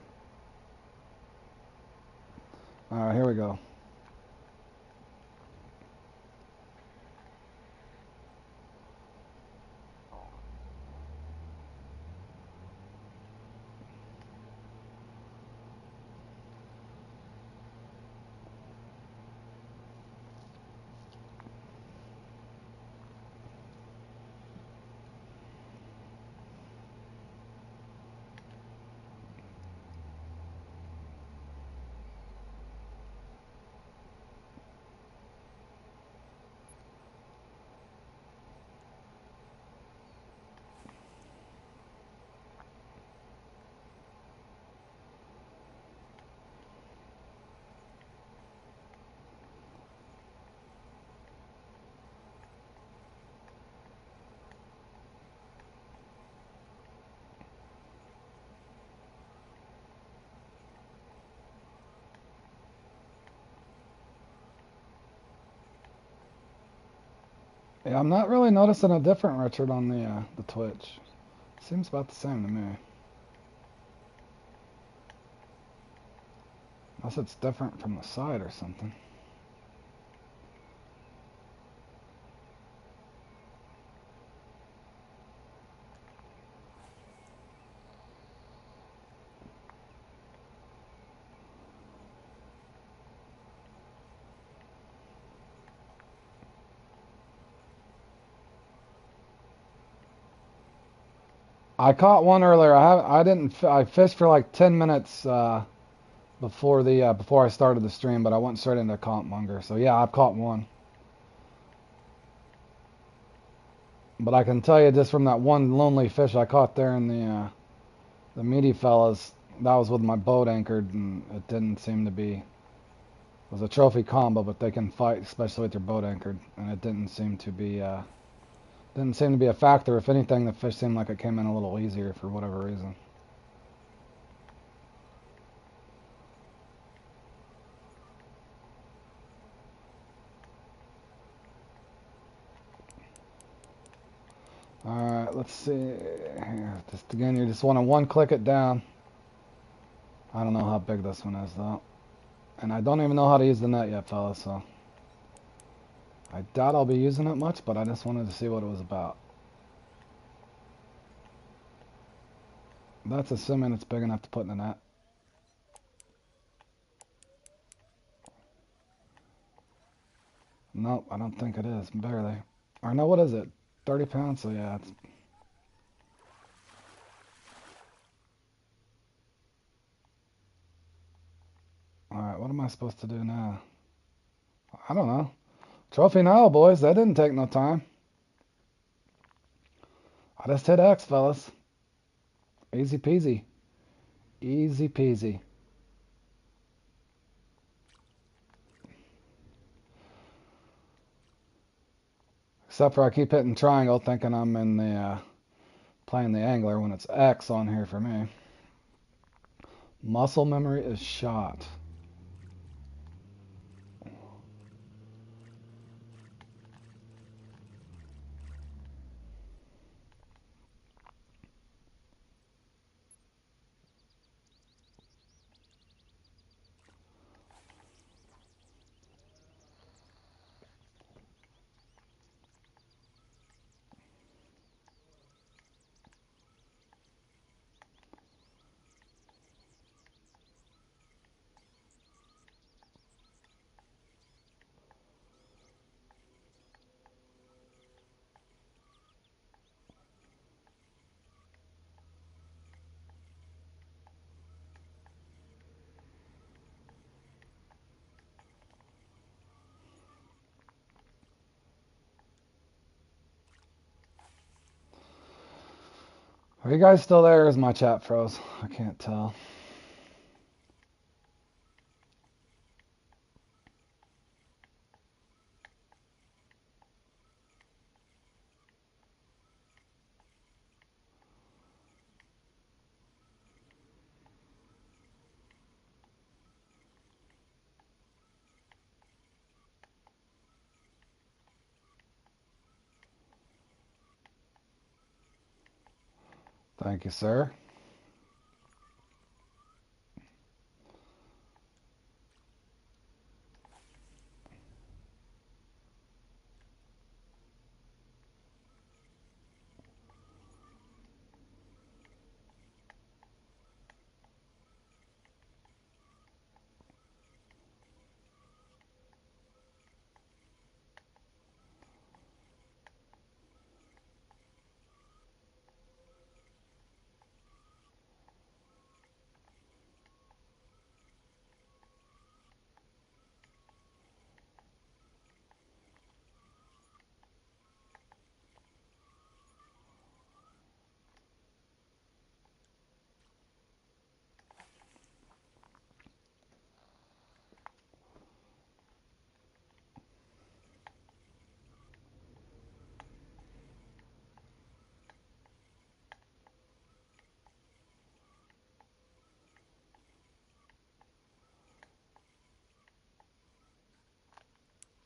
Alright, here we go. Yeah, I'm not really noticing a different Richard on the Twitch. Seems about the same to me. Unless it's different from the side or something. I caught one earlier. I fished for like 10 minutes before I started the stream, but I went straight into comp monger. So yeah, I've caught one. But I can tell you just from that one lonely fish I caught there in the Meaty fellas, that was with my boat anchored, and it didn't seem to be. It was a trophy combo, but they can fight, especially with their boat anchored, and it didn't seem to be a factor. If anything, the fish seemed like it came in a little easier for whatever reason. Alright, let's see. Here, just again, you just want to one click it down. I don't know how big this one is though. And I don't even know how to use the net yet, fellas, so I doubt I'll be using it much, but I just wanted to see what it was about. That's assuming it's big enough to put in the net. Nope, I don't think it is, barely. Or no, what is it? 30 pounds, so yeah, it's... Alright, what am I supposed to do now? I don't know. Trophy now, boys. That didn't take no time. I just hit X, fellas. Easy peasy. Easy peasy. Except for I keep hitting triangle thinking I'm in the playing the angler when it's X on here for me. Muscle memory is shot. Are you guys still there or is my chat froze? I can't tell. Thank you, sir.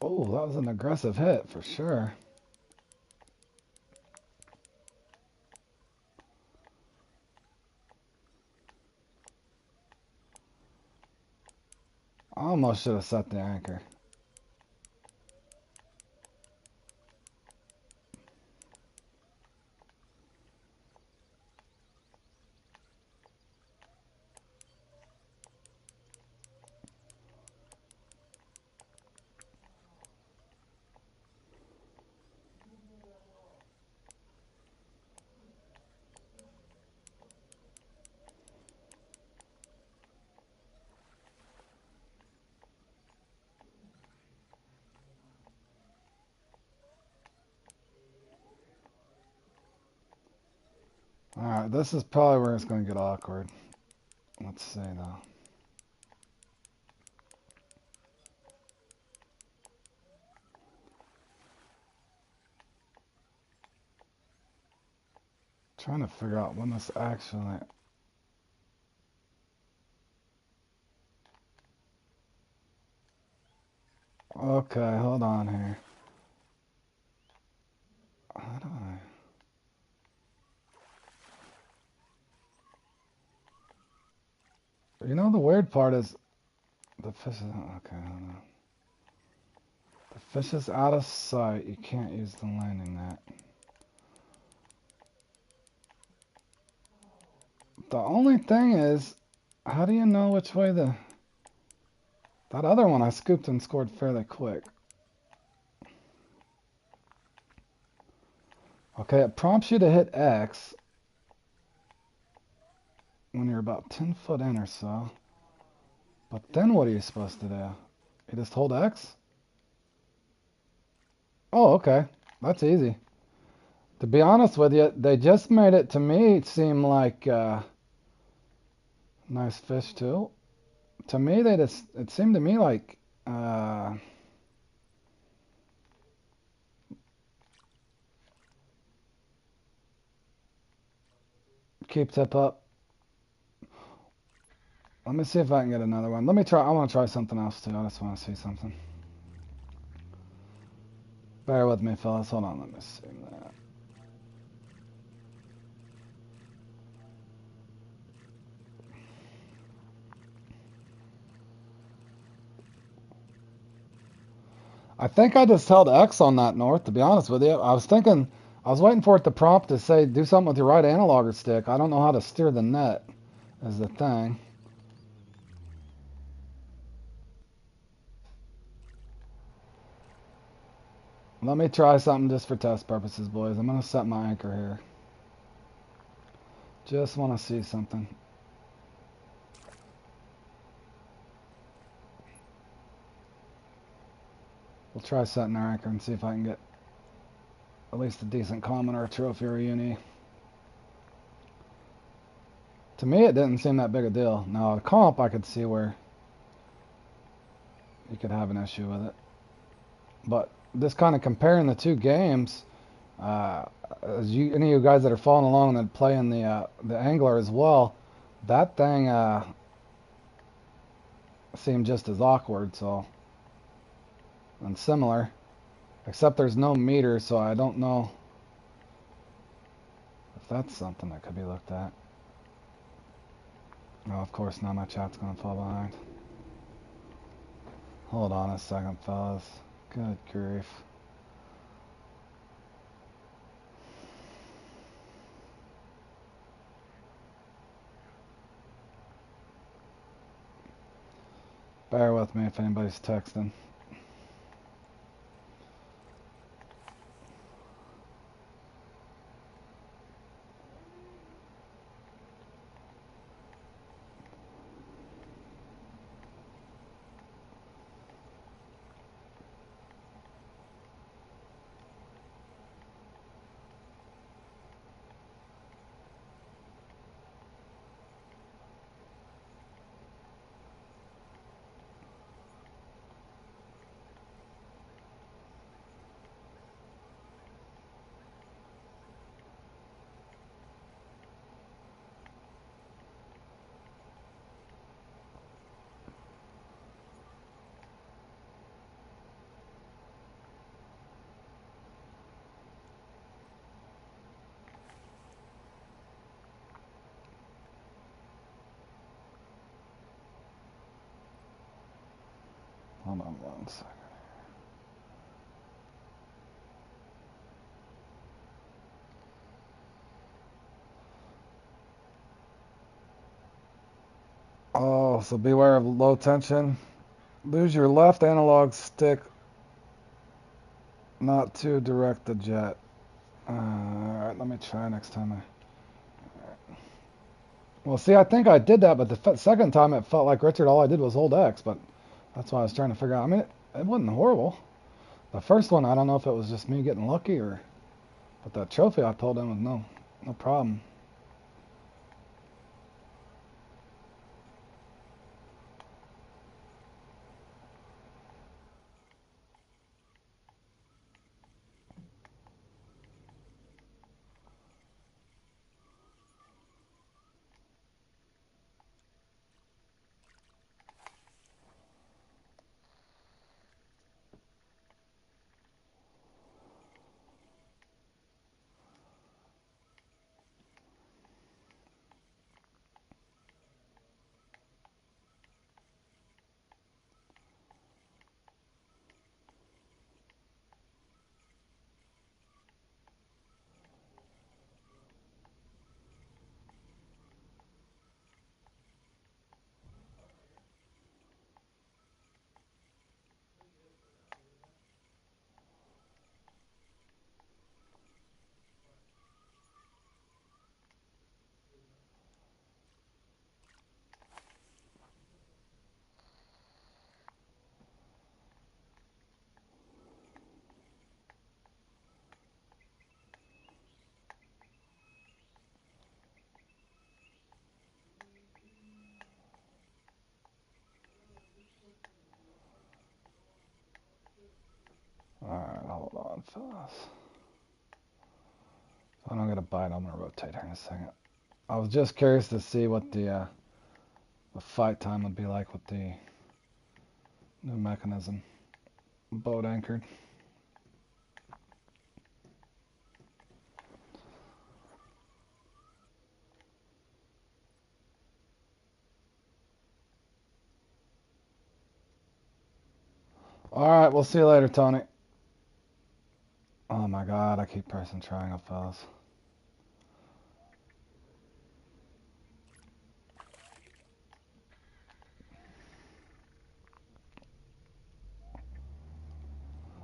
Oh, that was an aggressive hit for sure. I almost should have set the anchor. Alright, this is probably where it's going to get awkward. Let's see, though. Trying to figure out when this actually... Okay, hold on here. How do I... You know, the weird part is the fish is... Okay, hold on. The fish is out of sight. You can't use the landing net. The only thing is, how do you know which way the... That other one I scooped and scored fairly quick. Okay, it prompts you to hit X when you're about 10 foot in or so. But then what are you supposed to do? You just hold X? Oh, okay. That's easy. To be honest with you, they just made it to me seem like nice fish too. To me, it seemed to me like keep tip up. Let me see if I can get another one. Let me try. I want to try something else too. I just want to see something. Bear with me, fellas. Hold on. Let me see that. I think I just held X on that north, to be honest with you. I was waiting for it to prompt to say do something with your right analog or stick. I don't know how to steer the net, is the thing. Let me try something just for test purposes, boys. I'm going to set my anchor here. Just want to see something. We'll try setting our anchor and see if I can get at least a decent common or a trophy or a uni. To me, it didn't seem that big a deal. Now, a comp, I could see where you could have an issue with it. But just kind of comparing the two games, any of you guys that are following along and playing the angler as well, that thing seemed just as awkward, so, and similar, except there's no meter, so I don't know if that's something that could be looked at. Oh, of course, now my chat's gonna fall behind. Hold on a second, fellas. Good grief. Bear with me if anybody's texting. Hold on 1 second. Oh, so beware of low tension. Lose your left analog stick not to direct the jet. Alright, let me try next time. Well, see, I think I did that, but the second time it felt like Richard, all I did was hold X, but that's why I was trying to figure out. I mean, it wasn't horrible. The first one, I don't know if it was just me getting lucky or... But that trophy I pulled in was no problem. fellas. If I don't get a bite, I'm gonna rotate here in a second. I was just curious to see what the fight time would be like with the new mechanism. Boat anchored. Alright, we'll see you later, Tony. Oh my god, I keep pressing triangle, fellas.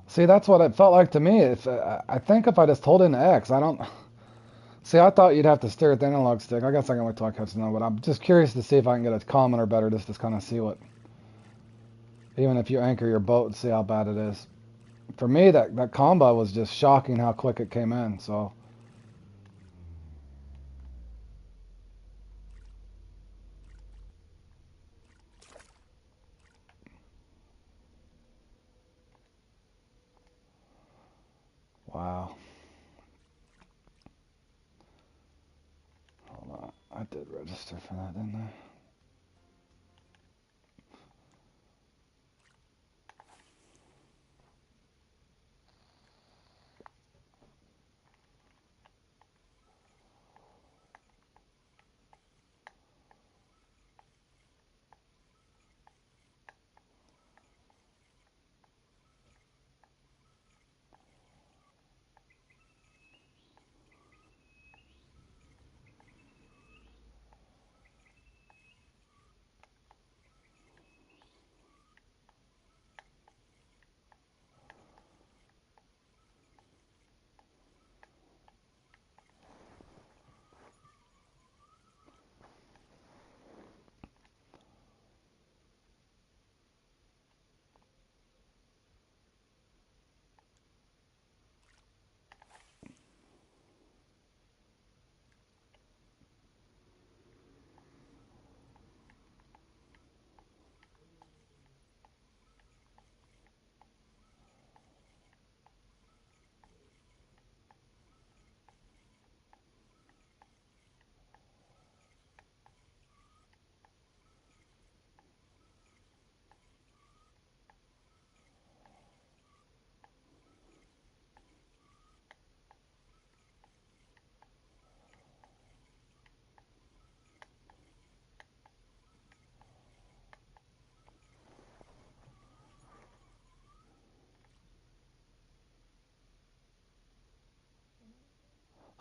See, that's what it felt like to me. If I think if I just hold in X, I don't. See, I thought you'd have to stare at the analog stick. I guess I can wait till I catch another, but I'm just curious to see if I can get a commenter better, just to kind of see what. Even if you anchor your boat and see how bad it is. For me, that combo was just shocking how quick it came in. So. Wow. Hold on. I did register for that, didn't I?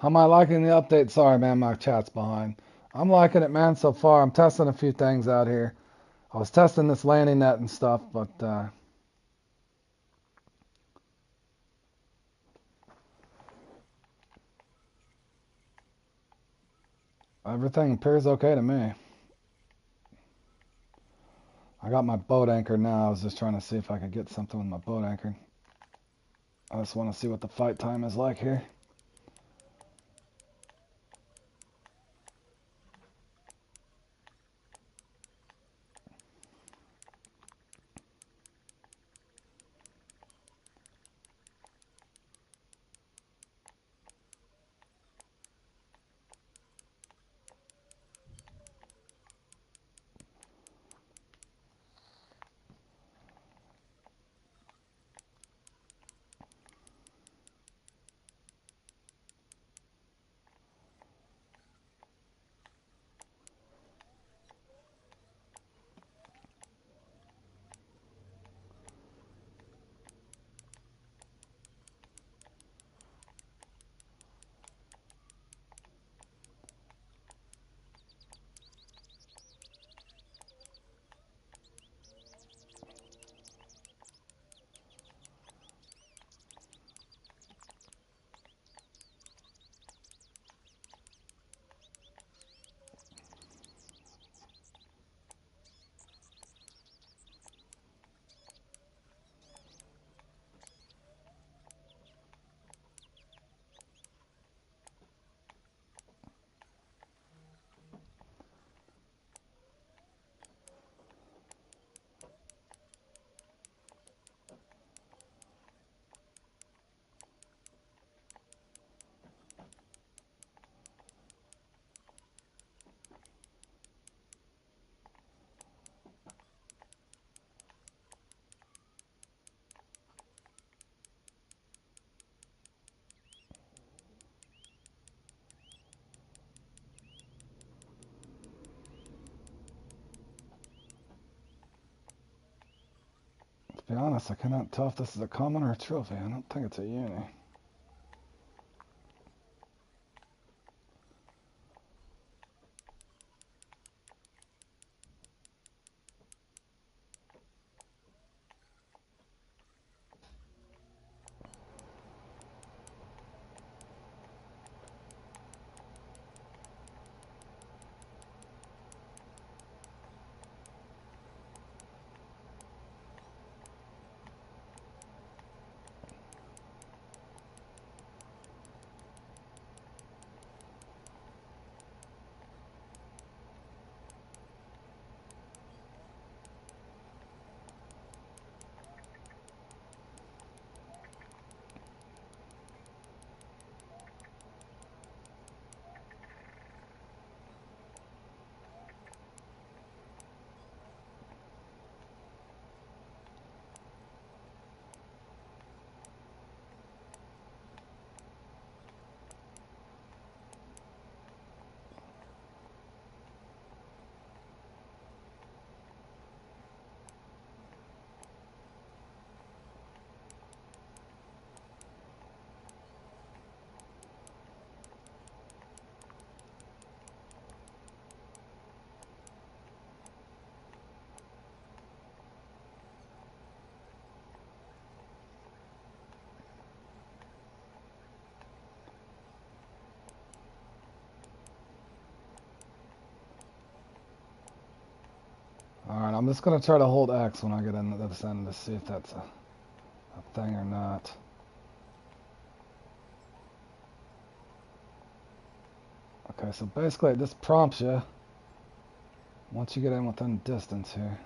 How am I liking the update? Sorry, man, my chat's behind. I'm liking it, man, so far. I'm testing a few things out here. I was testing this landing net and stuff, but everything appears okay to me. I got my boat anchored now. I was just trying to see if I could get something with my boat anchored. I just want to see what the fight time is like here. To be honest, I cannot tell if this is a common or a trophy. I don't think it's a uni. Alright, I'm just going to try to hold X when I get into this end to see if that's a thing or not. Okay, so basically this prompts you once you get in within distance here.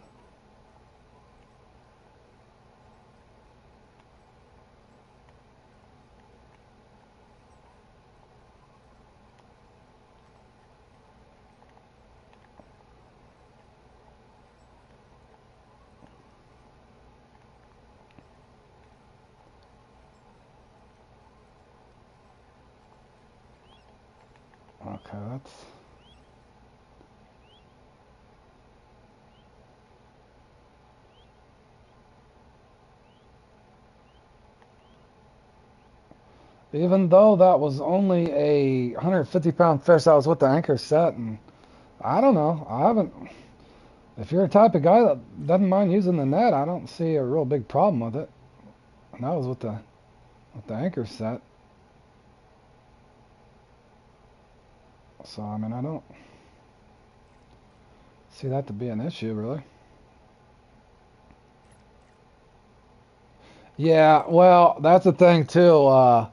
Okay, that's... Even though that was only a 150-pound fish, that was with the anchor set, and I don't know. I haven't... If you're a type of guy that doesn't mind using the net, I don't see a real big problem with it. And that was with the anchor set. So, I mean, I don't see that to be an issue, really. Yeah, well, that's the thing, too.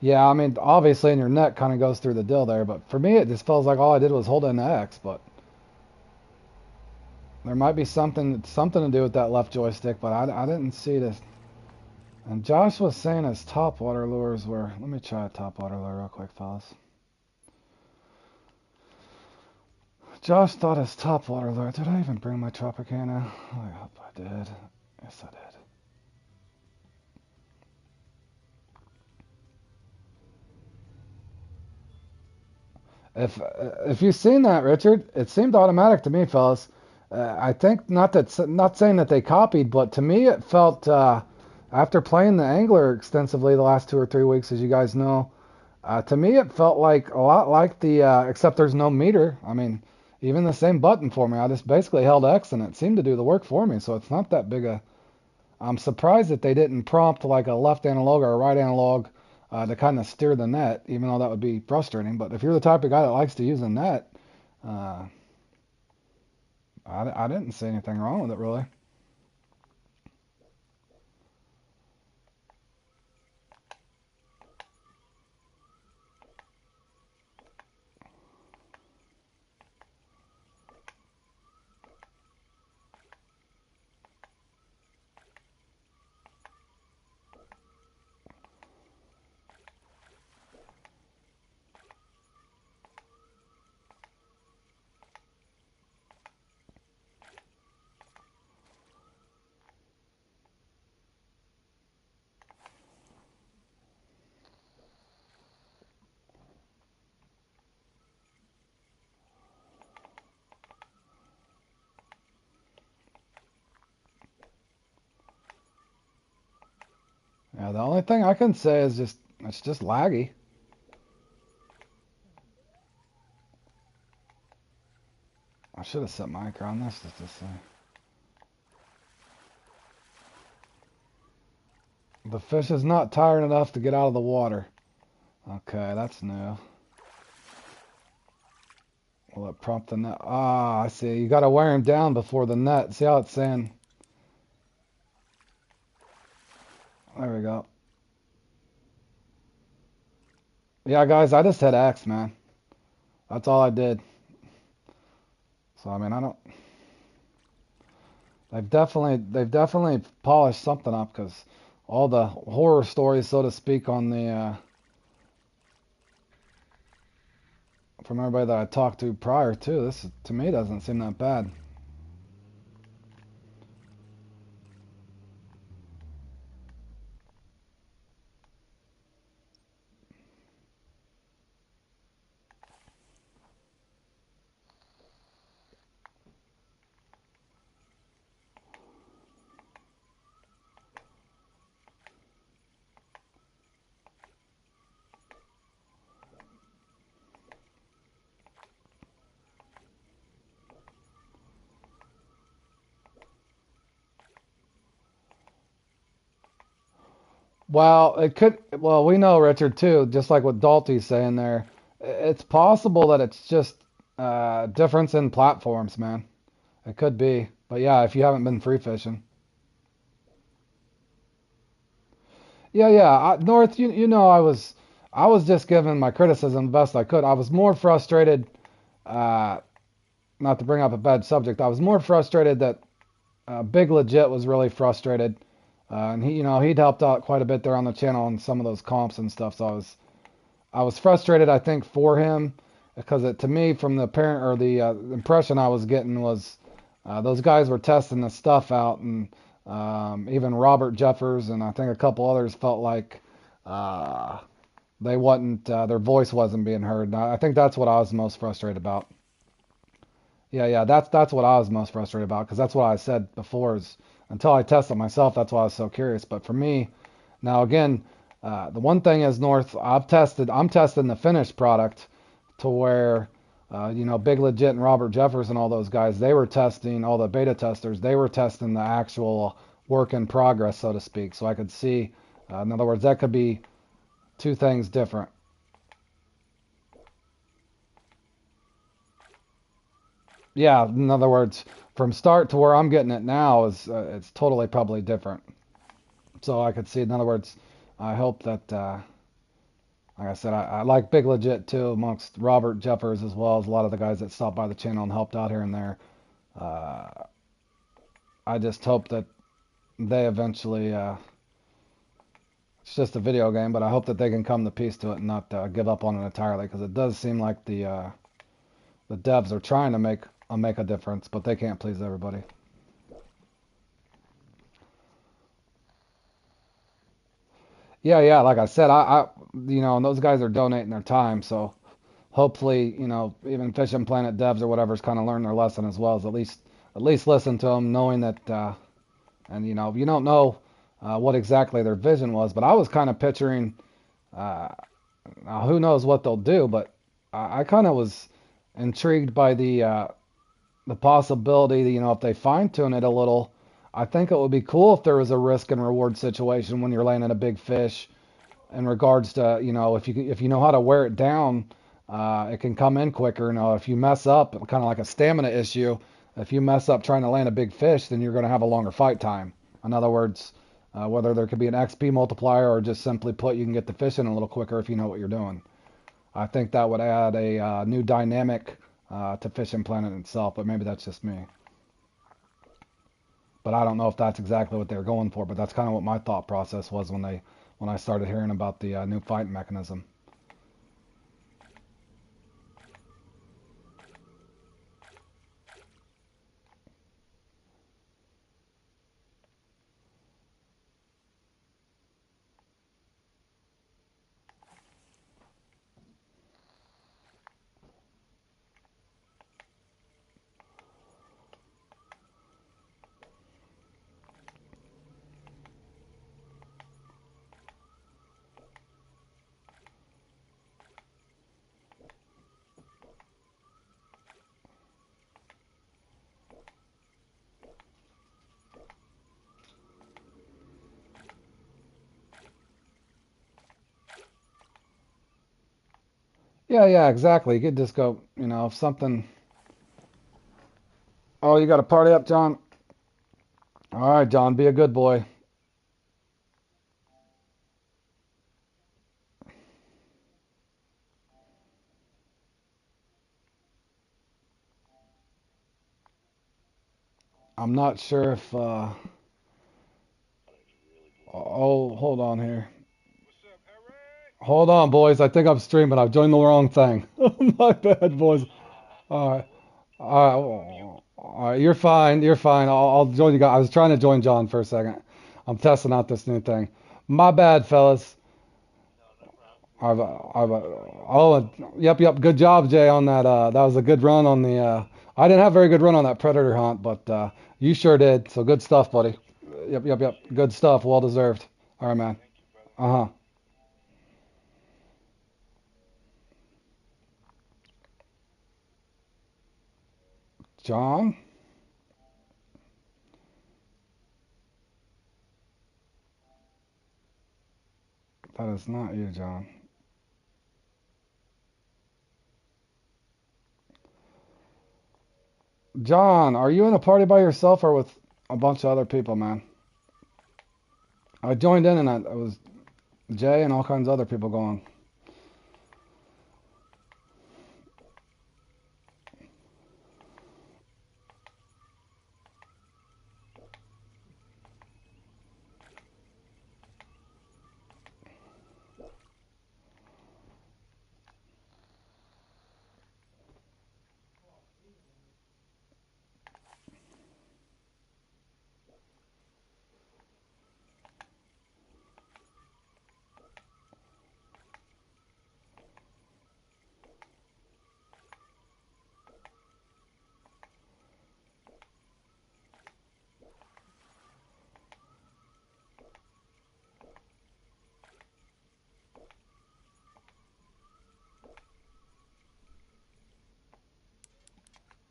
Yeah, I mean, obviously, in your net kind of goes through the dill there, but for me, it just feels like all I did was hold in X, but there might be something to do with that left joystick, but I didn't see this. And Josh was saying his topwater lures were... Let me try a topwater lure real quick, fellas. Josh thought his topwater lure... Did I even bring my Tropicana? I hope I did. Yes, I did. If you've seen that, Richard, it seemed automatic to me, fellas. I think not saying that they copied, but to me it felt after playing the angler extensively the last 2 or 3 weeks, as you guys know, to me it felt like a lot like the except there's no meter. I mean, even the same button for me. I just basically held X and it seemed to do the work for me. So it's not that big a... I'm surprised that they didn't prompt like a left analog or a right analog to kind of steer the net, even though that would be frustrating. But if you're the type of guy that likes to use a net, uh, I didn't see anything wrong with it, really. Yeah, the only thing I can say is just it's just laggy. I should have set my anchor on this just to say. The fish is not tired enough to get out of the water. Okay, that's new. Will it prompt the net? Ah, I see. You gotta wear him down before the net. See how it's saying? There we go. Yeah, guys, I just hit X, man. That's all I did. So I mean, I don't. They've definitely polished something up because all the horror stories, so to speak, on the from everybody that I talked to prior to this, to me doesn't seem that bad. Well, it could. Well, we know Richard too, just like what Dalty's saying there. It's possible that it's just difference in platforms, man. It could be, but yeah, if you haven't been free fishing. Yeah, yeah. North, you know, I was just giving my criticism the best I could. I was more frustrated, uh, not to bring up a bad subject. I was more frustrated that Big Legit was really frustrated, and he, he'd helped out quite a bit there on the channel on some of those comps and stuff. So I was frustrated, I think, for him because to me, from the parent or the impression I was getting was those guys were testing the stuff out, and even Robert Jeffers and I think a couple others felt like uh, they wasn't their voice wasn't being heard. And I think that's what I was most frustrated about. Yeah, yeah, that's what I was most frustrated about because that's what I said before is until I tested myself, that's why I was so curious. But for me, now again, the one thing is North, I'm testing the finished product to where, Big Legit and Robert Jeffers and all those guys, they were testing, all the beta testers, they were testing the actual work in progress, so to speak. So I could see, in other words, that could be two things different. Yeah, in other words, from start to where I'm getting it now is it's totally probably different. So I could see, in other words, I hope that, like I said, I like Big Legit too, amongst Robert Jeffers as well as a lot of the guys that stopped by the channel and helped out here and there. Uh, I just hope that they eventually, it's just a video game, but I hope that they can come to peace to it and not give up on it entirely because it does seem like the devs are trying to make a difference, but they can't please everybody. Yeah, yeah, like I said, and those guys are donating their time, so hopefully, even Fishing Planet devs or whatever's kind of learned their lesson as well as at least listen to them, knowing that, and you don't know what exactly their vision was, but I was kind of picturing, uh, now who knows what they'll do, but I kind of was intrigued by the possibility that, if they fine tune it a little, I think it would be cool if there was a risk and reward situation when you're landing a big fish in regards to, if you know how to wear it down, it can come in quicker. If you mess up, kind of like a stamina issue, if you mess up trying to land a big fish, then you're going to have a longer fight time. In other words, whether there could be an XP multiplier or just simply put, you can get the fish in a little quicker if you know what you're doing. I think that would add a new dynamic to Fishing Planet itself, but maybe that's just me. But I don't know if that's exactly what they're going for. But that's kind of what my thought process was when I started hearing about the new fight mechanism. Yeah, yeah, exactly. You could just go, if something. Oh, you got a party up, John? All right, John, be a good boy. I'm not sure if. Oh, hold on here. Hold on, boys. I think I'm streaming. I've joined the wrong thing. My bad, boys. All right. All right. All right. You're fine. You're fine. I'll join you guys. I was trying to join John for a second. I'm testing out this new thing. My bad, fellas. Oh, yep, yep. Good job, Jay, on that. That was a good run on the. I didn't have a very good run on that predator hunt, but you sure did. So good stuff, buddy. Yep, yep, yep. Good stuff. Well deserved. All right, man. Uh huh. John, that is not you, John. John, are you in a party by yourself or with a bunch of other people, man? I joined in and it was Jay and all kinds of other people going.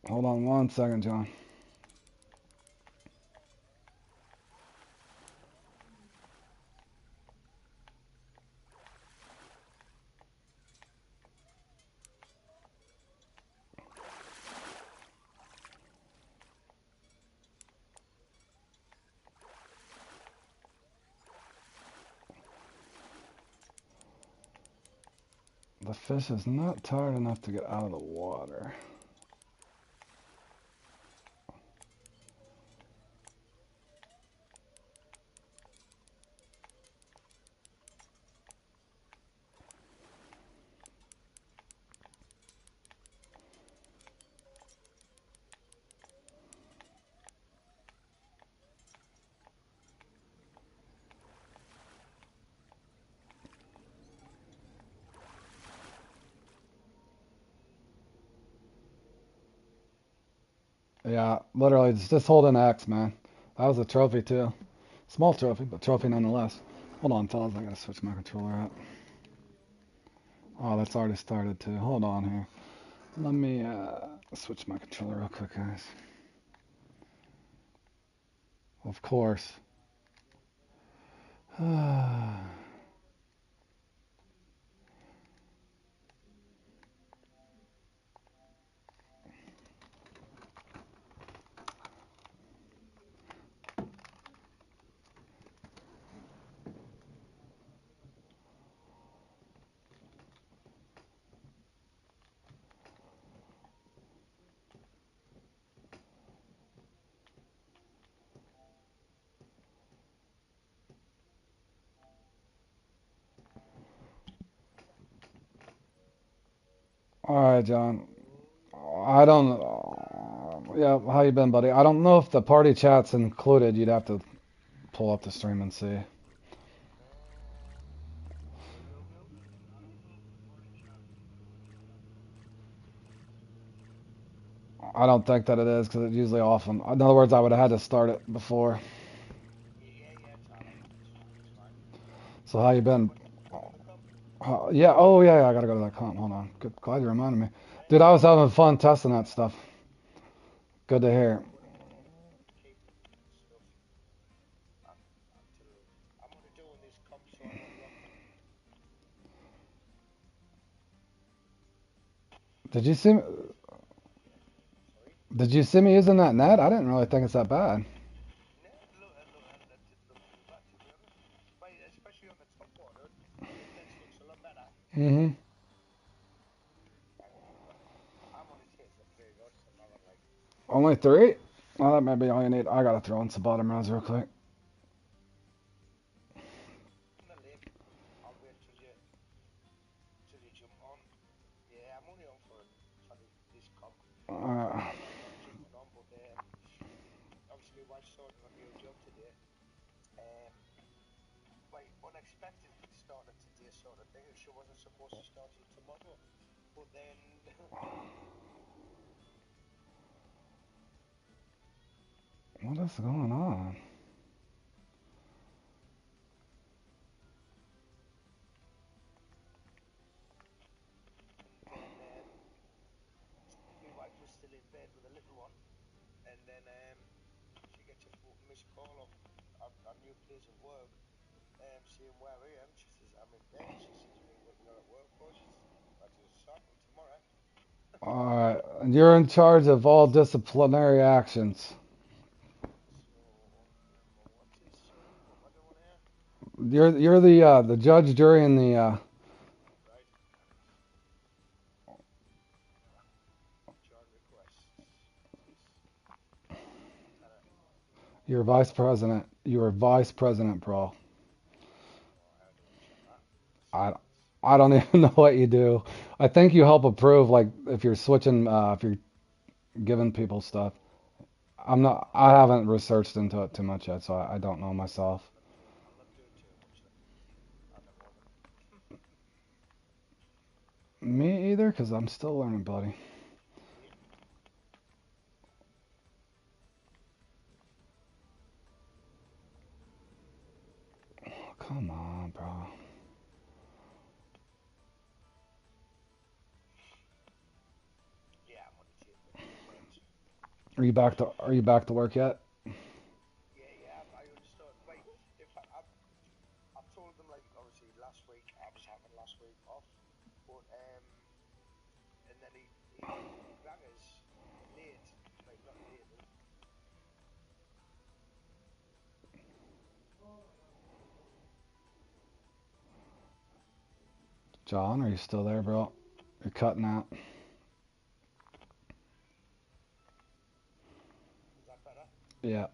Hold on 1 second, John. The fish is not tired enough to get out of the water. Yeah, literally, just holding X, man. That was a trophy too. Small trophy, but trophy nonetheless. Hold on, fellas, I gotta switch my controller out. Oh, that's already started too. Hold on here. Let me switch my controller real quick, guys. Of course. All right, John. I don't. Yeah, how you been, buddy? I don't know if the party chat's included. You'd have to pull up the stream and see. I don't think that it is because it's usually often. In other words, I would have had to start it before. So how you been? Yeah. Oh yeah, yeah. I gotta go to that comp. Hold on. Good. Glad you reminded me, dude. I was having fun testing that stuff. Good to hear. Did you see? Did you see me using that net? I didn't really think it's that bad. Mm-hmm. Only three? Well, that might be all you need. I gotta throw in some bottom rounds real quick. Uh, what is going on? Alright, you're in charge of all disciplinary actions. You're the judge, jury, and the you're vice president. You're vice president, bro. I I don't even know what you do. I think you help approve, like if you're switching, if you're giving people stuff. I'm not. I haven't researched into it too much yet, so I don't know myself. Me either, because I'm still learning, buddy. Come on, bro. Are you back to work yet? John, are you still there, bro? You're cutting out. Yeah.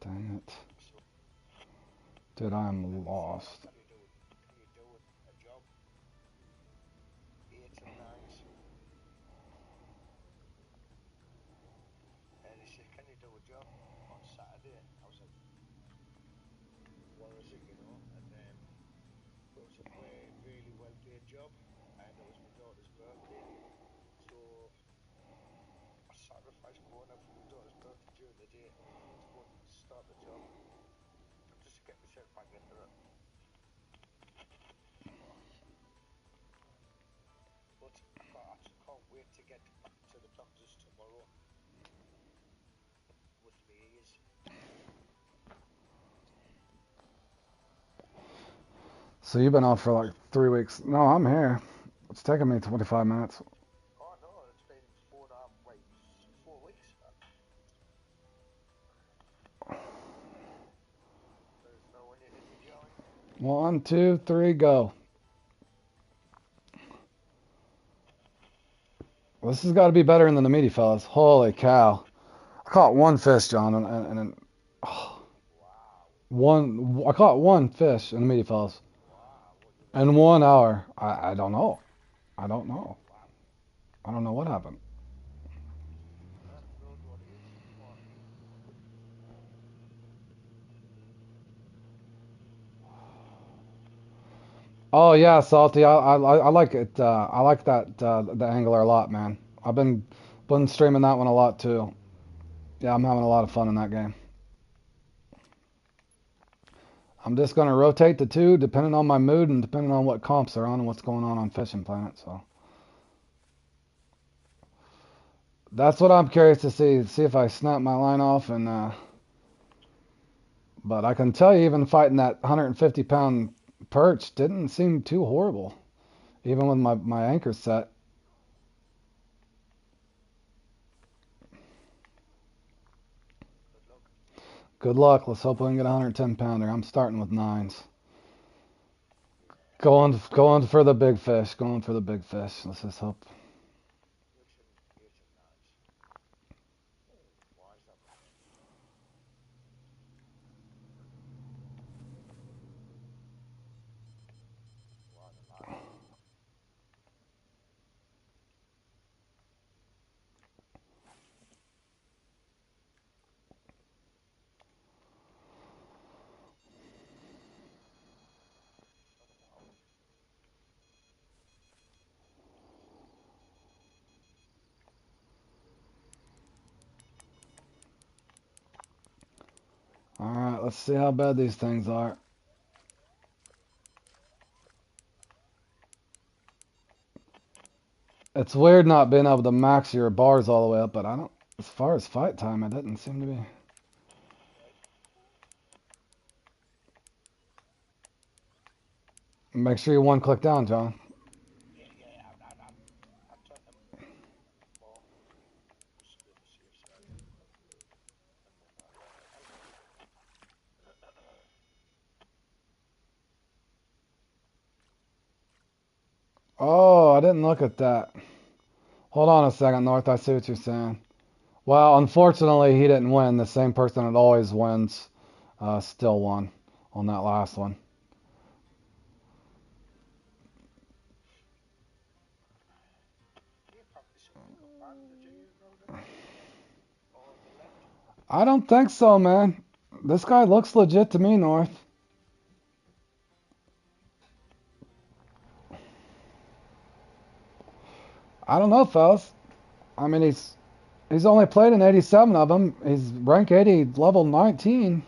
Dang it. Dude, I'm lost. So you've been off for like 3 weeks. No, I'm here. It's taking me 25 minutes. One, two, three, go. This has got to be better than the meaty fellas. Holy cow. I caught one fish, John, and oh, I caught one fish in the meaty fellas in 1 hour. I don't know. I don't know. I don't know what happened. Oh yeah, salty. I like it. I like that the angler a lot, man. I've been streaming that one a lot too. Yeah, I'm having a lot of fun in that game. I'm just gonna rotate the two depending on my mood and depending on what comps are on and what's going on Fishing Planet. So That's what I'm curious to see. See if I snap my line off and. But I can tell you, even fighting that 150-pound perch didn't seem too horrible, even with my anchor set. Good luck. Let's hope we can get a 110 pounder. I'm starting with nines. Going for the big fish. Going for the big fish. Let's just hope. All right, let's see how bad these things are. It's weird not being able to max your bars all the way up, but I don't. As far as fight time, it didn't seem to be. Make sure you one click down, John. Oh, I didn't look at that. Hold on a second, North. I see what you're saying. Well, unfortunately, he didn't win. The same person that always wins still won on that last one. I don't think so, man. This guy looks legit to me, North. I don't know, fellas. I mean, he's only played in 87 of them. He's rank 80, level 19,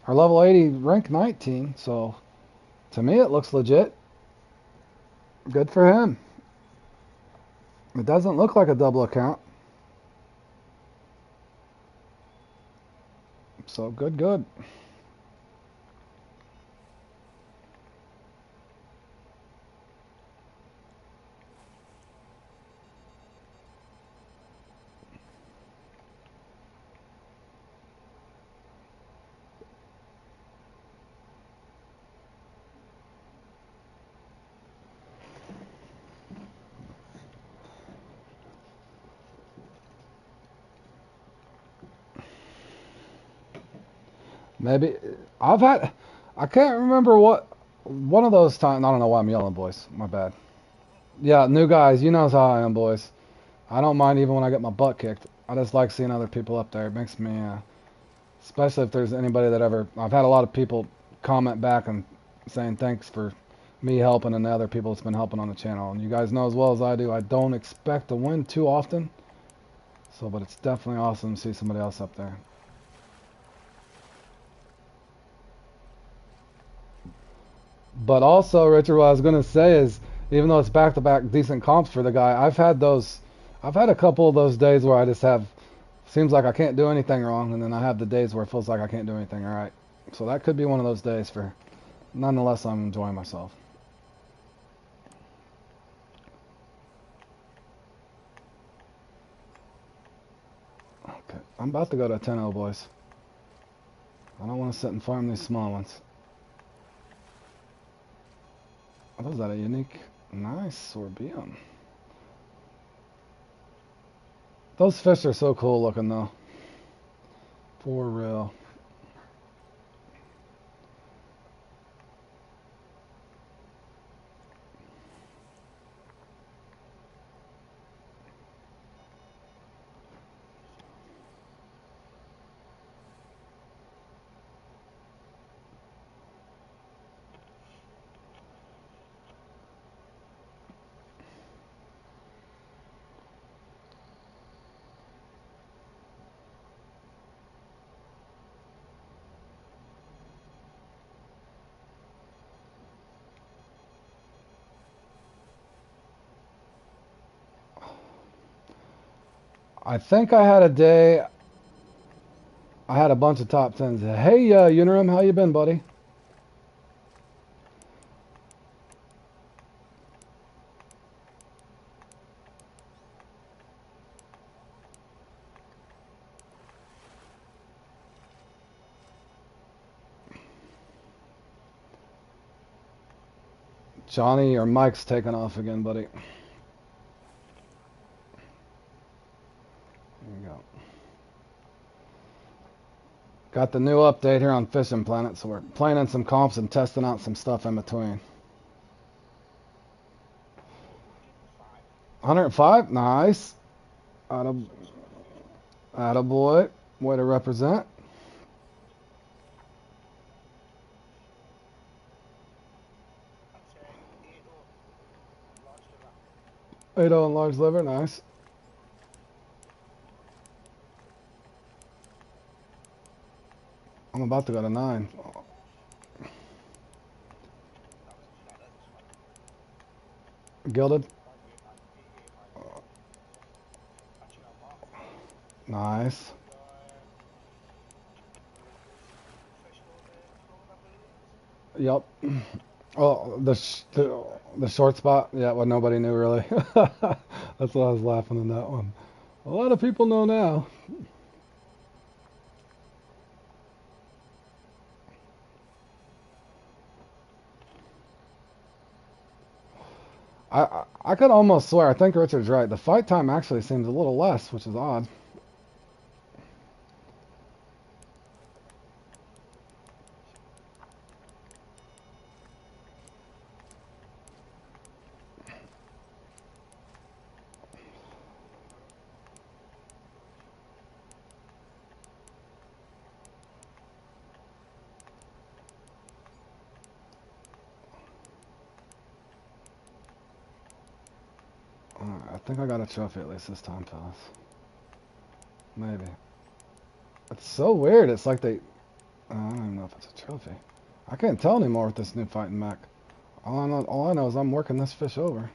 or level 80, rank 19. So to me, it looks legit. Good for him. It doesn't look like a double account. So good, good. Maybe I can't remember what one of those times. I don't know why I'm yelling, boys. My bad. Yeah, new guys, you know how I am, boys. I don't mind even when I get my butt kicked. I just like seeing other people up there. It makes me, especially if there's anybody that ever. I've had a lot of people comment back and saying thanks for me helping and the other people that's been helping on the channel. And you guys know as well as I do, I don't expect to win too often. So, but it's definitely awesome to see somebody else up there. But also, Richard, what I was going to say is, even though it's back-to-back decent comps for the guy, I've had a couple of those days where I just have, seems like I can't do anything wrong, and then I have the days where it feels like I can't do anything right. So that could be one of those days for, nonetheless, I'm enjoying myself. Okay, I'm about to go to 10-0, boys. I don't want to sit and farm these small ones. What is that, a unique? Nice sorbium. Those fish are so cool looking, though. For real. I think I had a day. I had a bunch of top tens. Hey, Uniram, how you been, buddy? Johnny or Mike's taking off again, buddy. There you go. Got the new update here on Fishing Planet, so we're playing in some comps and testing out some stuff in between. 105, nice. Attaboy. Way to represent. 8-0 and large liver, nice. I'm about to go to 9. Gilded. Nice. Yep. Oh, the short spot. Yeah, well, nobody knew really. That's why I was laughing on that one. A lot of people know now. I could almost swear. I think Richard's right. The fight time actually seems a little less, which is odd. I think I got a trophy at least this time, fellas. Maybe. It's so weird. It's like they... I don't even know if it's a trophy. I can't tell anymore with this new fighting mech. All I know is I'm working this fish over.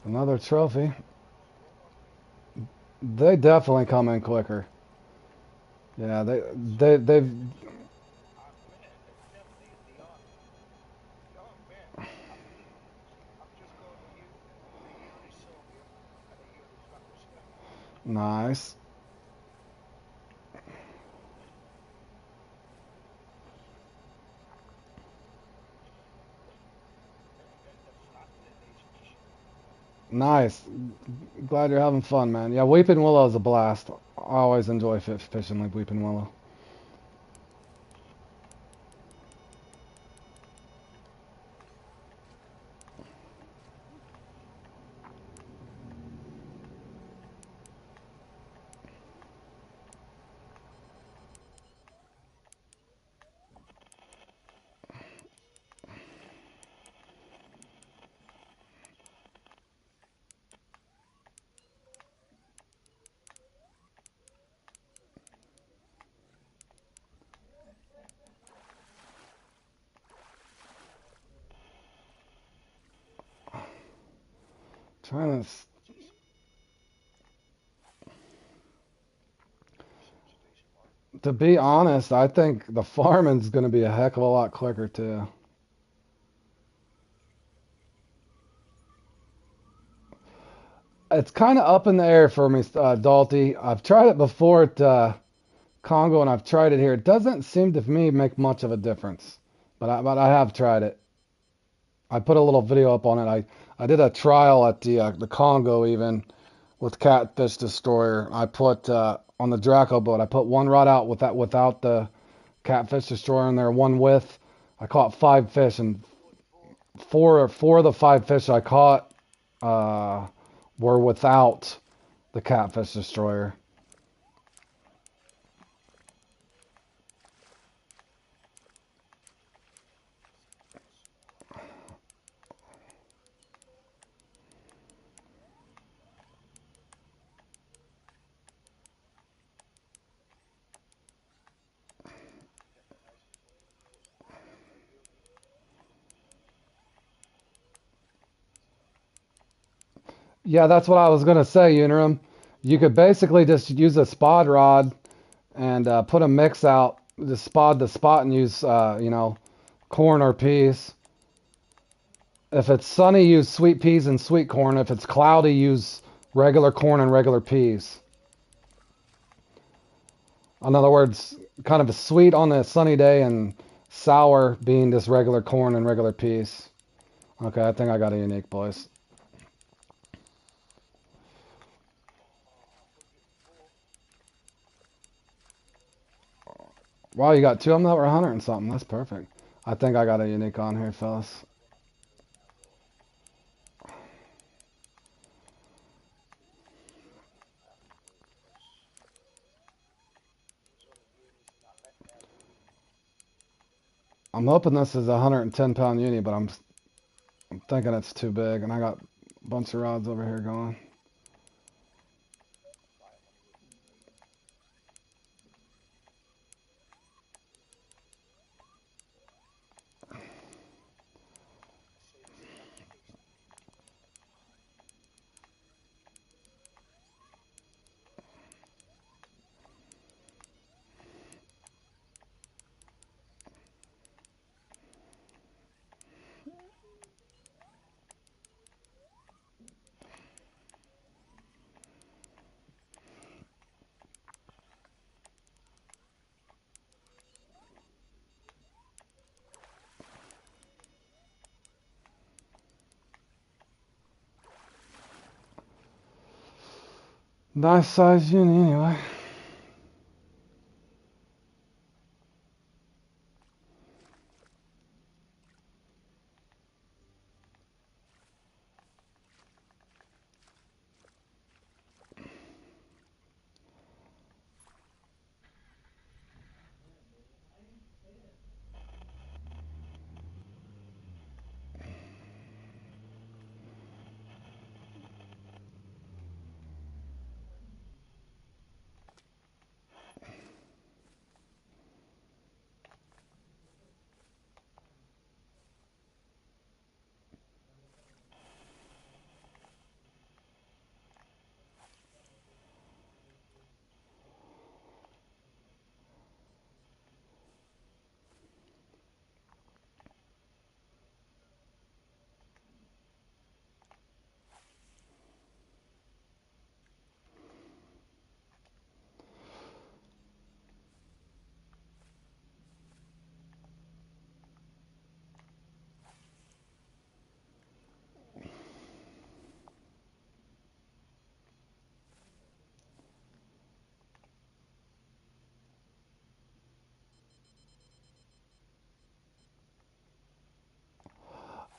Another trophy. They definitely come in quicker. Yeah, they've... Nice. Nice. Glad you're having fun, man. Yeah, Weeping Willow is a blast. I always enjoy fishing like Weeping Willow. Trying to be honest, I think the farming's going to be a heck of a lot quicker too. It's kind of up in the air for me, Dalty. I've tried it before at Congo, and I've tried it here. It doesn't seem to me make much of a difference, but I have tried it. I put a little video up on it. I did a trial at the Congo even with Catfish Destroyer. I put on the Draco boat. I put one rod out without the Catfish Destroyer in there, one with. I caught 5 fish, and four of the 5 fish I caught uh, were without the Catfish Destroyer. Yeah, that's what I was gonna say, Uniram. You could basically just use a spot rod and put a mix out, just spot the spot and use, corn or peas. If it's sunny, use sweet peas and sweet corn. If it's cloudy, use regular corn and regular peas. In other words, kind of a sweet on a sunny day and sour being just regular corn and regular peas. Okay, I think I got a unique, boys. Wow, you got two of them that were 100 and something. That's perfect. I think I got a unique on here, fellas. I'm hoping this is a 110-pound uni, but I'm thinking it's too big, and I got a bunch of rods over here going. Nice size uni anyway.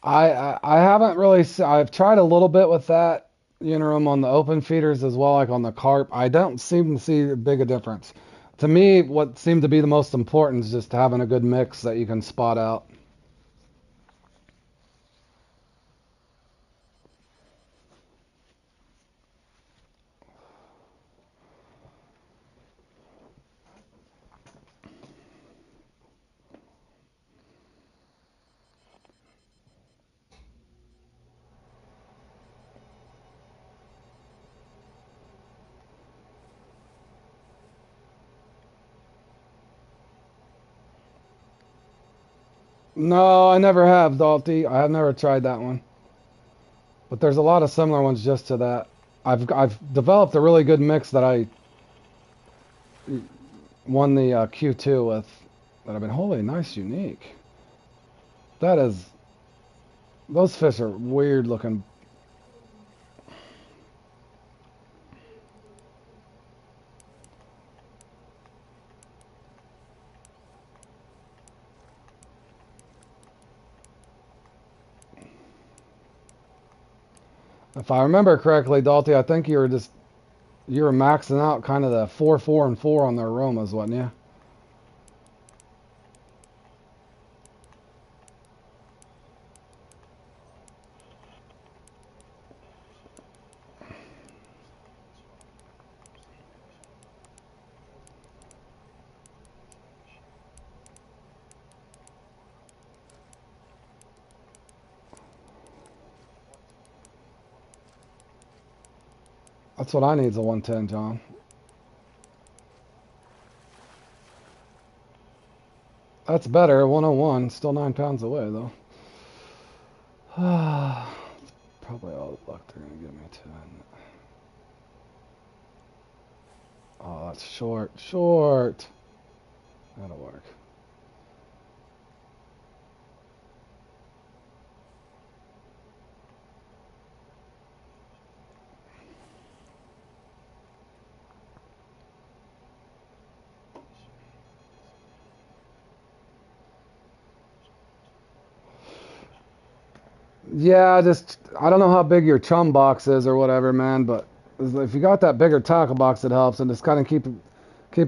I haven't really. I've tried a little bit with that interim on the open feeders as well, like on the carp. I don't seem to see a big a difference. To me, what seemed to be the most important is just having a good mix that you can spot out. No, I never have, Dalty. I have never tried that one. But there's a lot of similar ones just to that. I've developed a really good mix that I won the Q2 with. That I've been holy nice unique. That is, those fish are weird looking. If I remember correctly, Dalty, I think you were maxing out kind of the 4, 4, and 4 on the aromas, wasn't you? That's what I need is a 110, John. That's better. 101. Still 9 pounds away though. Probably all the luck they're gonna give me too. Oh, that's short. Short. That'll work. Yeah, just I don't know how big your chum box is or whatever, man, but if you got that bigger tackle box, it helps, and just kind of keep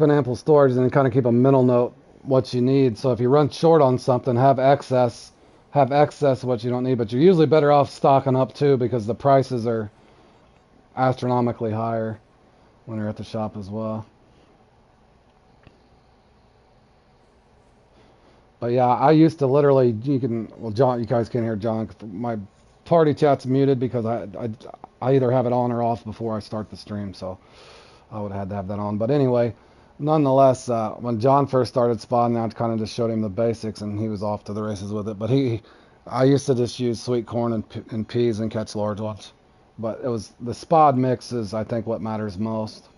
an ample storage and then kind of keep a mental note what you need. So if you run short on something, have excess of what you don't need, but you're usually better off stocking up too because the prices are astronomically higher when you're at the shop as well. But yeah, I used to literally, well, John, you guys can't hear John. My party chat's muted because I either have it on or off before I start the stream, so I would have had to have that on. But anyway, nonetheless, when John first started spotting, I kind of just showed him the basics, and he was off to the races with it. But I used to just use sweet corn and peas and catch large ones. But it was the spod mix is, I think, what matters most.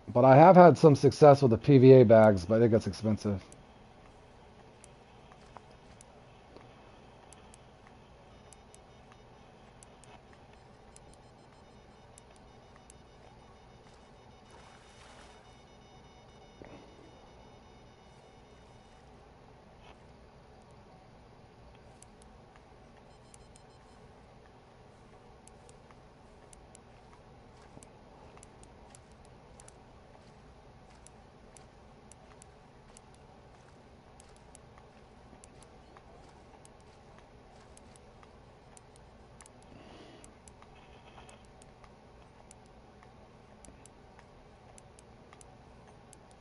But I have had some success with the PVA bags, but it gets expensive.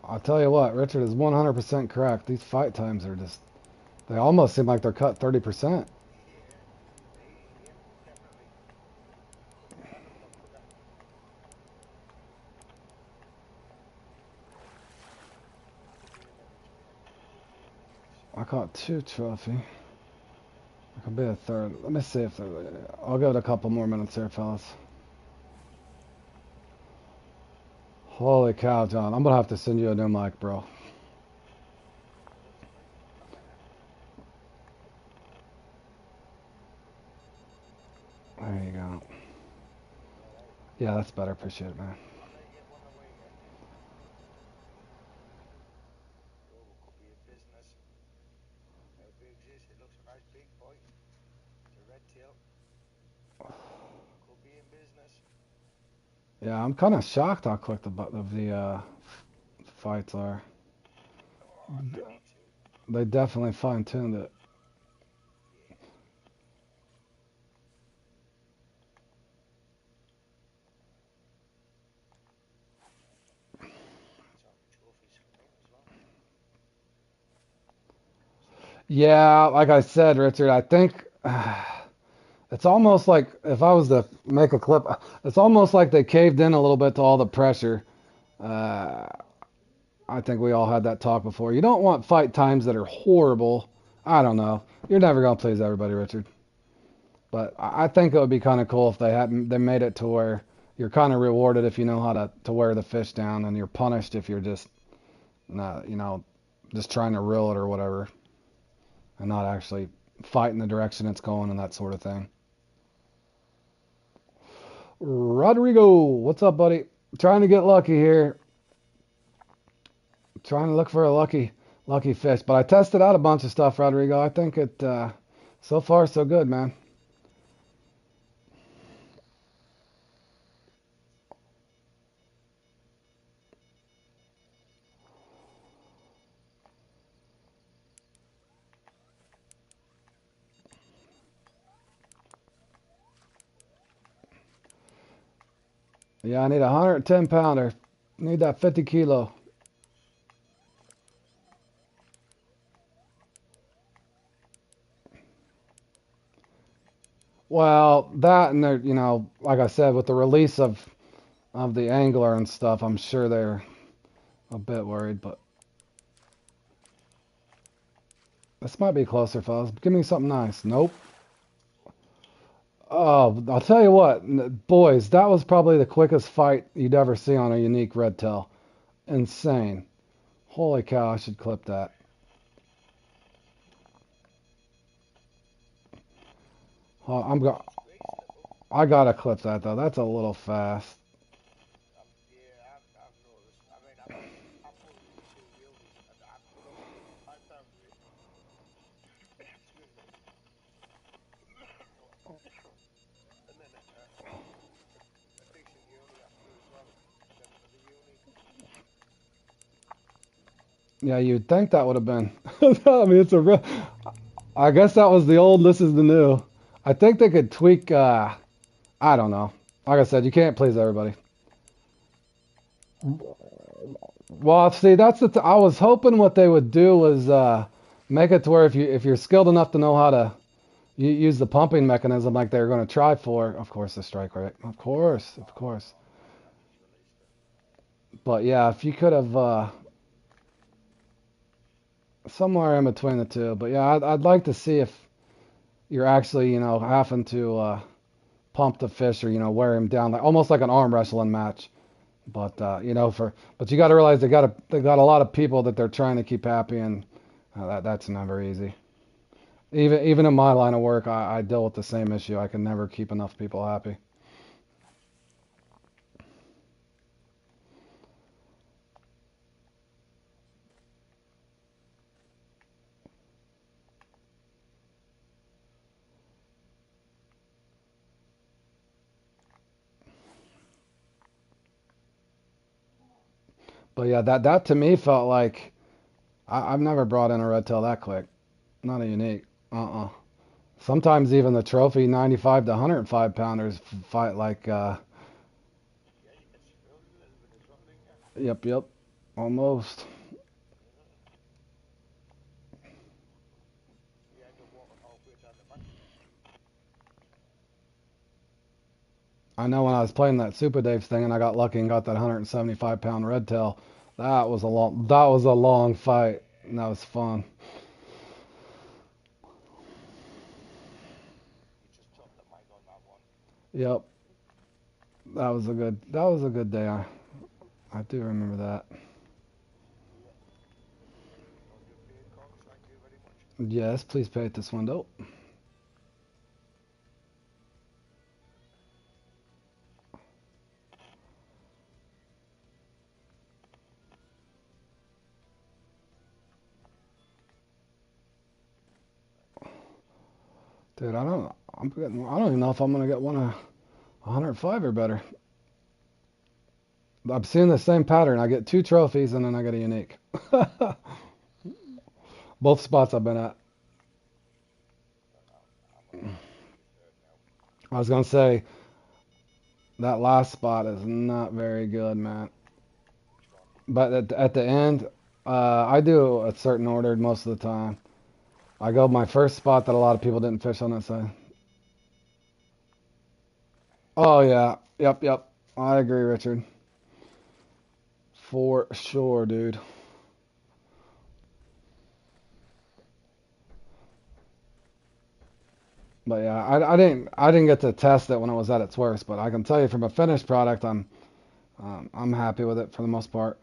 I'll tell you what, Richard is 100% correct. These fight times are just, they almost seem like they're cut 30%. I caught 2 trophy. I could be a third. Let me see if I'll give it a couple more minutes here, fellas. Holy cow, John. I'm going to have to send you a new mic, bro. There you go. Yeah, that's better. Appreciate it, man. Yeah, I'm kind of shocked how quick the fights are. They definitely fine-tuned it. Yeah, like I said, Richard, I think it's almost like if I was to make a clip, it's almost like they caved in a little bit to all the pressure. Uh, I think we all had that talk before. You don't want fight times that are horrible. I don't know. You're never gonna please everybody, Richard. But I think it would be kind of cool if they made it to where you're kind of rewarded if you know how to wear the fish down, and you're punished if you're just not, just trying to reel it or whatever, and not actually fight in the direction it's going and that sort of thing. Rodrigo, what's up, buddy? Trying to get lucky here. Trying to look for a lucky fish. But I tested out a bunch of stuff, Rodrigo. I think so far so good, man. Yeah, I need a 110 pounder. Need that 50 kilo. Well, that and they're, like I said, with the release of the angler and stuff, I'm sure they're a bit worried, but this might be closer, fellas. Give me something nice. Nope. Oh, I'll tell you what, boys, that was probably the quickest fight you'd ever see on a unique red tail. Insane. Holy cow, I should clip that. Oh, I gotta clip that though. That's a little fast. Yeah, you'd think that would have been. I mean, it's a real. I guess that was the old. This is the new. I think they could tweak. I don't know. Like I said, you can't please everybody. Well, see, that's I was hoping what they would do was make it to where if you're skilled enough to know how to use the pumping mechanism like they were going to try for, of course, the strike rate, of course. But yeah, if you could have somewhere in between the two. But yeah, I'd like to see if you're actually having to pump the fish or wear him down like almost like an arm wrestling match. But but you got to realize they got a lot of people that they're trying to keep happy, and that's never easy. Even in my line of work, I deal with the same issue. I can never keep enough people happy. But yeah, that to me felt like I've never brought in a red tail that quick. Not a unique. Uh-uh. Sometimes even the trophy 95 to 105 pounders fight like yep, almost. I know when I was playing that Super Daves thing and I got lucky and got that 175-pound red tail, that was a long fight and that was fun. Yep, that was a good day. I do remember that. Yes, please pay at this window. Dude, I don't even know if I'm gonna get one of 105 or better. I'm seeing the same pattern. I get two trophies and then I get a unique. Both spots I've been at. I was gonna say that last spot is not very good, man. But at the end, I do a certain order most of the time. I go my first spot that a lot of people didn't fish on that side. Oh yeah, yep. I agree, Richard. For sure, dude. But yeah, I didn't get to test it when it was at its worst. But I can tell you from a finished product, I'm happy with it for the most part.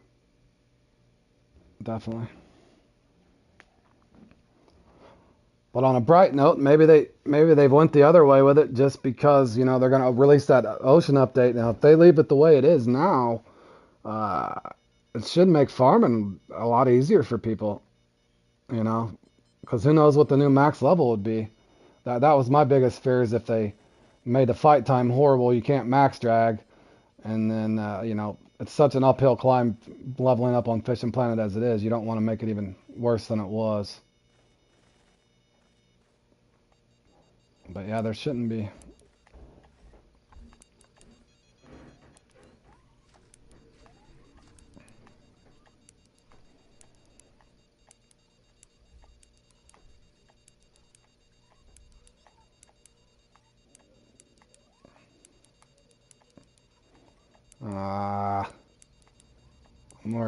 Definitely. But on a bright note, maybe they've went the other way with it just because they're gonna release that ocean update. Now, if they leave it the way it is now, uh, it should make farming a lot easier for people. You know, because who knows what the new max level would be. That was my biggest fear is if they made the fight time horrible, you can't max drag, and then it's such an uphill climb leveling up on Fishing Planet as it is. You don't want to make it even worse than it was. But yeah, there shouldn't be.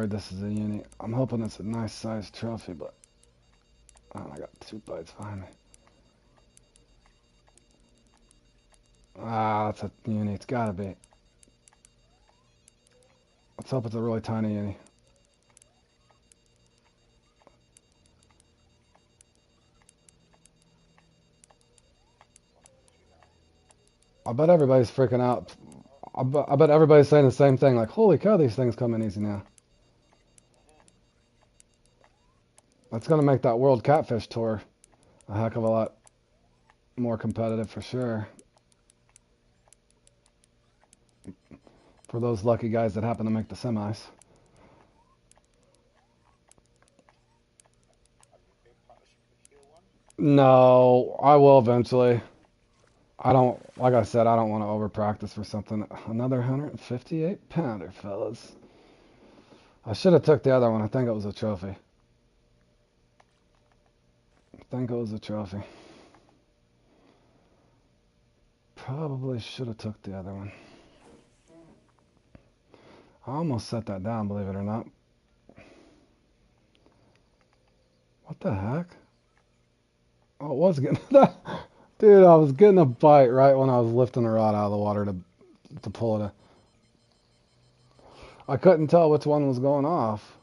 worried this is a uni. I'm hoping it's a nice sized trophy, but oh, I got 2 bites behind me. Ah, that's a uni. It's gotta be. Let's hope it's a really tiny uni. I bet everybody's freaking out. I bet everybody's saying the same thing, like, holy cow, these things come in easy now. That's gonna make that World Catfish Tour a heck of a lot more competitive for sure. For those lucky guys that happen to make the semis. No, I will eventually. I don't, like I said, I don't want to over practice for something. Another 158 pounder, fellas. I should have took the other one. I think it was a trophy. I think it was a trophy. Probably should have took the other one. I almost set that down, believe it or not. What the heck? Oh, it was getting that. Dude, I was getting a bite right when I was lifting the rod out of the water to pull it. I couldn't tell which one was going off.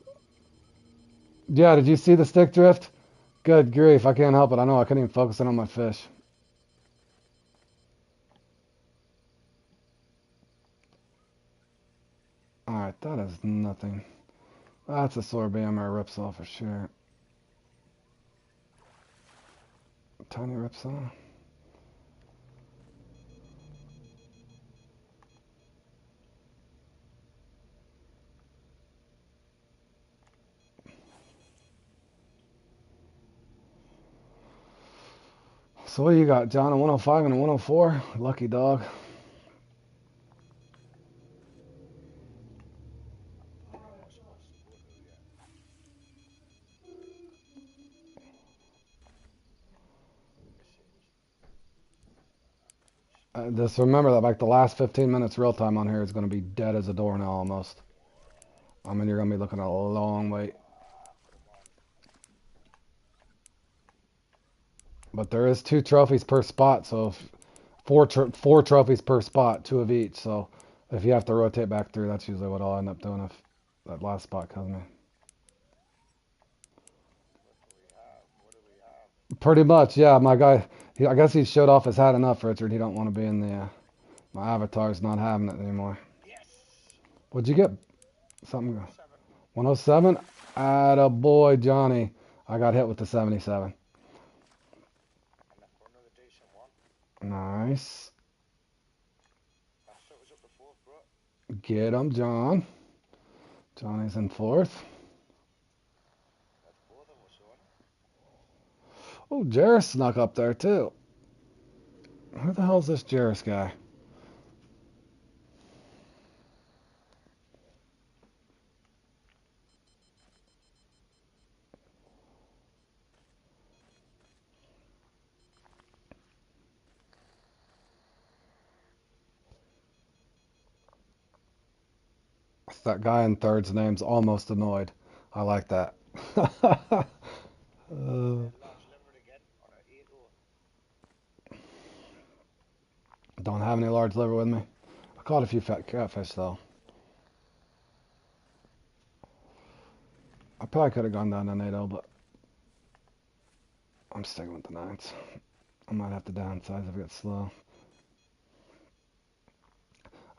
Yeah, did you see the stick drift? Good grief, I can't help it. I know I couldn't even focus in on my fish. Alright, that is nothing. That's a sorbium or a ripsaw for sure. Tiny ripsaw. So what do you got, John? A 105 and a 104? Lucky dog. Just remember that like the last 15 minutes real time on here is going to be dead as a doornail almost. I mean, you're going to be looking at a long wait. But there is 2 trophies per spot, so four trophies per spot, 2 of each. So if you have to rotate back through, that's usually what I'll end up doing if that last spot comes in. Pretty much, yeah. My guy, I guess he showed off his hat enough, Richard. He don't want to be in the. My avatar's not having it anymore. What'd you get? Something. 107. Attaboy, Johnny. I got hit with the 77. Nice. Get him, John. Johnny's in 4th. Oh, Jarris snuck up there too. Who the hell's this Jarris guy? That guy in third's name's almost annoyed. I like that. Don't have any large liver with me. I caught a few fat catfish though. I probably could have gone down to NATO, but I'm sticking with the 9s. I might have to downsize if it gets slow.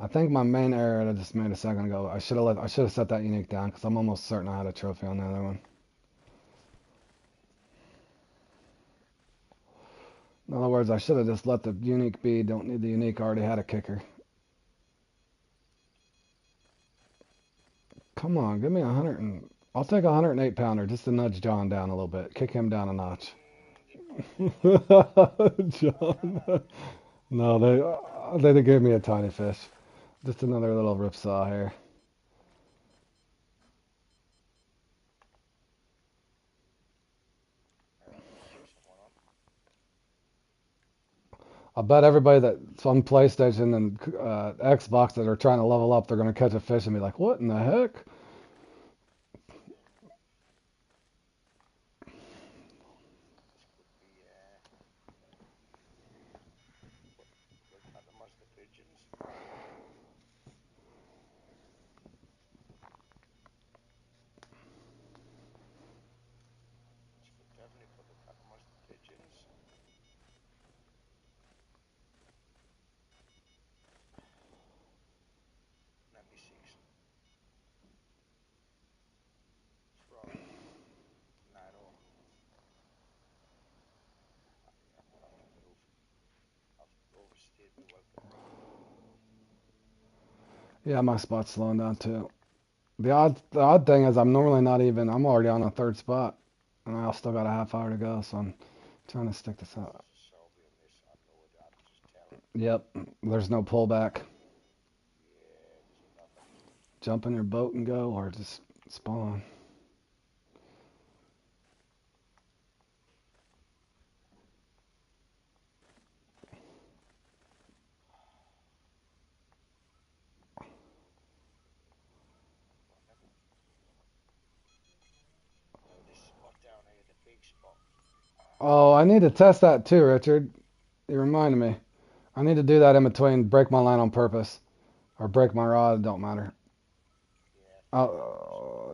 I think my main error that I just made a second ago, I should have set that unique down because I'm almost certain I had a trophy on the other one. In other words, I should have just let the unique be. Don't need the unique. I already had a kicker. Come on, give me 100 and I'll take a 108 pounder just to nudge John down a little bit. Kick him down a notch. John. No, they gave me a tiny fish. Just another little ripsaw here. I bet everybody that's on PlayStation and Xbox that are trying to level up, they're going to catch a fish and be like, what in the heck? Yeah, my spot's slowing down too. The odd thing is I'm normally not even. I'm already on a third spot, and I still got a half hour to go. So I'm trying to stick this out. Yep. There's no pullback. Jump in your boat and go, or just spawn. Oh, I need to test that too, Richard. You reminded me. I need to do that in between break my line on purpose or break my rod. It don't matter.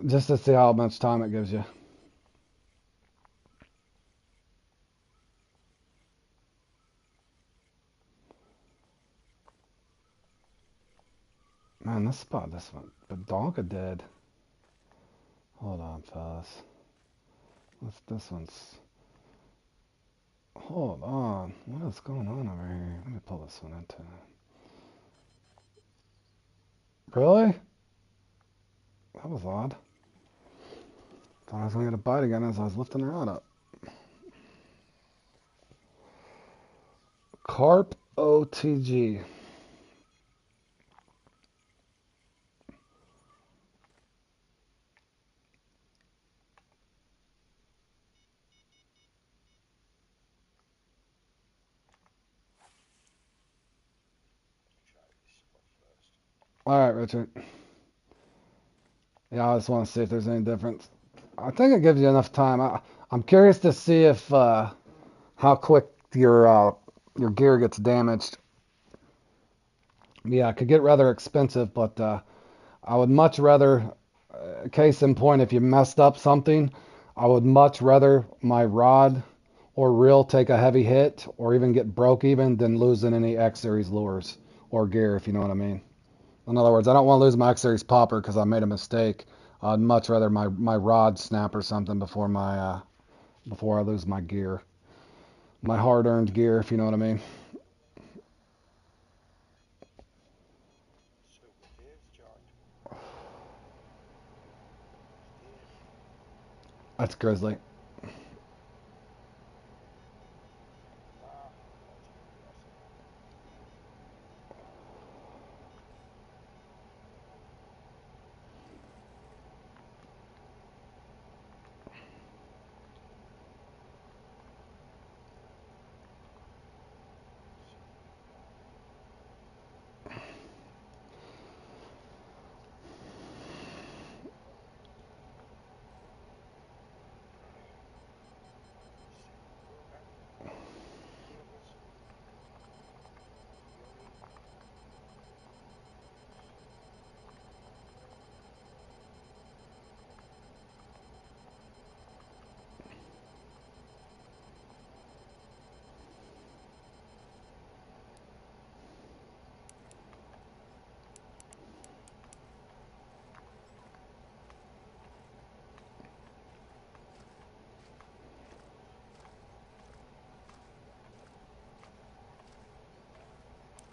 Just to see how much time it gives you. Man, this spot, this one, but Donka did. Hold on, fellas. This one's. Hold on. What is going on over here? Let me pull this one into. Really? That was odd. Thought I was gonna get a bite again as I was lifting the rod up. Carp OTG. All right, Richard. Yeah, I just want to see if there's any difference. I think it gives you enough time. I'm curious to see if how quick your gear gets damaged. Yeah, it could get rather expensive, but I would much rather, case in point, if you messed up something, I would much rather my rod or reel take a heavy hit or even get broke even than losing any X Series lures or gear, if you know what I mean. In other words, I don't want to lose my X Series popper because I made a mistake. I'd much rather my rod snap or something before I lose my gear, my hard-earned gear, if you know what I mean. That's grizzly.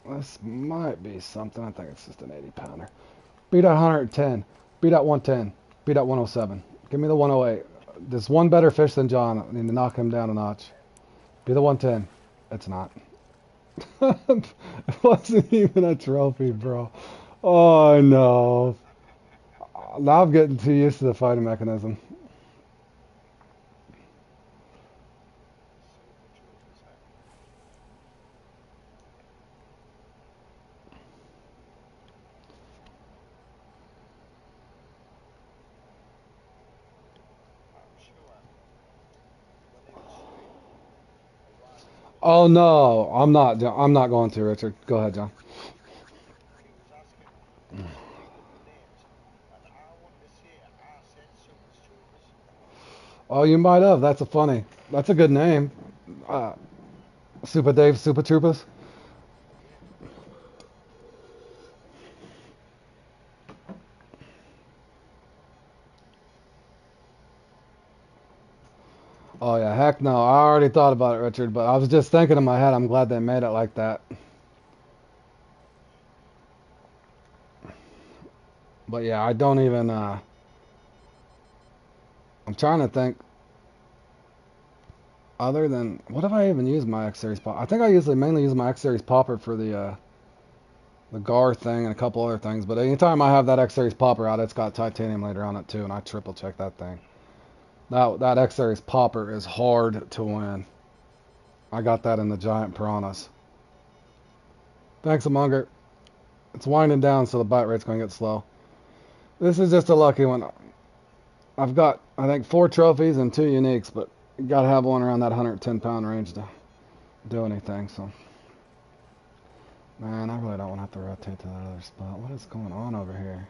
This might be something. I think it's just an 80 pounder. Beat at 110. Beat at 110. Beat at 107. Give me the 108. There's one better fish than John. I need to knock him down a notch. Be the 110. It's not. It wasn't even a trophy, bro. Oh no. Now I'm getting too used to the fighting mechanism. Oh no, I'm not. I'm not going to, Richard. Go ahead, John. Oh, you might have. That's a funny. That's a good name. Uh, Super Dave, Super Troopers. Oh yeah, heck no. I already thought about it, Richard. But I was just thinking in my head. I'm glad they made it like that. But yeah, I don't even. I'm trying to think. Other than what have I even used my X Series pop? I think I usually mainly use my X Series popper for the Gar thing and a couple other things. But anytime I have that X Series popper out, it's got titanium later on it too, and I triple check that thing. That X Series popper is hard to win. I got that in the giant piranhas. Thanks, Amonger. It's winding down, so the bite rate's going to get slow. This is just a lucky one. I've got, I think, 4 trophies and 2 uniques, but you got to have one around that 110 pound range to do anything. So, man, I really don't want to have to rotate to that other spot. What is going on over here?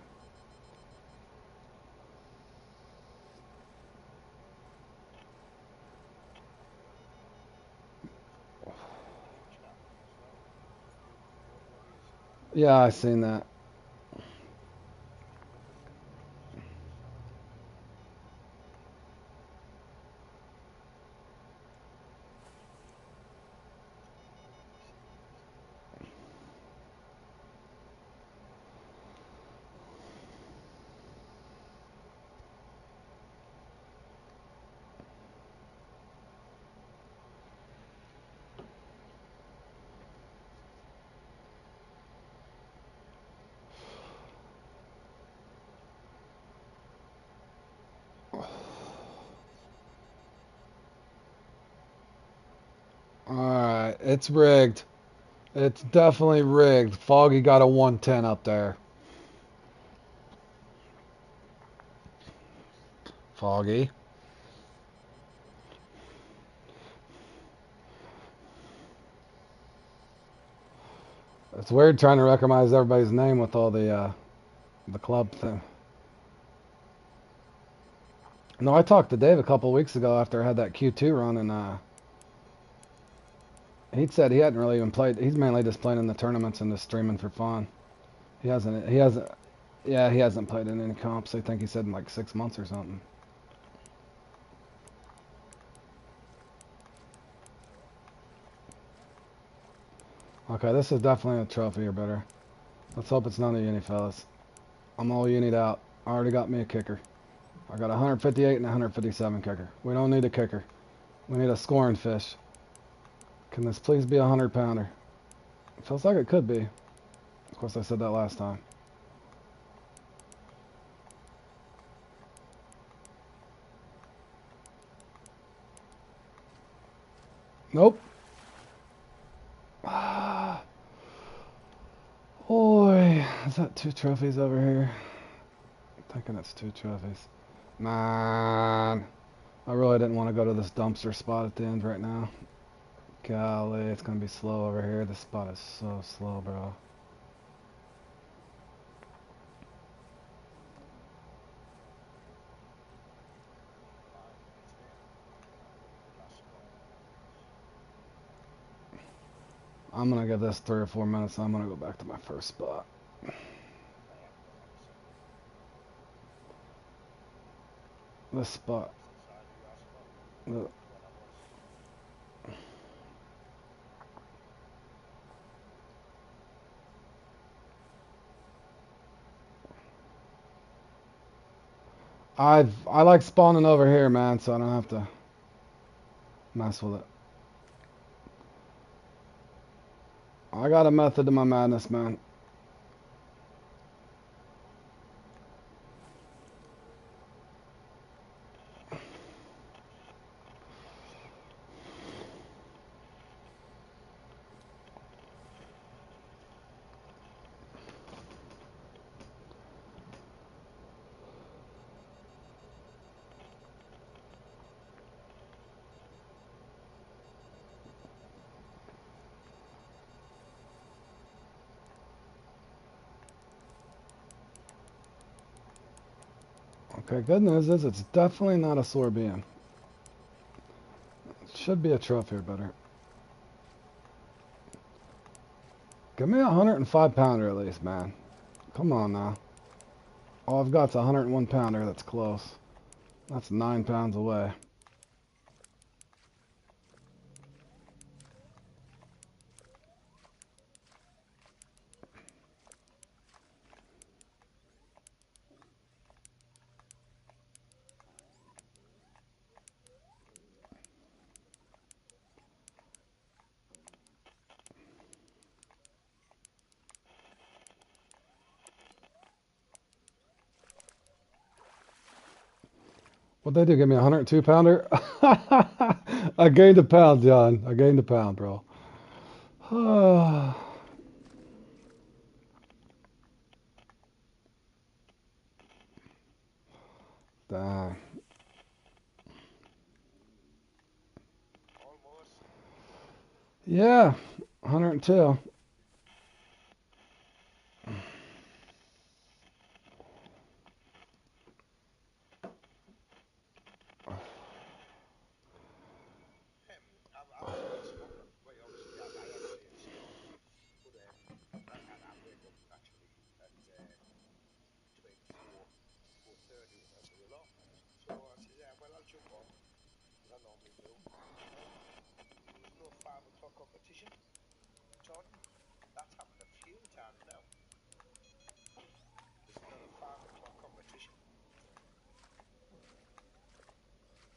Yeah, I seen that. Alright, it's rigged. It's definitely rigged. Foggy got a 110 up there. Foggy. It's weird trying to recognize everybody's name with all the club thing. No, I talked to Dave a couple weeks ago after I had that Q2 run, and he said he hadn't really even played. He's mainly just playing in the tournaments and just streaming for fun. He hasn't. Yeah, he hasn't played in any comps. I think he said in like 6 months or something. Okay, this is definitely a trophy or better. Let's hope it's not a uni, fellas. I'm all unied out. I already got me a kicker. I got a 158 and a 157 kicker. We don't need a kicker. We need a scoring fish. Can this please be a 100-pounder? It feels like it could be. Of course, I said that last time. Nope. Ah. Boy, is that 2 trophies over here? I'm thinking it's 2 trophies. Man, I really didn't want to go to this dumpster spot at the end right now. Golly, it's gonna be slow over here. This spot is so slow, bro. I'm gonna give this 3 or 4 minutes. I'm gonna go back to my first spot. This spot. I like spawning over here, man, so I don't have to mess with it. I got a method to my madness, man. Okay, good news is it's definitely not a sorbian. It should be a trophy or better. Give me a 105 pounder at least, man. Come on now. All I've got's a 101 pounder. That's close. That's 9 pounds away. What'd they do? Give me a 102 pounder? I gained a pound, John. I gained a pound, bro. Dang. Yeah, 102.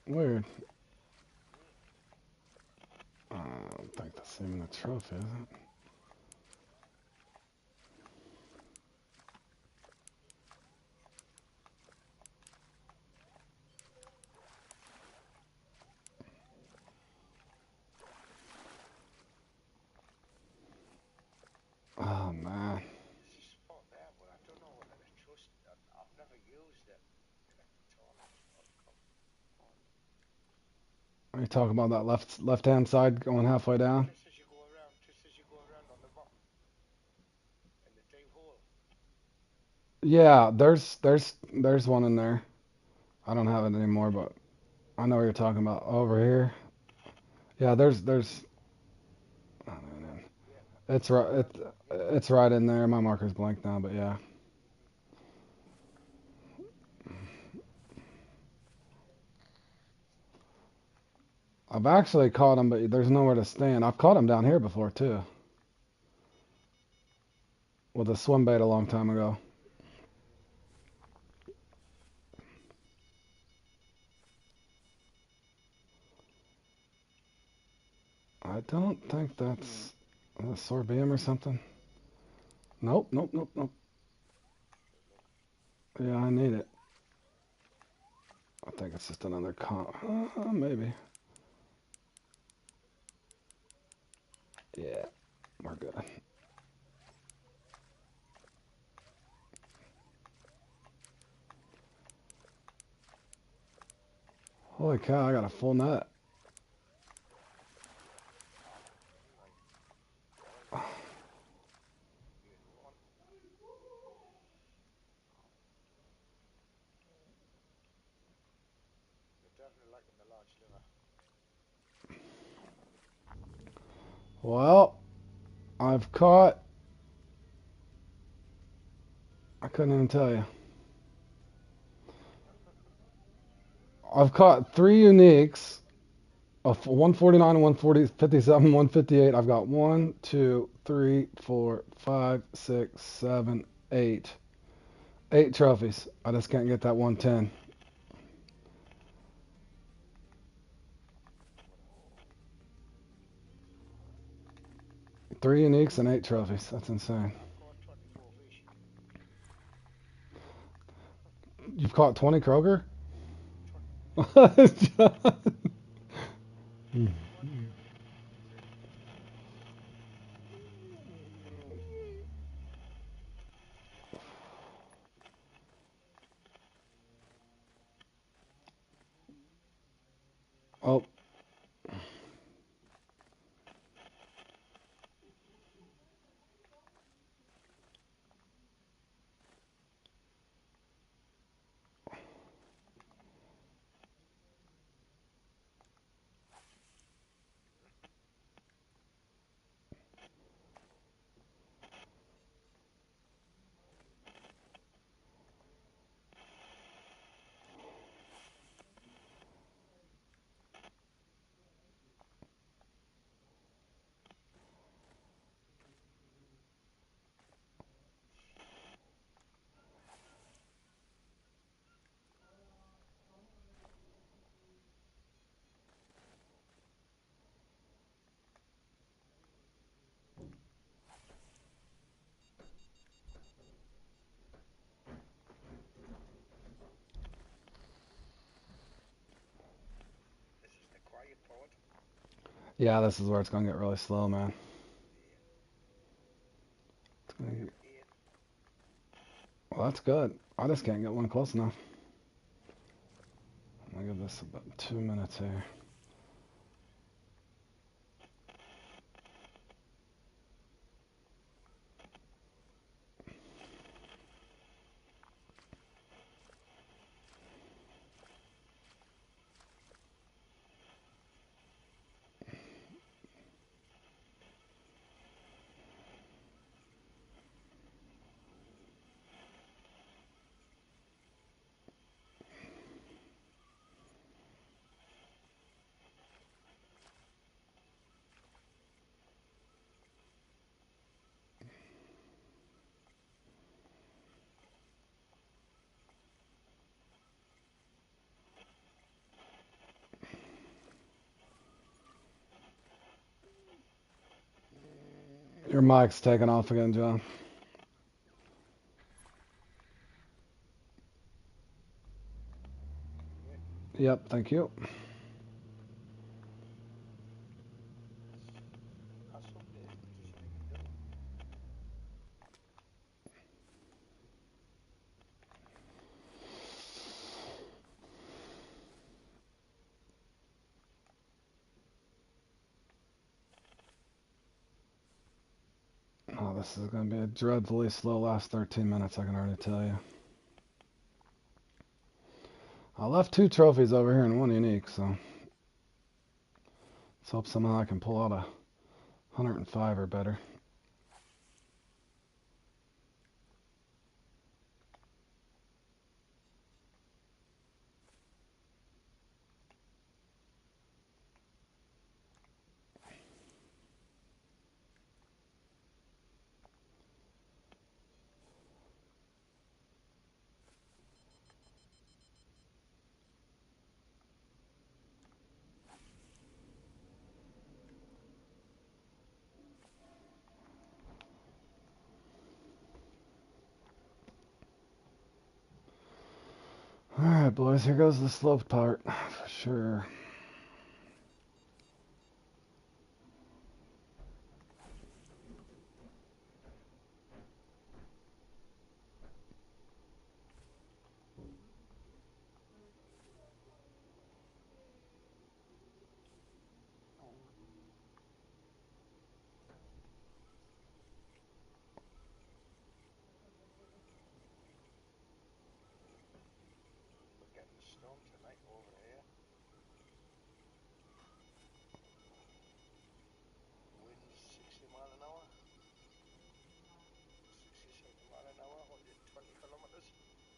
Weird. I don't think that's even a trophy, is it? Oh, man. Are you talking about that left-hand side going halfway down? Yeah, there's one in there. I don't have it anymore, but I know what you're talking about. Over here. Yeah, there's. Oh, man. It's right in there. My marker's blank now, but yeah. I've actually caught them, but there's nowhere to stand. I've caught them down here before too, with a swim bait a long time ago. I don't think that's a sorbium or something. Nope, nope, nope, nope. Yeah, I need it. I think it's just another maybe. Yeah, we're good. Holy cow, I got a full net. Well, I've caught, I couldn't even tell you. I've caught three uniques of 149, 140, 57, 158. I've got 1, 2, 3, 4, 5, 6, 7, 8. 8 trophies. I just can't get that 110. Three uniques and 8 trophies. That's insane. You've caught 20 Kroger? Oh, Yeah, this is where it's gonna get really slow, man. Well, that's good. I just can't get one close enough. I'm gonna give this about 2 minutes here. Your mic's taking off again, John. Yep, thank you. Oh, this is gonna be a dreadfully slow last 13 minutes, I can already tell you. I left 2 trophies over here and 1 unique, so let's hope somehow I can pull out a 105 or better. Alright, boys, here goes the slow part, for sure.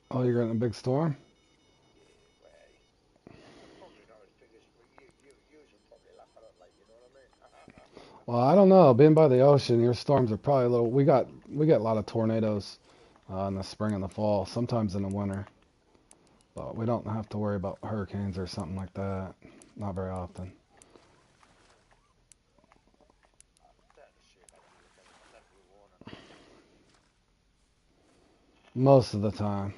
Oh, you're getting a big storm? Well, I don't know. Being by the ocean, your storms are probably a little. We get a lot of tornadoes in the spring and the fall, sometimes in the winter, but we don't have to worry about hurricanes or something like that. Not very often. Most of the time.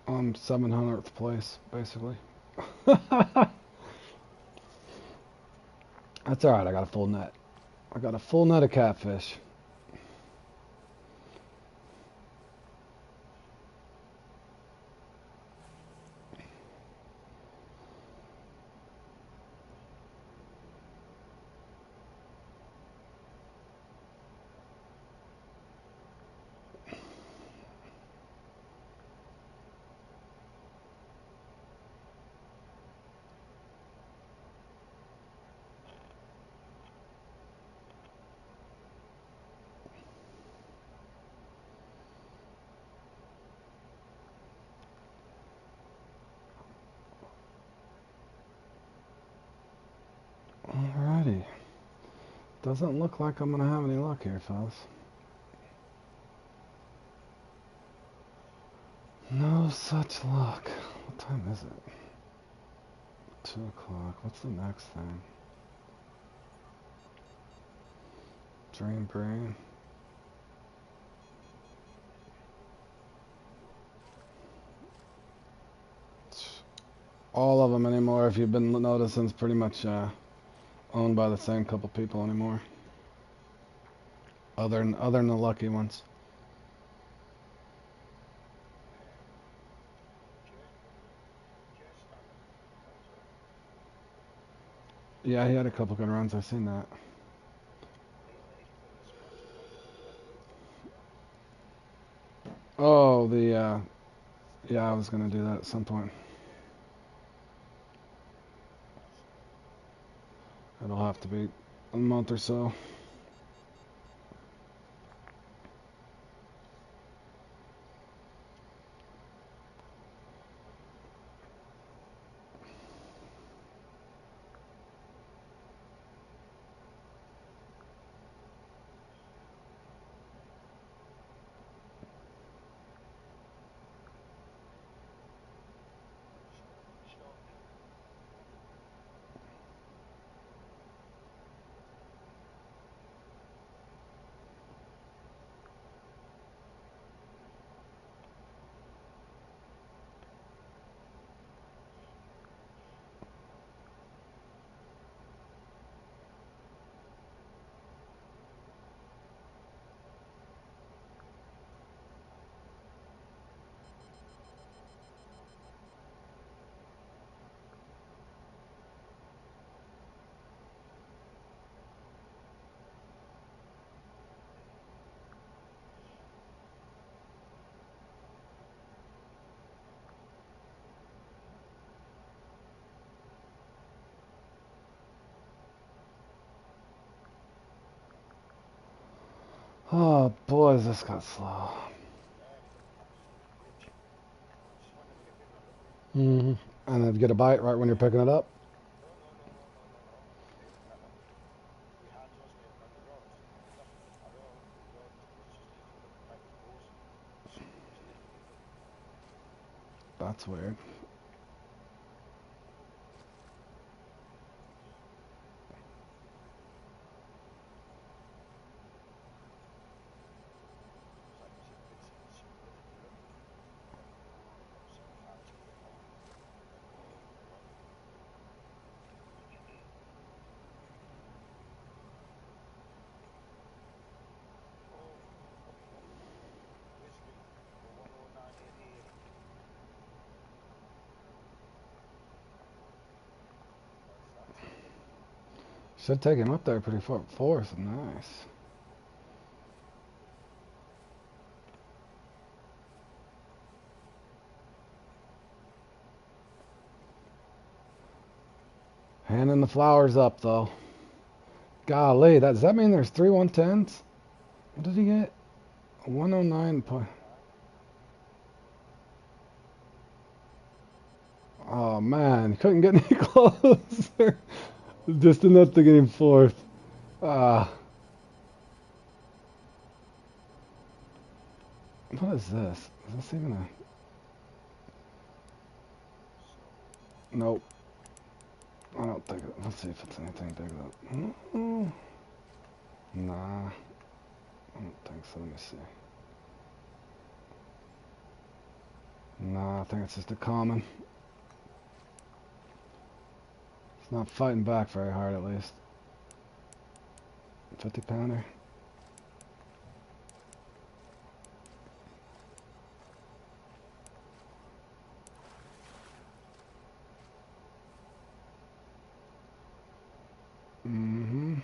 I'm 700th place, basically. That's alright, I got a full net. I got a full net of catfish. Alrighty. Doesn't look like I'm gonna have any luck here, fellas. No such luck. What time is it? 2 o'clock. What's the next thing? Dream Brain. All of them anymore, if you've been noticing, is pretty much owned by the same couple people anymore. Other than the lucky ones. Yeah, he had a couple good runs. I've seen that. Oh, yeah, I was gonna do that at some point. It'll have to be a month or so. Oh, boys, this got slow. And then get a bite right when you're picking it up. That's weird. Should take him up there pretty far. Fourth, nice. Handing the flowers up, though. Golly, does that mean there's 3 110s? What did he get? 109 point. Oh, man. Couldn't get any closer. Just enough to get him fourth. Ah. What is this? Is this even a... Nope. I don't think... Let's see if it's anything big though. Nah. I don't think so. Let me see. Nah, I think it's just a common. It's not fighting back very hard, at least. 50 pounder. Mm-hmm.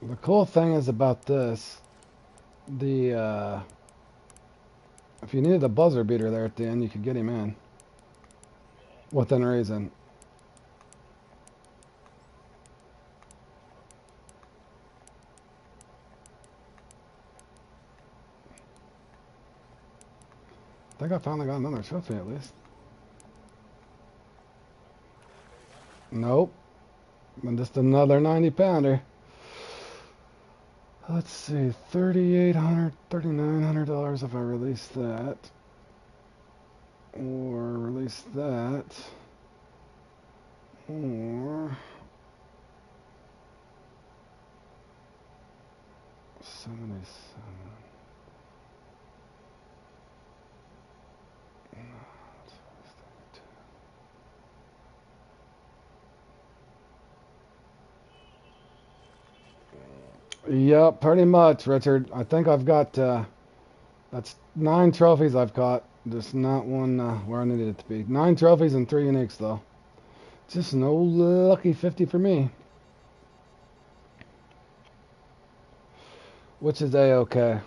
The cool thing is about this, the if you needed a buzzer beater there at the end, you could get him in within reason. I think I finally got another trophy at least. Nope. And just another 90 pounder. Let's see, $3,800, $3,900 if I release that. Or release that. Or 77. Yep, pretty much, Richard. I think I've got, that's 9 trophies I've caught. Just not one where I needed it to be. 9 trophies and 3 uniques, though. Just no lucky 50 for me. Which is A-okay.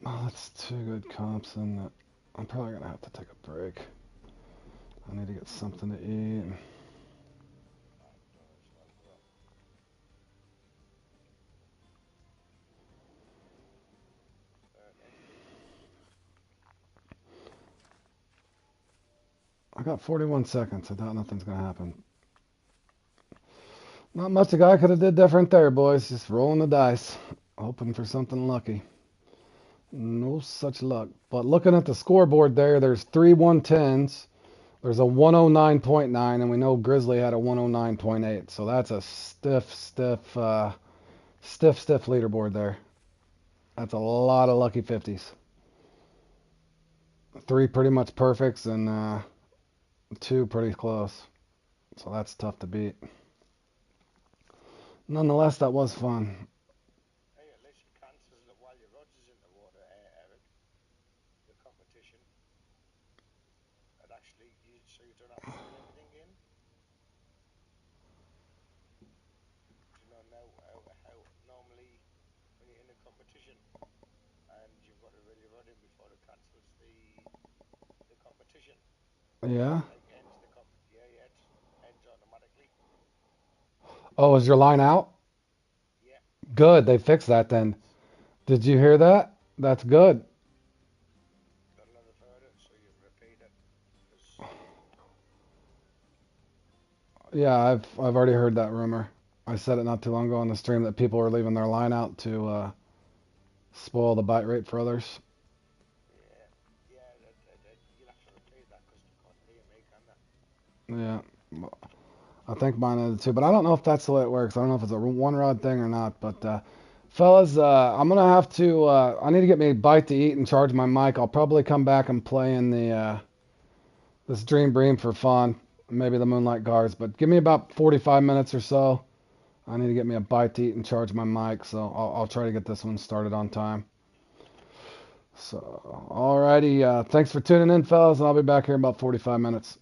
Oh, that's 2 good comps, and I'm probably going to have to take a break. I need to get something to eat. I got 41 seconds. I doubt nothing's going to happen. Not much a guy could have did different there, boys. Just rolling the dice, hoping for something lucky. No such luck. But looking at the scoreboard there, there's 3 110s. There's a 109.9, and we know Grizzly had a 109.8. So that's a stiff leaderboard there. That's a lot of lucky 50s. 3 pretty much perfects, and 2 pretty close. So that's tough to beat. Nonetheless, that was fun. Hey, at least you cancel it while your rods is in the water, Eric. The competition. And actually, so you don't have to fill anything in. Do you know now how normally when you're in a competition and you've got to reel your rod in before it cancels the competition. Yeah? Like ends the comp. Yeah, yeah. Oh, is your line out? Yeah, Good, they fixed that then. Did you hear that? That's good. got another further, so you repeat it. 'Cause, Yeah, I've already heard that rumor. I said it not too long ago on the stream that people were leaving their line out to spoil the bite rate for others. yeah, yeah, you'll have to repeat that because they can't hear me, can they? Yeah, I think mine is too, but I don't know if that's the way it works. I don't know if it's a one rod thing or not. But fellas, I'm gonna have to. I need to get me a bite to eat and charge my mic. I'll probably come back and play in the this Dream Bream for fun, maybe the Moonlight Guards. But give me about 45 minutes or so. I need to get me a bite to eat and charge my mic, so I'll try to get this one started on time. So, alrighty, thanks for tuning in, fellas, and I'll be back here in about 45 minutes.